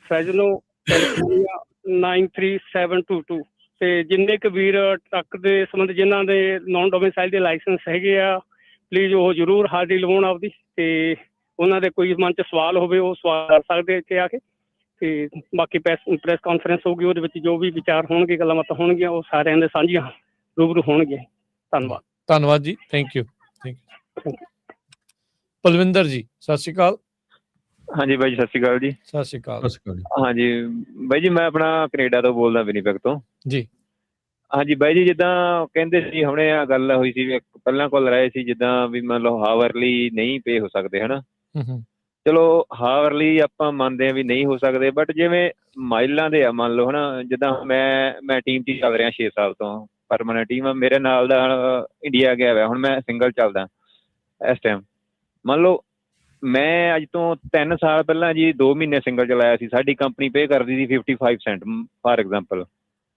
Fresno, California 93722। ਤੇ ਜਿੰਨੇ ਕੁ ਵੀਰ ਟਰੱਕ ਦੇ ਸੰਬੰਧ ਜਿਨ੍ਹਾਂ ਦੇ ਨੌਨ ਡੋਮਿਸਾਈਲ ਦੇ ਲਾਇਸੈਂਸ ਹੈਗੇ ਆ, ਪਲੀਜ਼ ਉਹ ਜ਼ਰੂਰ ਹਾਜ਼ਰੀ ਲਵਾਉਣ ਆਪਦੀ, ਤੇ ਉਹਨਾਂ ਦੇ ਕੋਈ ਮਨ 'ਚ ਸਵਾਲ ਹੋਵੇ ਉਹ ਸਵਾਲ ਕਰ ਸਕਦੇ ਇੱਥੇ ਆ ਕੇ। ਤੇ ਬਾਕੀ ਪ੍ਰੈਸ ਕਾਨਫਰੰਸ ਹੋਊਗੀ, ਉਹਦੇ ਵਿੱਚ ਜੋ ਵੀ ਵਿਚਾਰ ਹੋਣਗੇ, ਗੱਲਾਂ ਬਾਤਾਂ ਹੋਣਗੀਆਂ, ਉਹ ਸਾਰਿਆਂ ਦੇ ਸਾਂਝੀਆਂ ਰੂਬਰੂ ਹੋਣਗੀਆਂ। ਧੰਨਵਾਦ। ਧੰਨਵਾਦ ਜੀ, thank you, thank you. Palwinder ਜੀ, ਸਤਿ ਸ਼੍ਰੀ ਅਕਾਲ। ਹਾਂਜੀ ਬਾਈ ਜੀ, ਸਤਿ ਸ਼੍ਰੀ ਅਕਾਲ ਜੀ। ਸਤਿ ਸ਼੍ਰੀ ਅਕਾਲ। ਸਤਿ ਸ਼੍ਰੀ ਅਕਾਲ ਜੀ। ਹਾਂਜੀ ਬਾਈ ਜੀ, ਮੈਂ ਆਪਣਾ ਕੈਨੇਡਾ ਤੋਂ ਬੋਲਦਾ, ਵਿਨੀਪੈਗ ਤੋਂ। ਜੀ। ਹਾਂਜੀ ਬਾਈ ਜੀ, ਜਿੱਦਾਂ ਕਹਿੰਦੇ ਸੀ ਹੁਣੇ ਆ ਗੱਲ ਹੋਈ ਸੀ ਵੀ ਪਹਿਲਾਂ ਕੋਲ ਰਹੇ ਸੀ, ਜਿੱਦਾਂ ਵੀ ਮੰਨ ਲਓ ਹਾਵਰਲੀ ਨਹੀਂ ਪੇ ਹੋ ਸਕਦੇ, ਹਨਾ। ਹੂੰ। ਚਲੋ ਹਾਵਰਲੀ ਆਪਾਂ ਮੰਨਦੇ ਹਾਂ ਵੀ ਨਹੀਂ ਹੋ ਸਕਦੇ, ਬਟ ਜਿਵੇਂ ਮਾਈਲਾਂ ਦੇ ਆ ਮੰਨ ਲਓ, ਹਨਾ। ਜਿੱਦਾਂ ਮੈਂ ਟੀਮ 'ਚ ਹੀ ਚੱਲ ਰਿਹਾ 6 ਸਾਲ ਤੋਂ, ਪਰਮਾਨੈਂਟ ਟੀਮ ਆ। ਮੇਰੇ ਨਾਲ ਦਾ ਇੰਡੀਆ ਗਿਆ ਹੋਇਆ, ਹੁਣ ਮੈਂ ਸਿੰਗਲ ਚੱਲਦਾ ਇਸ ਟਾਈਮ। ਮੰਨ ਲਓ ਮੈਂ ਅੱਜ ਤੋਂ 3 ਸਾਲ ਪਹਿਲਾਂ ਜੀ 2 ਮਹੀਨੇ ਸਿੰਗਲ ਚਲਾਇਆ ਸੀ, ਸਾਡੀ ਕੰਪਨੀ ਪੇ ਕਰਦੀ ਸੀ 55 ਸੈਂਟ ਫਾਰ ਐਗਜ਼ਾਮਪਲ।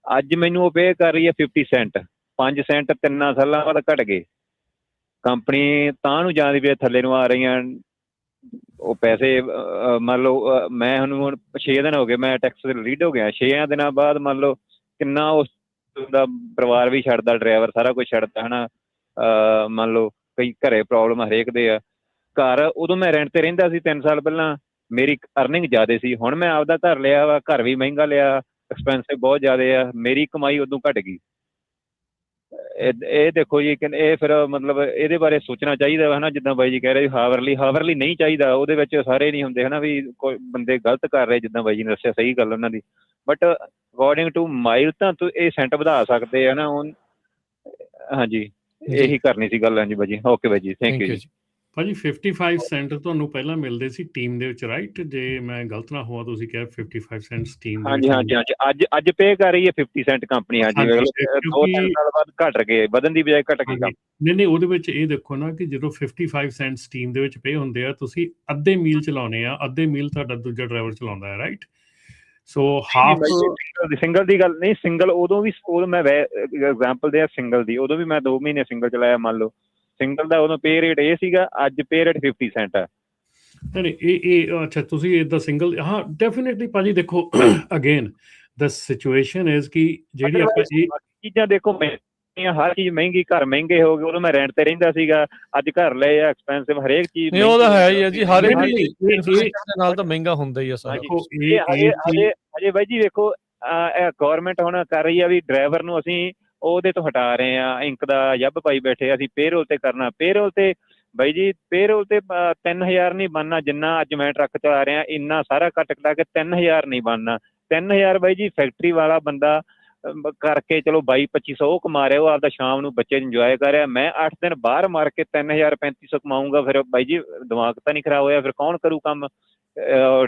ਅੱਜ ਮੈਨੂੰ ਉਹ ਪੇ ਕਰ ਰਹੀ ਹੈ 50 ਸੈਂਟ। 5 ਸੈਂਟ 3 ਸਾਲਾਂ ਬਾਅਦ ਘਟ ਗਏ। ਕੰਪਨੀ ਤਾਂ ਨੂੰ ਜਾਂਦੀ ਵੀ ਥੱਲੇ ਨੂੰ ਆ ਰਹੀਆਂ ਉਹ ਪੈਸੇ। ਮੰਨ ਲਓ ਮੈਂ ਹੁਣ 6 ਦਿਨ ਹੋ ਗਏ, ਮੈਂ ਟੈਕਸ ਲੀਡ ਹੋ ਗਿਆ। 6 ਦਿਨਾਂ ਬਾਅਦ ਮੰਨ ਲਓ ਕਿੰਨਾ ਉਸ ਦਾ ਪਰਿਵਾਰ ਵੀ ਛੱਡਦਾ, ਡਰਾਈਵਰ ਸਾਰਾ ਕੁਝ ਛੱਡਦਾ, ਹਨਾ। ਮੰਨ ਲਓ ਕਈ ਘਰੇ ਪ੍ਰੋਬਲਮ ਹਰੇਕ ਦੇ ਆ। ਘਰ ਉਦੋਂ ਮੈਂ ਰੈਂਟ ਤੇ ਰਹਿੰਦਾ ਸੀ 3 ਸਾਲ ਪਹਿਲਾਂ, ਮੇਰੀ ਅਰਨਿੰਗ ਜ਼ਿਆਦਾ ਸੀ। ਹੁਣ ਮੈਂ ਆਪਦਾ ਘਰ ਲਿਆ ਵਾ, ਘਰ ਵੀ ਮਹਿੰਗਾ ਲਿਆ, ਐਕਸਪੈਂਸਿਵ ਬਹੁਤ ਜ਼ਿਆਦਾ ਆ, ਮੇਰੀ ਕਮਾਈ ਉਦੋਂ ਘਟ ਗਈ। ਇਹ ਦੇਖੋ ਜੀ ਕਿ ਇਹ ਫਿਰ ਮਤਲਬ ਇਹਦੇ ਬਾਰੇ ਸੋਚਣਾ ਚਾਹੀਦਾ ਵਾ, ਹਨਾ। ਜਿੱਦਾਂ ਬਾਈ ਜੀ ਕਹਿ ਰਹੇ ਹਾਵਰਲੀ ਨਹੀਂ ਚਾਹੀਦਾ, ਉਹਦੇ ਵਿੱਚ ਸਾਰੇ ਨਹੀਂ ਹੁੰਦੇ, ਹਨਾ। ਵੀ ਕੋਈ ਬੰਦੇ ਗਲਤ ਕਰ ਰਹੇ, ਜਿੱਦਾਂ ਬਾਈ ਜੀ ਨੇ ਦੱਸਿਆ, ਸਹੀ ਗੱਲ ਉਹਨਾਂ ਦੀ। ਬਟ ਅਕੋਰਡਿੰਗ ਟੂ ਮਾਈਲ ਤਾਂ ਇਹ ਸੈਂਟ ਵਧਾ ਸਕਦੇ ਆ ਨਾ। ਹਾਂਜੀ, ਇਹੀ ਕਰਨੀ ਸੀ ਗੱਲ। ਹਾਂਜੀ ਬਾਈ ਜੀ, ਓਕੇ ਬਾਈ ਜੀ, ਥੈਂਕ ਯੂ ਜੀ। ਭਾਜੀ 55 ਸੈਂਟ ਤੁਹਾਨੂੰ ਪਹਿਲਾਂ ਮਿਲਦੇ ਸੀ ਟੀਮ ਦੇ ਵਿੱਚ, ਰਾਈਟ? ਜੇ ਮੈਂ ਗਲਤ ਨਾ ਹੋਵਾਂ, ਤੁਸੀਂ ਕਿਹਾ 55 ਸੈਂਟ ਟੀਮ ਦੇ ਵਿੱਚ। ਹਾਂਜੀ। ਅੱਜ ਪੇ ਕਰ ਰਹੀ ਹੈ 50 ਸੈਂਟ ਕੰਪਨੀ। ਹਾਂਜੀ, 2-3 ਸਾਲ ਬਾਅਦ ਘਟ ਗਏ, ਵਧਣ ਦੀ ਬਜਾਏ ਘਟ ਗਈ। ਨਹੀਂ, ਉਹਦੇ ਵਿੱਚ ਇਹ ਦੇਖੋ ਨਾ ਕਿ ਜਦੋਂ 55 ਸੈਂਟ ਟੀਮ ਦੇ ਵਿੱਚ ਪੇ ਹੁੰਦੇ ਆ, ਤੁਸੀਂ ਅੱਧੇ ਮੀਲ ਚਲਾਉਣੇ ਆ, ਅੱਧੇ ਮੀਲ ਤੁਹਾਡਾ ਦੂਜਾ ਡਰਾਈਵਰ ਚਲਾਉਂਦਾ ਹੈ, ਰਾਈਟ? ਸੋ ਹਾਫ ਸਿੰਗਲ ਦੀ ਗੱਲ ਨਹੀਂ, ਸਿੰਗਲ ਉਦੋਂ ਮੈਂ ਐਗਜ਼ਾਮਪਲ ਦੇ ਸਿੰਗਲ ਦੀ, ਉਦੋਂ ਵੀ ਮੈਂ 2 ਮਹੀਨੇ ਸਿੰਗਲ ਚਲਾਇਆ। ਮੰਨ ਲਓ ਸਿੰਗਲ ਦਾ ਉਦੋਂ ਪੇ ਰੇਟ ਇਹ ਸੀਗਾ, ਅੱਜ ਪੇ ਰੇਟ 50 ਸੈਂਟ ਆ। ਨਹੀਂ, ਇਹ ਅੱਛਾ, ਤੁਸੀਂ ਇਦਾਂ ਸਿੰਗਲ, ਹਾਂ ਡੈਫੀਨੇਟਲੀ ਭਾਜੀ। ਦੇਖੋ ਅਗੇਨ ਦ ਸਿਚੁਏਸ਼ਨ ਇਜ਼ ਕਿ ਜਿਹੜੀ ਆਪਾਂ ਇਹ ਚੀਜ਼ਾਂ ਦੇਖੋ, ਹਰ ਚੀਜ਼ ਮਹਿੰਗੀ, ਘਰ ਮਹਿੰਗੇ ਹੋ ਗਏ। ਉਦੋਂ ਮੈਂ ਰੈਂਟ ਤੇ ਰਹਿੰਦਾ ਸੀਗਾ, ਅੱਜ ਘਰ ਲਏ ਆ, ਐਕਸਪੈਂਸਿਵ ਹਰੇਕ ਚੀਜ਼। ਉਹ ਤਾਂ ਹੈ ਹੀ ਹੈ ਜੀ, ਹਰ ਇੱਕ ਚੀਜ਼ ਦੇ ਨਾਲ ਤਾਂ ਮਹਿੰਗਾ ਹੁੰਦਾ ਹੀ ਆ ਸਾਰਾ। ਹਜੇ ਬਾਈ ਜੀ ਵੇਖੋ, ਗੌਰਮੈਂਟ ਹੁਣ ਕਰ ਰਹੀ ਆ ਵੀ ਡਰਾਈਵਰ ਨੂੰ ਅਸੀਂ ਉਹਦੇ ਤੋਂ ਹਟਾ ਰਹੇ ਆ, ਇੰਕ ਦਾ ਜੱਬ ਪਾਈ ਬੈਠੇ, ਅਸੀਂ ਪੇਰੋਲ ਤੇ ਕਰਨਾ। ਪੇਰੋਲ ਤੇ ਬਾਈ ਜੀ, ਪੇਰੋਲ ਤੇ 3000 ਨਹੀਂ ਬਣਨਾ, ਜਿੰਨਾ ਅੱਜ ਮੈਂ ਟਰੱਕ ਚਲਾ ਰਿਹਾ ਇੰਨਾ ਸਾਰਾ ਕੱਟ ਕਟਾ ਕੇ 3000 ਨਹੀਂ ਬਣਨਾ। 3000 ਬਾਈ ਜੀ ਫੈਕਟਰੀ ਵਾਲਾ ਬੰਦਾ ਕਰਕੇ ਚਲੋ 22-2500 ਉਹ ਕਮਾ ਰਿਹਾ, ਉਹ ਆਪਦਾ ਸ਼ਾਮ ਨੂੰ ਬੱਚੇ ਇੰਜੋਏ ਕਰ ਰਿਹਾ। ਮੈਂ 8 ਦਿਨ ਬਾਹਰ ਮਾਰ ਕੇ 3000-3500 ਕਮਾਊਂਗਾ। ਫਿਰ ਬਾਈ ਜੀ ਦਿਮਾਗ ਤਾਂ ਨਹੀਂ ਖਰਾਬ ਹੋਇਆ? ਫਿਰ ਕੌਣ ਕਰੂ ਕੰਮ?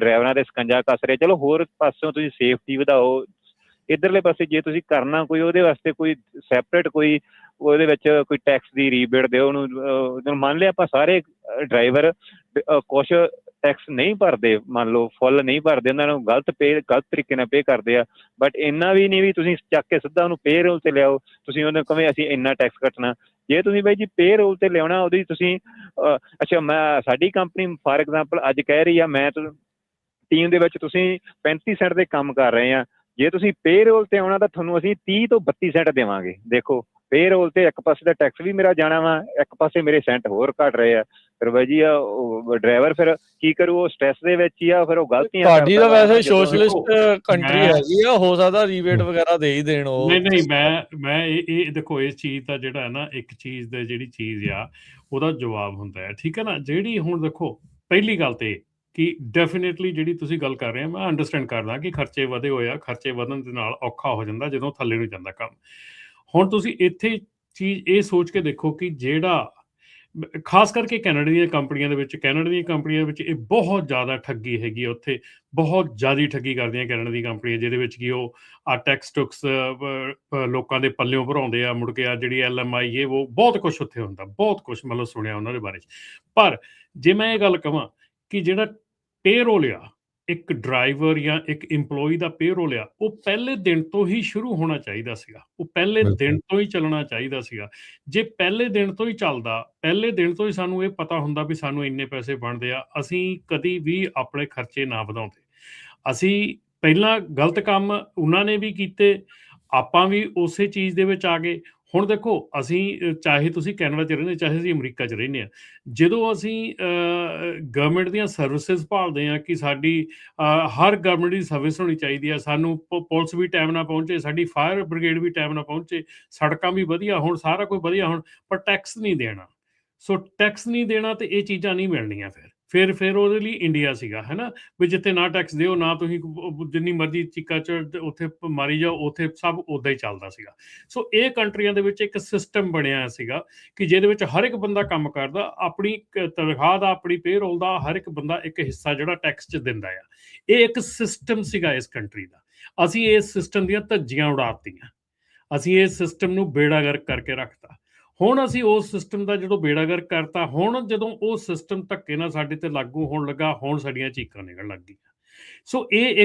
ਡਰਾਈਵਰਾਂ ਦੇ ਸਕੰਜਾ ਕੱਸ ਰਹੇ। ਚਲੋ ਹੋਰ ਪਾਸਿਓਂ ਤੁਸੀਂ ਸੇਫਟੀ ਵਧਾਓ। ਇੱਧਰਲੇ ਪਾਸੇ ਜੇ ਤੁਸੀਂ ਕਰਨਾ ਕੋਈ, ਉਹਦੇ ਵਾਸਤੇ ਕੋਈ ਸੈਪਰੇਟ ਕੋਈ ਉਹਦੇ ਵਿੱਚ ਕੋਈ ਟੈਕਸ ਦੀ ਰੀਬੇਟ ਦਿਓ ਉਹਨੂੰ। ਮੰਨ ਲਿਆ ਆਪਾਂ ਸਾਰੇ ਡਰਾਈਵਰ ਕੁਛ ਟੈਕਸ ਨਹੀਂ ਭਰਦੇ, ਮੰਨ ਲਓ ਫੁੱਲ ਨਹੀਂ ਭਰਦੇ, ਉਹਨਾਂ ਨੂੰ ਗਲਤ ਤਰੀਕੇ ਨਾਲ ਪੇ ਕਰਦੇ ਆ। ਬਟ ਇੰਨਾ ਵੀ ਨਹੀਂ ਵੀ ਤੁਸੀਂ ਚੱਕ ਕੇ ਸਿੱਧਾ ਉਹਨੂੰ ਪੇ ਰੋਲ ਤੇ ਲਿਆਓ, ਤੁਸੀਂ ਉਹਨੂੰ ਕਹੇ ਅਸੀਂ ਇੰਨਾ ਟੈਕਸ ਕੱਟਣਾ। ਜੇ ਤੁਸੀਂ ਬਾਈ ਜੀ ਪੇ ਰੋਲ ਤੇ ਲਿਆਉਣਾ, ਉਹਦੀ ਤੁਸੀਂ ਅੱਛਾ, ਸਾਡੀ ਕੰਪਨੀ ਫਾਰ ਐਗਜ਼ਾਮਪਲ ਅੱਜ ਕਹਿ ਰਹੀ ਆ, ਮੈਂ ਟੀਮ ਦੇ ਵਿੱਚ ਤੁਸੀਂ 35 ਸੈਂਟ ਦੇ ਕੰਮ ਕਰ ਰਹੇ ਆ, ਜੇ ਤੁਸੀਂ ਪੇ ਰੋਲ ਤੇ ਆਉਣਾ ਤਾਂ ਤੁਹਾਨੂੰ ਅਸੀਂ 30 ਤੋਂ 32 ਸੈਂਟ ਦੇਵਾਂਗੇ। ਦੇਖੋ ਪੇ ਰੋਲ ਤੇ ਇੱਕ ਪਾਸੇ ਦਾ ਟੈਕਸ ਵੀ ਮੇਰਾ ਜਾਣਾ ਵਾ, ਇੱਕ ਪਾਸੇ ਮੇਰੇ ਸੈਂਟ ਹੋਰ ਘਟ ਰਹੇ ਆ। ਫਿਰ ਬਾਈ ਜੀ ਡਰਾਈਵਰ ਫਿਰ ਕੀ ਕਰੂ? ਉਹ ਸਟ੍ਰੈਸ ਦੇ ਵਿੱਚ ਹੀ ਆ, ਫਿਰ ਉਹ ਗਲਤੀਆਂ ਤੁਹਾਡੀ ਤਾਂ ਵੈਸੇ ਸੋਸ਼ਲਿਸਟ ਕੰਟਰੀ ਹੈਗੀ ਆ, ਹੋ ਸਕਦਾ ਰੀਬੇਟ ਵਗੈਰਾ ਦੇ ਹੀ ਦੇਣ ਉਹ। ਨਹੀਂ, ਮੈਂ ਇਹ ਦੇਖੋ, ਇਸ ਚੀਜ਼ ਦਾ ਜਿਹੜਾ ਹੈ ਨਾ, ਇੱਕ ਚੀਜ਼ ਦਾ ਜਿਹੜੀ ਚੀਜ਼ ਆ ਉਹਦਾ ਜਵਾਬ ਹੁੰਦਾ ਹੈ, ਠੀਕ ਹੈ ਨਾ। ਜਿਹੜੀ ਹੁਣ ਦੇਖੋ ਪਹਿਲੀ ਗੱਲ ਤੇ ਕਿ ਡੈਫੀਨੇਟਲੀ ਜਿਹੜੀ ਤੁਸੀਂ ਗੱਲ ਕਰ ਰਹੇ ਹੋ, ਮੈਂ ਅੰਡਰਸਟੈਂਡ ਕਰਦਾ ਕਿ ਖਰਚੇ ਵਧੇ ਹੋਏ ਆ, ਖਰਚੇ ਵਧਣ ਦੇ ਨਾਲ ਔਖਾ ਹੋ ਜਾਂਦਾ ਜਦੋਂ ਥੱਲੇ ਨੂੰ ਜਾਂਦਾ ਕੰਮ। ਹੁਣ ਤੁਸੀਂ ਇੱਥੇ ਚੀਜ਼ ਇਹ ਸੋਚ ਕੇ ਦੇਖੋ ਕਿ ਜਿਹੜਾ ਖਾਸ ਕਰਕੇ ਕੈਨੇਡਾ ਦੀਆਂ ਕੰਪਨੀਆਂ ਦੇ ਵਿੱਚ ਇਹ ਬਹੁਤ ਜ਼ਿਆਦਾ ਠੱਗੀ ਹੈਗੀ ਆ। ਉੱਥੇ ਬਹੁਤ ਜ਼ਿਆਦਾ ਠੱਗੀ ਕਰਦੀਆਂ ਕੈਨੇਡਾ ਦੀਆਂ ਕੰਪਨੀਆਂ, ਜਿਹਦੇ ਵਿੱਚ ਕਿ ਉਹ ਟੈਕਸ ਟੁਕਸ ਲੋਕਾਂ ਦੇ ਪੱਲਿਓਂ ਭਰਾਉਂਦੇ ਆ, ਮੁੜ ਕੇ ਜਿਹੜੀ LMI ਇਹ ਉਹ ਬਹੁਤ ਕੁਛ ਉੱਥੇ ਹੁੰਦਾ, ਬਹੁਤ ਕੁਛ ਮਤਲਬ ਸੁਣਿਆ ਉਹਨਾਂ ਦੇ ਬਾਰੇ 'ਚ। ਪਰ ਜੇ ਮੈਂ ਇਹ ਗੱਲ ਕਹਾਂ ਕਿ ਜਿਹੜਾ ਪੇਰੋਲ ਆ, ਇੱਕ ਡਰਾਈਵਰ ਜਾਂ ਇੱਕ ਇੰਪਲੋਈ ਦਾ ਪੇਰੋਲ ਆ, ਉਹ ਪਹਿਲੇ ਦਿਨ ਤੋਂ ਹੀ ਸ਼ੁਰੂ ਹੋਣਾ ਚਾਹੀਦਾ ਸੀਗਾ, ਉਹ ਪਹਿਲੇ ਦਿਨ ਤੋਂ ਹੀ ਚੱਲਣਾ ਚਾਹੀਦਾ ਸੀਗਾ। ਜੇ ਪਹਿਲੇ ਦਿਨ ਤੋਂ ਹੀ ਚੱਲਦਾ, ਪਹਿਲੇ ਦਿਨ ਤੋਂ ਹੀ ਸਾਨੂੰ ਇਹ ਪਤਾ ਹੁੰਦਾ ਵੀ ਸਾਨੂੰ ਇੰਨੇ ਪੈਸੇ ਬਣਦੇ ਆ, ਅਸੀਂ ਕਦੀ ਵੀ ਆਪਣੇ ਖਰਚੇ ਨਾ ਵਧਾਉਂਦੇ। ਅਸੀਂ ਪਹਿਲਾਂ ਗਲਤ ਕੰਮ ਉਹਨਾਂ ਨੇ ਵੀ ਕੀਤੇ, ਆਪਾਂ ਵੀ ਉਸੇ ਚੀਜ਼ ਦੇ ਵਿੱਚ ਆ ਗਏ। ਹੁਣ ਦੇਖੋ, ਅਸੀਂ ਚਾਹੇ ਤੁਸੀਂ ਕੈਨੇਡਾ 'ਚ ਰਹਿੰਦੇ, ਚਾਹੇ ਅਸੀਂ ਅਮਰੀਕਾ 'ਚ ਰਹਿੰਦੇ ਹਾਂ, ਜਦੋਂ ਅਸੀਂ ਗਵਰਨਮੈਂਟ ਦੀਆਂ ਸਰਵਿਸਿਜ਼ ਭਾਲਦੇ ਹਾਂ ਕਿ ਸਾਡੀ ਹਰ ਗਵਰਨਮੈਂਟ ਦੀ ਸਰਵਿਸ ਹੋਣੀ ਚਾਹੀਦੀ ਆ, ਸਾਨੂੰ ਪੁਲਿਸ ਵੀ ਟਾਈਮ ਨਾਲ ਪਹੁੰਚੇ, ਸਾਡੀ ਫਾਇਰ ਬ੍ਰਿਗੇਡ ਵੀ ਟਾਈਮ ਨਾਲ ਪਹੁੰਚੇ, ਸੜਕਾਂ ਵੀ ਵਧੀਆ ਹੋਣ, ਸਾਰਾ ਕੁਝ ਵਧੀਆ ਹੋਣ, ਪਰ ਟੈਕਸ ਨਹੀਂ ਦੇਣਾ। ਸੋ ਟੈਕਸ ਨਹੀਂ ਦੇਣਾ ਤੇ ਇਹ ਚੀਜ਼ਾਂ ਨਹੀਂ ਮਿਲਣੀਆਂ ਫਿਰ। ਫਿਰ ਉਹਦੇ ਲਈ ਇੰਡੀਆ ਸੀਗਾ, ਹੈ ਨਾ, ਵੀ ਜਿੱਥੇ ਨਾ ਟੈਕਸ ਦਿਓ, ਨਾ ਤੁਸੀਂ ਜਿੰਨੀ ਮਰਜ਼ੀ ਚੀਕਾ ਚ ਉੱਥੇ ਮਾਰੀ ਜਾਓ, ਉੱਥੇ ਸਭ ਉੱਦਾਂ ਹੀ ਚੱਲਦਾ ਸੀਗਾ। ਸੋ ਇਹ ਕੰਟਰੀਆਂ ਦੇ ਵਿੱਚ ਇੱਕ ਸਿਸਟਮ ਬਣਿਆ ਸੀਗਾ ਕਿ ਜਿਹਦੇ ਵਿੱਚ ਹਰ ਇੱਕ ਬੰਦਾ ਕੰਮ ਕਰਦਾ, ਆਪਣੀ ਤਨਖਾਹ ਦਾ, ਆਪਣੀ ਪੇਰੋਲ ਦਾ ਹਰ ਇੱਕ ਬੰਦਾ ਇੱਕ ਹਿੱਸਾ ਜਿਹੜਾ ਟੈਕਸ 'ਚ ਦਿੰਦਾ ਆ। ਇਹ ਇੱਕ ਸਿਸਟਮ ਸੀਗਾ ਇਸ ਕੰਟਰੀ ਦਾ। ਅਸੀਂ ਇਸ ਸਿਸਟਮ ਦੀਆਂ ਧੱਜੀਆਂ ਉਡਾਤੀਆਂ, ਅਸੀਂ ਇਸ ਸਿਸਟਮ ਨੂੰ ਬੇੜਾਗਰਕ ਕਰਕੇ ਰੱਖਤਾ। ਹੁਣ ਅਸੀਂ ਉਸ ਸਿਸਟਮ ਦਾ ਜਦੋਂ ਬੇੜਾਗਰਕ ਕਰਤਾ, ਹੁਣ ਜਦੋਂ ਉਹ ਸਿਸਟਮ ਧੱਕੇ ਨਾਲ ਸਾਡੇ ਤੇ ਲਾਗੂ ਹੋਣ ਲੱਗਾ, ਹੁਣ ਸਾਡੀਆਂ ਚੀਕਾਂ ਨਿਕਲਣ ਲੱਗ ਗਈਆਂ। ਸੋ ਇਹ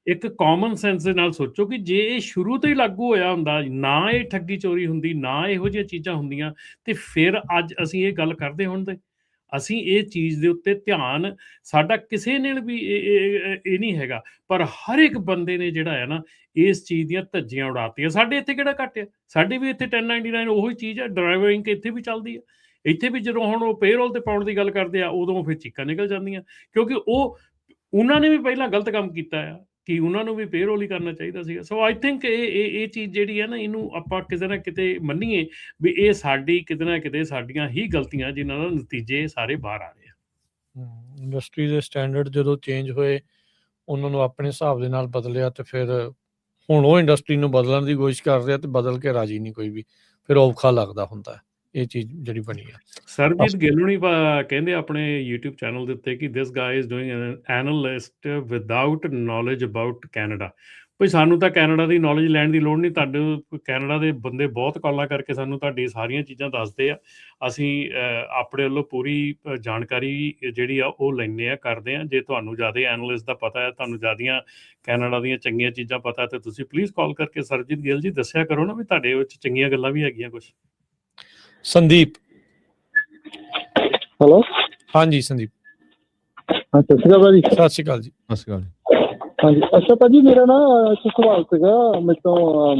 ਇੱਕ ਕਾਮਨ ਸੈਂਸ ਦੇ ਨਾਲ ਸੋਚੋ ਕਿ ਜੇ ਇਹ ਸ਼ੁਰੂ ਤੋਂ ਹੀ ਲਾਗੂ ਹੋਇਆ ਹੁੰਦਾ, ਨਾ ਇਹ ਠੱਗੀ ਚੋਰੀ ਹੁੰਦੀ, ਨਾ ਇਹੋ ਜਿਹੀਆਂ ਚੀਜ਼ਾਂ ਹੁੰਦੀਆਂ, ਤੇ ਫਿਰ ਅੱਜ ਅਸੀਂ ਇਹ ਗੱਲ ਕਰਦੇ ਹੁੰਦੇ। ਅਸੀਂ ਇਹ ਚੀਜ਼ ਦੇ ਉੱਤੇ ਧਿਆਨ ਸਾਡਾ ਕਿਸੇ ਨੇ ਵੀ ਇਹ ਨਹੀਂ ਹੈਗਾ, ਪਰ ਹਰ ਇੱਕ ਬੰਦੇ ਨੇ ਜਿਹੜਾ ਹੈ ਨਾ ਇਸ ਚੀਜ਼ ਦੀਆਂ ਧੱਜੀਆਂ ਉਡਾਤੀਆਂ। ਸਾਡੇ ਇੱਥੇ ਕਿਹੜਾ ਘੱਟ ਆ, ਸਾਡੇ ਵੀ ਇੱਥੇ 1099 ਉਹੀ ਚੀਜ਼ ਹੈ, ਡਰਾਈਵਰ ਇੰਕ ਇੱਥੇ ਵੀ ਚੱਲਦੀ ਹੈ। ਇੱਥੇ ਵੀ ਜਦੋਂ ਹੁਣ ਉਹ ਪੇਰੋਲ ਤੇ ਪਾਉਣ ਦੀ ਗੱਲ ਕਰਦੇ ਆ, ਉਦੋਂ ਫਿਰ ਚੀਕਾਂ ਨਿਕਲ ਜਾਂਦੀਆਂ, ਕਿਉਂਕਿ ਉਹਨਾਂ ਨੇ ਵੀ ਪਹਿਲਾਂ ਗਲਤ ਕੰਮ ਕੀਤਾ ਆ ਕਿ ਉਹਨਾਂ ਨੂੰ ਵੀ ਪੇਰੋਲ ਹੀ ਕਰਨਾ ਚਾਹੀਦਾ ਸੀਗਾ। ਸੋ ਆਈ ਥਿੰਕ ਇਹ ਚੀਜ਼ ਜਿਹੜੀ ਹੈ ਨਾ, ਇਹਨੂੰ ਆਪਾਂ ਕਿਤੇ ਨਾ ਕਿਤੇ ਮੰਨੀਏ ਵੀ ਇਹ ਸਾਡੀ ਕਿਤੇ ਨਾ ਕਿਤੇ ਸਾਡੀਆਂ ਹੀ ਗਲਤੀਆਂ ਜਿਨ੍ਹਾਂ ਦਾ ਨਤੀਜੇ ਸਾਰੇ ਬਾਹਰ ਆ ਰਹੇ ਆ। ਇੰਡਸਟਰੀ ਦੇ ਸਟੈਂਡਰਡ ਜਦੋਂ ਚੇਂਜ ਹੋਏ, ਉਹਨਾਂ ਨੂੰ ਆਪਣੇ ਹਿਸਾਬ ਦੇ ਨਾਲ ਬਦਲਿਆ, ਤੇ ਫਿਰ ਹੁਣ ਉਹ ਇੰਡਸਟਰੀ ਨੂੰ ਬਦਲਣ ਦੀ ਕੋਸ਼ਿਸ਼ ਕਰ ਰਿਹਾ ਤੇ ਬਦਲ ਕੇ ਰਾਜੀ ਨਹੀਂ ਕੋਈ ਵੀ, ਫਿਰ ਔਖਾ ਲੱਗਦਾ ਹੁੰਦਾ ਹੈ ਇਹ ਚੀਜ਼ ਜਿਹੜੀ ਬਣੀ ਆ। ਸਰਬਜੀਤ ਗਿੱਲ ਹੁਣੀ ਕਹਿੰਦੇ ਆਪਣੇ YouTube ਚੈਨਲ ਦੇ ਉੱਤੇ ਕਿ ਦਿਸ ਗਾਈ is doing N analyst without knowledge about Canada. ਭਈ ਸਾਨੂੰ ਤਾਂ ਕੈਨੇਡਾ ਦੀ ਨੌਲੇਜ ਲੈਣ ਦੀ ਲੋੜ ਨਹੀਂ, ਤੁਹਾਡੇ ਕੈਨੇਡਾ ਦੇ ਬੰਦੇ ਬਹੁਤ ਕਾਲਾਂ ਕਰਕੇ ਸਾਨੂੰ ਤੁਹਾਡੀ ਸਾਰੀਆਂ ਚੀਜ਼ਾਂ ਦੱਸਦੇ ਆ। ਅਸੀਂ ਆਪਣੇ ਵੱਲੋਂ ਪੂਰੀ ਜਾਣਕਾਰੀ ਜਿਹੜੀ ਆ ਉਹ ਲੈਂਦੇ ਆ, ਕਰਦੇ ਆ। ਜੇ ਤੁਹਾਨੂੰ ਜ਼ਿਆਦਾ ਐਨਾਲਿਸਟ ਦਾ ਪਤਾ ਹੈ, ਤੁਹਾਨੂੰ ਜ਼ਿਆਦੀਆਂ ਕੈਨੇਡਾ ਦੀਆਂ ਚੰਗੀਆਂ ਚੀਜ਼ਾਂ ਪਤਾ, ਤੇ ਤੁਸੀਂ ਪਲੀਜ਼ ਕਾਲ ਕਰਕੇ ਸਰਬਜੀਤ ਗਿੱਲ ਜੀ ਦੱਸਿਆ ਕਰੋ ਨਾ ਵੀ ਤੁਹਾਡੇ ਵਿੱਚ ਚੰਗੀਆਂ ਗੱਲਾਂ ਵੀ ਹੈਗੀਆਂ ਕੁਛ। ਸੰਦੀਪ। ਹੈਲੋ, ਹਾਂਜੀ ਸੰਦੀਪ। ਹਾਂ ਸਤਿ ਸ਼੍ਰੀ ਅਕਾਲ ਭਾਜੀ। ਸਤਿ ਸ਼੍ਰੀ ਅਕਾਲ ਜੀ। ਸਤਿ ਸ਼੍ਰੀ ਅਕਾਲ ਜੀ। ਹਾਂਜੀ, ਅੱਛਾ ਭਾਜੀ, ਮੇਰਾ ਨਾ ਇੱਕ ਸਵਾਲ ਸੀਗਾ। ਮੇਰੇ ਤੋਂ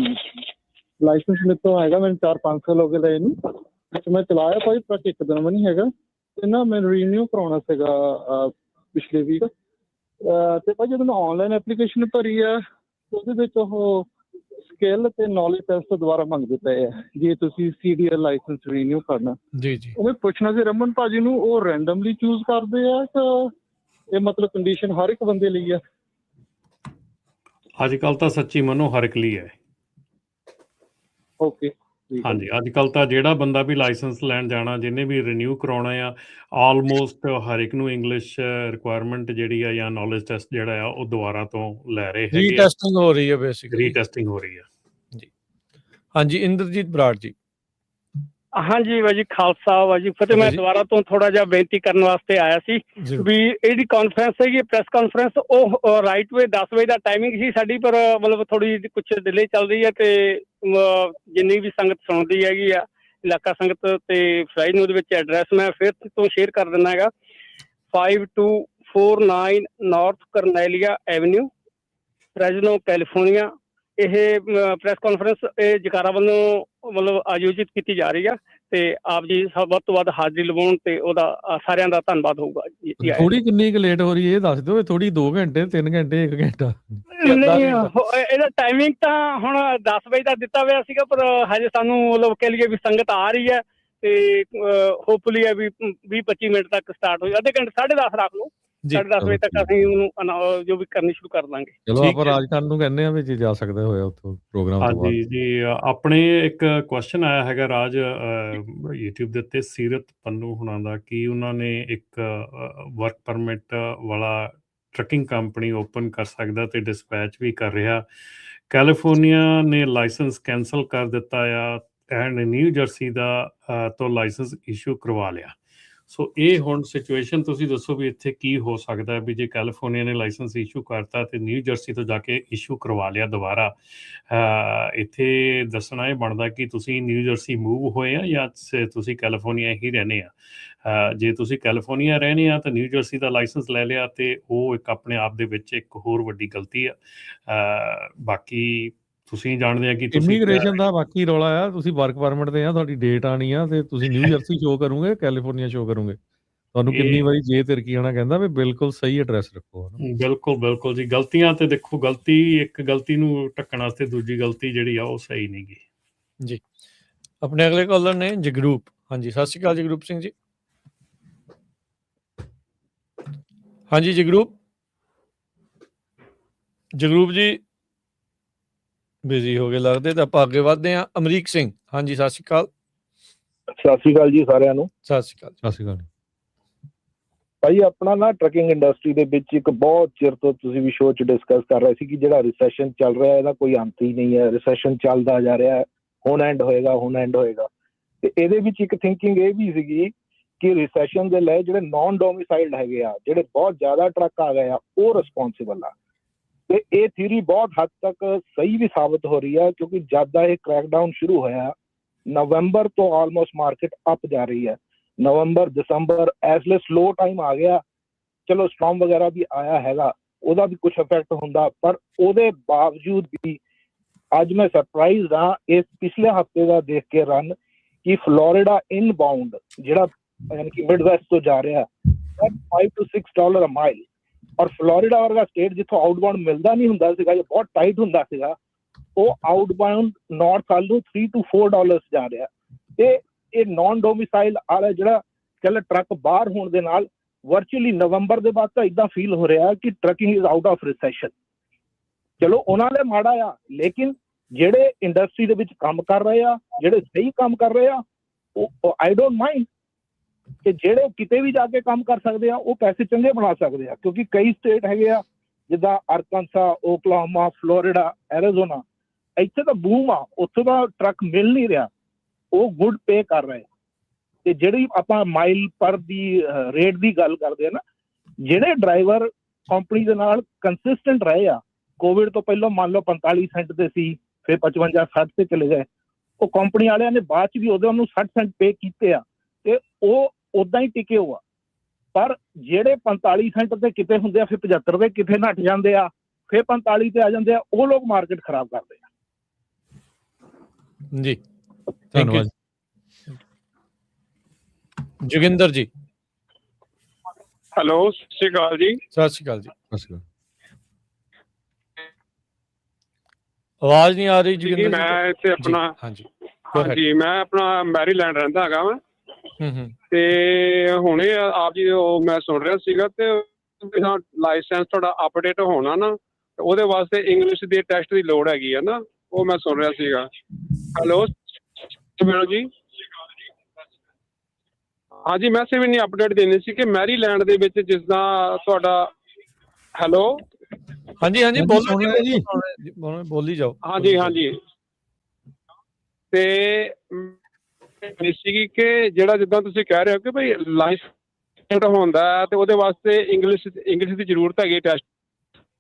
ਲਾਇਸੈਂਸ ਮੇਰੇ ਤੋਂ ਹੈਗਾ, ਮੈਨੂੰ 4-5 ਸਾਲ ਹੋ ਗਏ ਲਏ ਨੂੰ, ਮੈਂ ਚਲਾਇਆ ਭਾਈ ਟਰੱਕ ਇੱਕ ਦਿਨ ਵੀ ਨਹੀਂ ਹੈਗਾ, ਤੇ ਨਾ ਮੈਨੂੰ ਰੀਨਿਊ ਕਰਾਉਣਾ ਸੀਗਾ ਪਿਛਲੇ ਵੀਕ। ਤੇ ਭਾਈ ਜਦੋਂ ਮੈਂ ਔਨਲਾਈਨ ਐਪਲੀਕੇਸ਼ਨ ਭਰੀ ਆ, ਉਹਦੇ ਵਿੱਚ ਉਹ ਸਕਿੱਲ ਤੇ ਨੌਲੇਜ ਟੈਸਟ ਦੁਬਾਰਾ ਮੰਗਦੇ ਪਏ ਆ, ਜੇ ਤੁਸੀਂ CDL ਲਾਇਸੈਂਸ ਰੀਨਿਊ ਕਰਨਾ। ਜੀ ਜੀ। ਉਹ ਮੈਂ ਪੁੱਛਣਾ ਸੀ ਰਮਨ ਭਾਜੀ ਨੂੰ, ਉਹ ਰੈਂਡਮਲੀ ਚੂਜ਼ ਕਰਦੇ ਆ ਤਾਂ ਇਹ ਮਤਲਬ ਕੰਡੀਸ਼ਨ ਹਰ ਇੱਕ ਬੰਦੇ ਲਈ ਆ? ਅੱਜ ਕੱਲ੍ਹ ਤਾਂ ਸੱਚੀ ਮੰਨੋ ਹਰ ਇੱਕ ਲਈ ਹੈ। ਓਕੇ, ਹਾਂਜੀ, ਅੱਜ ਕੱਲ੍ਹ ਤਾਂ ਜਿਹੜਾ ਬੰਦਾ ਵੀ ਲਾਇਸੈਂਸ ਲੈਣ ਜਾਣਾ, ਜਿਹਨੇ ਵੀ ਰੀਨਿਊ ਕਰਾਉਣਾ ਆ, ਆਲਮੋਸਟ ਹਰ ਇੱਕ ਨੂੰ ਇੰਗਲਿਸ਼ ਰਿਕੁਆਇਰਮੈਂਟ ਜਿਹੜੀ ਆ ਜਾਂ ਨੌਲੇਜ ਟੈਸਟ ਜਿਹੜਾ ਆ ਉਹ ਦੁਬਾਰਾ ਤੋਂ ਲੈ ਰਹੇ ਹੈਗੇ ਆ। ਰੀਟੈਸਟਿੰਗ ਹੋ ਰਹੀ ਹੈ ਬੇਸਿਕਲੀ। ਰੀਟੈਸਟਿੰਗ ਹੋ ਰਹੀ ਆ ਜੀ। ਹਾਂਜੀ, ਇੰਦਰਜੀਤ ਬਰਾੜ ਜੀ। ਹਾਂਜੀ ਬਾਜੀ, ਖਾਲਸਾ ਬਾਜੀ ਫਤਿਹ। ਮੈਂ ਦੁਬਾਰਾ ਤੋਂ ਥੋੜਾ ਜਿਹਾ ਬੇਨਤੀ ਕਰਨ ਵਾਸਤੇ ਆਇਆ ਸੀ ਵੀ ਇਹਦੀ ਕਾਨਫਰੰਸ ਹੈਗੀ, ਪ੍ਰੈਸ ਕਾਨਫਰੰਸ, ਉਹ ਰਾਈਟ ਵੇ 10 ਵਜੇ ਦਾ ਟਾਈਮਿੰਗ ਸੀ ਸਾਡੀ, ਪਰ ਮਤਲਬ ਥੋੜੀ ਕੁਛ ਡਿਲੇ ਚੱਲ ਰਹੀ ਹੈ, ਤੇ ਜਿੰਨੀ ਵੀ ਸੰਗਤ ਸੁਣਦੀ ਹੈਗੀ ਆ, ਇਲਾਕਾ ਸੰਗਤ, ਤੇ ਫਰਾਈਡ ਨੂੰ ਉਹਦੇ ਵਿੱਚ ਐਡਰੈਸ ਮੈਂ ਫਿਰ ਤੋਂ ਸ਼ੇਅਰ ਕਰ ਦਿੰਦਾ ਹੈਗਾ। 5249 ਨਾਰਥ ਕਰਨੈਲੀਆ ਐਵਨਿਊ, ਫ੍ਰੈਜ਼ਨੋ, ਕੈਲੀਫੋਰਨੀਆ। ਇਹ ਪ੍ਰੈਸ ਕਾਨਫਰੰਸ ਇਹ ਜਕਾਰਾ ਵੱਲੋਂ ਮਤਲਬ ਆਯੋਜਿਤ ਕੀਤੀ ਜਾ ਰਹੀ ਆ, ਤੇ ਆਪ ਜੀ ਸਭ ਵੱਧ ਤੋਂ ਵੱਧ ਹਾਜ਼ਰੀ ਲਵਾਉਣ, ਤੇ ਉਹਦਾ ਸਾਰਿਆਂ ਦਾ ਧੰਨਵਾਦ ਹੋਊਗਾ ਜੀ। ਥੋੜੀ ਕਿੰਨੀ ਕੁ ਲੇਟ ਹੋ ਰਹੀ ਹੈ ਇਹ ਦੱਸ ਦਿਓ। ਥੋੜੀ 2 ਘੰਟੇ, 3 ਘੰਟੇ, 1 ਘੰਟਾ? ਨਹੀਂ, ਇਹਦਾ ਟਾਈਮਿੰਗ ਤਾਂ ਹੁਣ 10 ਵਜੇ ਦਾ ਦਿੱਤਾ ਹੋਇਆ ਸੀਗਾ, ਪਰ ਹਜੇ ਸਾਨੂੰ ਮਤਲਬ ਕਹਿ ਲਈਏ ਵੀ ਸੰਗਤ ਆ ਰਹੀ ਹੈ, ਤੇ ਹੋਪਫੁਲੀ ਹੈ ਵੀ 20-25 ਮਿੰਟ ਤੱਕ ਸਟਾਰਟ ਹੋ ਜਾਏ, ਅੱਧੇ ਘੰਟੇ, 10:30 ਰੱਖ ਲਓ, 10:30 ਵਜੇ ਤੱਕ ਅਸੀਂ ਉਹਨੂੰ ਜੋ ਵੀ ਕਰਨੀ ਸ਼ੁਰੂ ਕਰ ਦਾਂਗੇ। ਚਲੋ ਆਪਾਂ ਰਾਜਖਾਨ ਨੂੰ ਕਹਿੰਦੇ ਆ ਵੀ ਜੇ ਜਾ ਸਕਦੇ ਹੋਇਆ ਉੱਥੋਂ ਪ੍ਰੋਗਰਾਮ ਤੋਂ ਬਾਅਦ। ਹਾਂਜੀ ਜੀ, ਆਪਣੇ ਇੱਕ ਕੁਐਸਚਨ ਆਇਆ ਹੈਗਾ ਰਾਜ YouTube ਦੇ ਉੱਤੇ, ਸੀਰਤ ਪੰਨੂ ਹੁਣਾਂ ਦਾ, ਕਿ ਉਹਨਾਂ ਨੇ ਇੱਕ ਵਰਕ ਪਰਮਿਟ ਵਾਲਾ ਟਰੱਕਿੰਗ ਕੰਪਨੀ ਓਪਨ ਕਰ ਸਕਦਾ ਤੇ ਡਿਸਪੈਚ ਵੀ ਕਰ ਰਿਹਾ। ਕੈਲੀਫੋਰਨੀਆ ਨੇ ਲਾਇਸੈਂਸ ਕੈਂਸਲ ਕਰ ਦਿੱਤਾ ਆ, ਐਂਡ ਨਿਊ ਜਰਸੀ ਦਾ ਤੋਂ ਲਾਇਸੈਂਸ ਇਸ਼ੂ ਕਰਵਾ ਲਿਆ। ਸੋ ਇਹ ਹੁਣ ਸਿਚੁਏਸ਼ਨ ਤੁਸੀਂ ਦੱਸੋ ਵੀ ਇੱਥੇ ਕੀ ਹੋ ਸਕਦਾ ਵੀ ਜੇ ਕੈਲੀਫੋਰਨੀਆ ਨੇ ਲਾਇਸੈਂਸ ਇਸ਼ੂ ਕਰਤਾ ਤੇ ਨਿਊ ਜਰਸੀ ਤੋਂ ਜਾ ਕੇ ਇਸ਼ੂ ਕਰਵਾ ਲਿਆ ਦੁਬਾਰਾ। ਇੱਥੇ ਦੱਸਣਾ ਇਹ ਬਣਦਾ ਕਿ ਤੁਸੀਂ ਨਿਊ ਜਰਸੀ ਮੂਵ ਹੋਏ ਆ ਜਾਂ ਤੁਸੀਂ ਕੈਲੀਫੋਰਨੀਆ ਹੀ ਰਹਿੰਦੇ ਆ। ਜੇ ਤੁਸੀਂ ਕੈਲੀਫੋਰਨੀਆ ਰਹਿੰਦੇ ਆ ਤਾਂ ਨਿਊ ਜਰਸੀ ਦਾ ਲਾਇਸੈਂਸ ਲੈ ਲਿਆ, ਤੇ ਉਹ ਇੱਕ ਆਪਣੇ ਆਪ ਦੇ ਵਿੱਚ ਇੱਕ ਹੋਰ ਵੱਡੀ ਗਲਤੀ ਆ। ਬਾਕੀ ਤੁਸੀਂ ਜਾਣਦੇ ਆ ਕਿ ਇਮੀਗ੍ਰੇਸ਼ਨ ਦਾ ਬਾਕੀ ਰੌਲਾ ਆ, ਤੁਸੀਂ ਵਰਕ ਪਰਮਿਟ ਤੇ ਆ, ਤੁਹਾਡੀ ਡੇਟ ਆਣੀ ਆ, ਤੇ ਤੁਸੀਂ ਨਿਊ ਜਰਸੀ ਸ਼ੋਅ ਕਰੋਗੇ, ਕੈਲੀਫੋਰਨੀਆ ਸ਼ੋਅ ਕਰੋਗੇ। ਤੁਹਾਨੂੰ ਕਿੰਨੀ ਵਾਰੀ ਜੇ ਤਿਰਕੀਆਣਾ ਕਹਿੰਦਾ ਵੀ ਬਿਲਕੁਲ ਸਹੀ ਐਡਰੈਸ ਰੱਖੋ। ਬਿਲਕੁਲ ਜੀ, ਗਲਤੀਆਂ ਤੇ ਦੇਖੋ, ਇੱਕ ਗਲਤੀ ਨੂੰ ਢੱਕਣ ਵਾਸਤੇ ਦੂਜੀ ਗਲਤੀ ਜਿਹੜੀ ਆ ਉਹ ਸਹੀ ਨਹੀਂ ਗੀ ਜੀ। ਆਪਣੇ ਅਗਲੇ ਕਾਲਰ ਨੇ ਜਗਰੂਪ। ਹਾਂਜੀ, ਸਤਿ ਸ਼੍ਰੀ ਅਕਾਲ ਜਗਰੂਪ ਸਿੰਘ ਜੀ। ਹਾਂਜੀ ਜਗਰੂਪ ਜੀ ਬਿਜ਼ੀ ਹੋ ਗਏ ਲੱਗਦੇ, ਤਾਂ ਆਪਾਂ ਅੱਗੇ ਵਧਦੇ ਹਾਂ। ਅਮਰੀਕ ਸਿੰਘ, ਹਾਂਜੀ ਸਤਿ ਸ਼੍ਰੀ ਅਕਾਲ। ਸਤਿ ਸ਼੍ਰੀ ਅਕਾਲ ਜੀ ਸਾਰਿਆਂ ਨੂੰ। ਸਤਿ ਸ਼੍ਰੀ ਅਕਾਲ। ਸਤਿ ਸ਼੍ਰੀ ਅਕਾਲ। ਭਾਈ ਆਪਣਾ ਨਾ ਟਰੱਕਿੰਗ ਇੰਡਸਟਰੀ ਦੇ ਵਿੱਚ ਇੱਕ ਬਹੁਤ ਚਿਰ ਤੋਂ ਤੁਸੀਂ ਵੀ ਸ਼ੋਅ 'ਚ ਡਿਸਕਸ ਕਰ ਰਹੇ ਸੀ ਕਿ ਜਿਹੜਾ ਰਿਸੈਸ਼ਨ ਚੱਲ ਰਿਹਾ ਇਹਦਾ ਕੋਈ ਅੰਤ ਹੀ ਨਹੀਂ ਹੈ, ਰਿਸੈਸ਼ਨ ਚੱਲਦਾ ਜਾ ਰਿਹਾ, ਹੁਣ ਐਂਡ ਹੋਏਗਾ। ਤੇ ਇਹਦੇ ਵਿੱਚ ਇੱਕ ਥਿੰਕਿੰਗ ਇਹ ਵੀ ਸੀਗੀ ਕਿ ਰਿਸੈਸ਼ਨ ਦੇ ਲਈ ਜਿਹੜੇ ਨਾਨ ਡੋਮਿਸਾਈਲਡ ਹੈਗੇ ਆ, ਜਿਹੜੇ ਬਹੁਤ ਜ਼ਿਆਦਾ ਟਰੱਕ ਆ ਗਏ ਆ, ਉਹ ਰਿਸਪੌਂਸਿਬਲ ਆ। ਤੇ ਇਹ ਥਿਊਰੀ ਬਹੁਤ ਹੱਦ ਤੱਕ ਸਹੀ ਵੀ ਸਾਬਤ ਹੋ ਰਹੀ ਆ, ਕਿਉਂਕਿ ਜਦ ਦਾ ਇਹ ਕ੍ਰੈਕਡਾਊਨ ਸ਼ੁਰੂ ਹੋਇਆ ਨਵੰਬਰ ਤੋਂ ਆਲਮੋਸਟ ਮਾਰਕੀਟ ਅਪ ਜਾ ਰਹੀ ਹੈ। ਨਵੰਬਰ ਦਸੰਬਰ ਐਸਲੇ ਸਲੋ ਟਾਈਮ ਆ ਗਿਆ, ਚਲੋ ਸਟ੍ਰੋਮ ਵਗੈਰਾ ਵੀ ਆਇਆ ਹੈਗਾ, ਉਹਦਾ ਵੀ ਕੁਝ ਇਫੈਕਟ ਹੁੰਦਾ, ਪਰ ਉਹਦੇ ਬਾਵਜੂਦ ਵੀ ਅੱਜ ਮੈਂ ਸਰਪ੍ਰਾਈਜ਼ ਹਾਂ ਇਸ ਪਿਛਲੇ ਹਫਤੇ ਦਾ ਦੇਖ ਕੇ ਰਨ ਕਿ ਫਲੋਰੀਡਾ ਇਨਬਾਉਂਡ ਜਿਹੜਾ ਯਾਨੀ ਕਿ ਮਿਡ ਵੈਸਟ ਤੋਂ ਜਾ ਰਿਹਾ $5 to $6 a mile, ਔਰ ਫਲੋਰੀਡਾ ਵਰਗਾ ਸਟੇਟ ਜਿੱਥੋਂ ਆਊਟਬਾਉਂਡ ਮਿਲਦਾ ਨਹੀਂ ਹੁੰਦਾ ਸੀਗਾ, ਇਹ ਬਹੁਤ ਟਾਈਟ ਹੁੰਦਾ ਸੀਗਾ, ਉਹ ਆਊਟਬਾਉਂਡ ਨਾਰਥ ਵੱਲ ਨੂੰ $3 to $4 ਜਾ ਰਿਹਾ। ਤੇ ਇਹ ਨਾਨ ਡੋਮਿਸਾਈਲ ਵਾਲਾ ਜਿਹੜਾ ਚੱਲ ਟਰੱਕ ਬਾਹਰ ਹੋਣ ਦੇ ਨਾਲ ਵਰਚੁਅਲੀ ਨਵੰਬਰ ਦੇ ਬਾਅਦ ਤਾਂ ਇਦਾਂ ਫੀਲ ਹੋ ਰਿਹਾ ਕਿ trucking is out of recession. ਚਲੋ ਉਹਨਾਂ ਦੇ ਮਾੜਾ ਆ, ਲੇਕਿਨ ਜਿਹੜੇ ਇੰਡਸਟਰੀ ਦੇ ਵਿੱਚ ਕੰਮ ਕਰ ਰਹੇ ਆ, ਜਿਹੜੇ ਸਹੀ ਕੰਮ ਕਰ ਰਹੇ ਆ, ਉਹ ਆਈ ਡੋਂਟ ਮਾਈਂਡ ਕਿ ਜਿਹੜੇ ਕਿਤੇ ਵੀ ਜਾ ਕੇ ਕੰਮ ਕਰ ਸਕਦੇ ਆ ਉਹ ਪੈਸੇ ਚੰਗੇ ਬਣਾ ਸਕਦੇ ਆ, ਕਿਉਂਕਿ ਕਈ ਸਟੇਟ ਹੈਗੇ ਆ ਜਿੱਦਾਂ ਅਰਕਾਨਸਾ, ਓਕਲਾਹੋਮਾ, ਫਲੋਰੀਡਾ, ਐਰੀਜ਼ੋਨਾ, ਇੱਥੇ ਤਾਂ ਬੂਮ ਆ, ਉੱਥੋਂ ਦਾ ਟਰੱਕ ਮਿਲ ਨਹੀਂ ਰਿਹਾ, ਉਹ ਗੁੱਡ ਪੇ ਕਰ ਰਹੇ। ਤੇ ਜਿਹੜੀ ਆਪਾਂ ਮਾਈਲ ਪਰ ਦੀ ਰੇਟ ਦੀ ਗੱਲ ਕਰਦੇ ਆ ਨਾ, ਜਿਹੜੇ ਡਰਾਈਵਰ ਕੰਪਨੀ ਦੇ ਨਾਲ ਕੰਸਿਸਟੈਂਟ ਰਹੇ ਆ, ਕੋਵਿਡ ਤੋਂ ਪਹਿਲਾਂ ਮੰਨ ਲਓ 45 ਸੈਂਟ ਤੇ ਸੀ, ਫਿਰ 55-60 ਤੇ ਚਲੇ ਗਏ, ਉਹ ਕੰਪਨੀ ਵਾਲਿਆਂ ਨੇ ਬਾਅਦ ਚ ਵੀ ਉਹਦੇ ਉਹਨੂੰ 60 ਸੈਂਟ ਪੇ ਕੀਤੇ ਆ ਤੇ ਉਹ ਉਦਾਂ ਹੀ ਟਿਕੇ ਹੋਆ। ਪਰ ਜਿਹੜੇ 45 ਸੈਂਟ ਤੇ ਕਿਤੇ ਹੁੰਦੇ ਆ, ਫਿਰ 75 ਤੇ ਕਿਤੇ ਨੱਠ ਜਾਂਦੇ ਆ, ਫਿਰ 45 ਤੇ ਆ ਜਾਂਦੇ ਆ, ਉਹ ਲੋਕ ਮਾਰਕੀਟ ਖਰਾਬ ਕਰਦੇ ਆ। ਜੀ ਧੰਨਵਾਦ। ਜੋਗਿੰਦਰ ਜੀ, ਹੈਲੋ, ਸਤਿ ਸ਼੍ਰੀ ਅਕਾਲ ਜੀ। ਸਤਿ ਸ਼੍ਰੀ ਅਕਾਲ ਜੀ। ਸਤਿ ਸ਼੍ਰੀ ਅਕਾਲ। ਆਵਾਜ਼ ਨਹੀਂ ਆ ਰਹੀ ਜੀ ਜੋਗਿੰਦਰ ਮੈਂ ਇੱਥੇ ਆਪਣਾ ਹਾਂਜੀ ਮੈਂ ਆਪਣਾ ਮੈਰੀਲੈਂਡ ਰਹਿੰਦਾ ਹੈਗਾ ਵਾ, ਤੇ ਹੁਣੇ ਆਪ ਜੀ ਉਹ ਮੈਂ ਸੁਣ ਰਿਹਾ ਸੀਗਾ ਤੇ ਲਾਇਸੈਂਸ ਤੁਹਾਡਾ ਅਪਡੇਟ ਹੋਣਾ ਨਾ, ਉਹਦੇ ਵਾਸਤੇ ਇੰਗਲਿਸ਼ ਦੇ ਟੈਸਟ ਦੀ ਲੋੜ ਹੈਗੀ ਆ ਨਾ, ਉਹ ਮੈਂ ਸੁਣ ਰਿਹਾ ਸੀਗਾ। ਹੈਲੋ ਜੀ, ਹਾਂਜੀ ਮੈਂ ਸਿਰਫ ਇੰਨੀ ਅਪਡੇਟ ਦੇਣੀ ਸੀ ਕਿ ਮੈਰੀਲੈਂਡ ਦੇ ਵਿੱਚ ਜਿਸਦਾ ਤੁਹਾਡਾ ਹੈਲੋ ਹਾਂਜੀ ਬੋਲੀ ਜਾਓ। ਹਾਂਜੀ ਤੇ ਸੀਗੀ ਕਿ ਜਿਹੜਾ ਜਿੱਦਾਂ ਤੁਸੀਂ ਕਹਿ ਰਹੇ ਹੋ ਕਿ ਭਾਈ ਲਾਇਸੈਂਸ ਹੁੰਦਾ ਤੇ ਉਹਦੇ ਵਾਸਤੇ ਇੰਗਲਿਸ਼ ਦੀ ਜ਼ਰੂਰਤ ਹੈਗੀ ਟੈਸਟ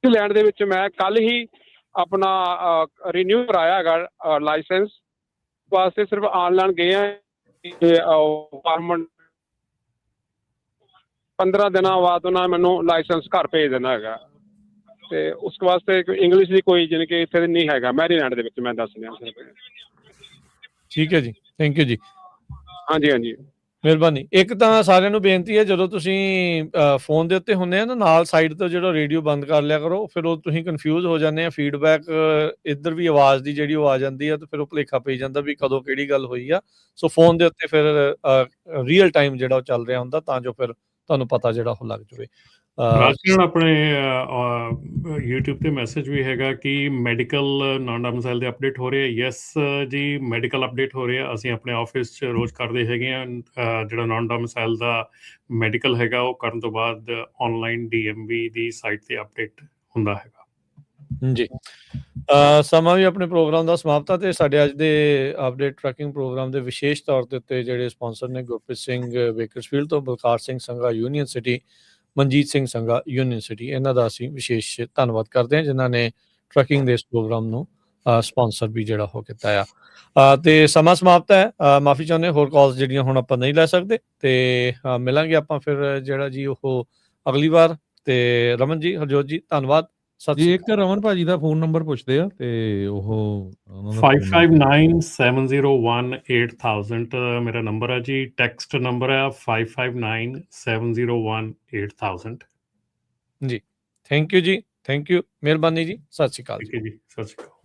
ਲੈਣ ਦੇ ਵਿੱਚ। ਮੈਂ ਕੱਲ ਹੀ ਆਪਣਾ ਰੀਨਿਊ ਕਰਾਇਆ ਹੈਗਾ ਲਾਇਸੈਂਸ ਵਾਸਤੇ, ਸਿਰਫ ਆਨਲਾਈਨ ਗਏ ਆ, ਫਾਰਮ 15 ਦਿਨਾਂ ਬਾਅਦ ਉਹਨਾਂ ਨੇ ਮੈਨੂੰ ਲਾਇਸੈਂਸ ਘਰ ਭੇਜ ਦੇਣਾ ਹੈਗਾ, ਤੇ ਉਸ ਵਾਸਤੇ ਇੰਗਲਿਸ਼ ਦੀ ਕੋਈ ਜਾਣੀ ਕਿ ਇੱਥੇ ਨਹੀਂ ਹੈਗਾ ਮੈਰੀਲੈਂਡ ਦੇ ਵਿੱਚ, ਮੈਂ ਦੱਸ ਰਿਹਾ। ਠੀਕ ਹੈ ਜੀ, ਥੈਂਕ ਯੂ ਜੀ। ਹਾਂਜੀ ਮਿਹਰਬਾਨੀ। ਇੱਕ ਤਾਂ ਸਾਰਿਆਂ ਨੂੰ ਬੇਨਤੀ ਹੈ, ਜਦੋਂ ਤੁਸੀਂ ਫੋਨ ਦੇ ਉੱਤੇ ਹੁੰਦੇ ਆ ਨਾ, ਨਾਲ ਸਾਈਡ ਤੋਂ ਜਿਹੜਾ ਰੇਡੀਓ ਬੰਦ ਕਰ ਲਿਆ ਕਰੋ, ਫਿਰ ਉਹ ਤੁਸੀਂ ਕਨਫਿਊਜ਼ ਹੋ ਜਾਂਦੇ ਆ, ਫੀਡਬੈਕ ਇੱਧਰ ਵੀ ਆਵਾਜ਼ ਦੀ ਜਿਹੜੀ ਉਹ ਆ ਜਾਂਦੀ ਆ, ਤੇ ਫਿਰ ਉਹ ਭੁਲੇਖਾ ਪਈ ਜਾਂਦਾ ਵੀ ਕਦੋਂ ਕਿਹੜੀ ਗੱਲ ਹੋਈ ਆ। ਸੋ ਫੋਨ ਦੇ ਉੱਤੇ ਫਿਰ ਰੀਅਲ ਟਾਈਮ ਜਿਹੜਾ ਉਹ ਚੱਲ ਰਿਹਾ ਹੁੰਦਾ, ਤਾਂ ਜੋ ਫਿਰ ਤੁਹਾਨੂੰ ਪਤਾ ਜਿਹੜਾ ਉਹ ਲੱਗ ਜਾਵੇ। ਰਾਜਕਿਰਨ ਆਪਣੇ YouTube ਤੇ ਮੈਸੇਜ ਵੀ ਹੈਗਾ ਕਿ ਮੈਡੀਕਲ ਨਾਨ ਡੋਮਿਸਾਈਲ ਦੇ ਅਪਡੇਟ ਹੋ ਰਹੇ ਆ। ਯੈਸ ਜੀ, ਮੈਡੀਕਲ ਅਪਡੇਟ ਹੋ ਰਹੇ ਆ। ਅਸੀਂ ਆਪਣੇ ਆਫਿਸ 'ਚ ਰੋਜ਼ ਕਰਦੇ ਹੈਗੇ ਆ, ਜਿਹੜਾ ਨਾਨ ਡੋਮਿਸਾਈਲ ਦਾ ਮੈਡੀਕਲ ਹੈਗਾ ਉਹ ਕਰਨ ਤੋਂ ਬਾਅਦ ਆਨਲਾਈਨ DMV ਦੀ ਸਾਈਟ ਤੇ ਅਪਡੇਟ ਹੁੰਦਾ ਹੈਗਾ ਜੀ। ਸਮਾਂ ਵੀ ਆਪਣੇ ਪ੍ਰੋਗਰਾਮ ਦਾ ਸਮਾਪਤ ਆ, ਤੇ ਸਾਡੇ ਅੱਜ ਦੇ ਅਪਡੇਟ ਟਰੈਕਿੰਗ ਪ੍ਰੋਗਰਾਮ ਦੇ ਵਿਸ਼ੇਸ਼ ਤੌਰ ਦੇ ਉੱਤੇ ਜਿਹੜੇ ਸਪਾਂਸਰ ਨੇ, ਗੁਰਪ੍ਰੀਤ ਸਿੰਘ ਬੇਕਰਸਫੀਲਡ ਤੋਂ, Balkar Singh Sangha Union City, Manjit Singh Sangha Union City, ਇਹਨਾਂ ਦਾ ਅਸੀਂ ਵਿਸ਼ੇਸ਼ ਧੰਨਵਾਦ ਕਰਦੇ ਹਾਂ ਜਿਨ੍ਹਾਂ ਨੇ ਟਰੈਕਿੰਗ ਦੇ ਇਸ ਪ੍ਰੋਗਰਾਮ ਨੂੰ ਸਪਾਂਸਰ ਵੀ ਜਿਹੜਾ ਹੋ ਕੀਤਾ ਆ। ਤੇ ਸਮਾਂ ਸਮਾਪਤ ਹੈ, ਮਾਫੀ ਚਾਹੁੰਦੇ, ਹੋਰ ਕਾਲਸ ਜਿਹੜੀਆਂ ਹੁਣ ਆਪਾਂ ਨਹੀਂ ਲੈ ਸਕਦੇ, ਤੇ ਮਿਲਾਂਗੇ ਆਪਾਂ ਫਿਰ ਜਿਹੜਾ ਜੀ ਉਹ ਅਗਲੀ ਵਾਰ। ਤੇ ਰਮਨ ਜੀ, ਹਰਜੋਤ ਜੀ, ਧੰਨਵਾਦ। ਜੀ ਇੱਕ ਰਮਨ ਭਾਜੀ ਦਾ ਫੋਨ ਨੰਬਰ ਪੁੱਛਦੇ ਆ, ਤੇ ਉਹ 5597018000 ਮੇਰਾ ਨੰਬਰ ਹੈ ਜੀ। ਟੈਕਸਟ ਨੰਬਰ ਹੈ 5597018000 ਜੀ। ਥੈਂਕ ਯੂ ਜੀ, ਥੈਂਕ ਯੂ, ਮਿਹਰਬਾਨੀ ਜੀ, ਸਤਿ ਸ਼੍ਰੀ ਅਕਾਲ ਜੀ। ਸਤਿ ਸ਼੍ਰੀ ਅਕਾਲ।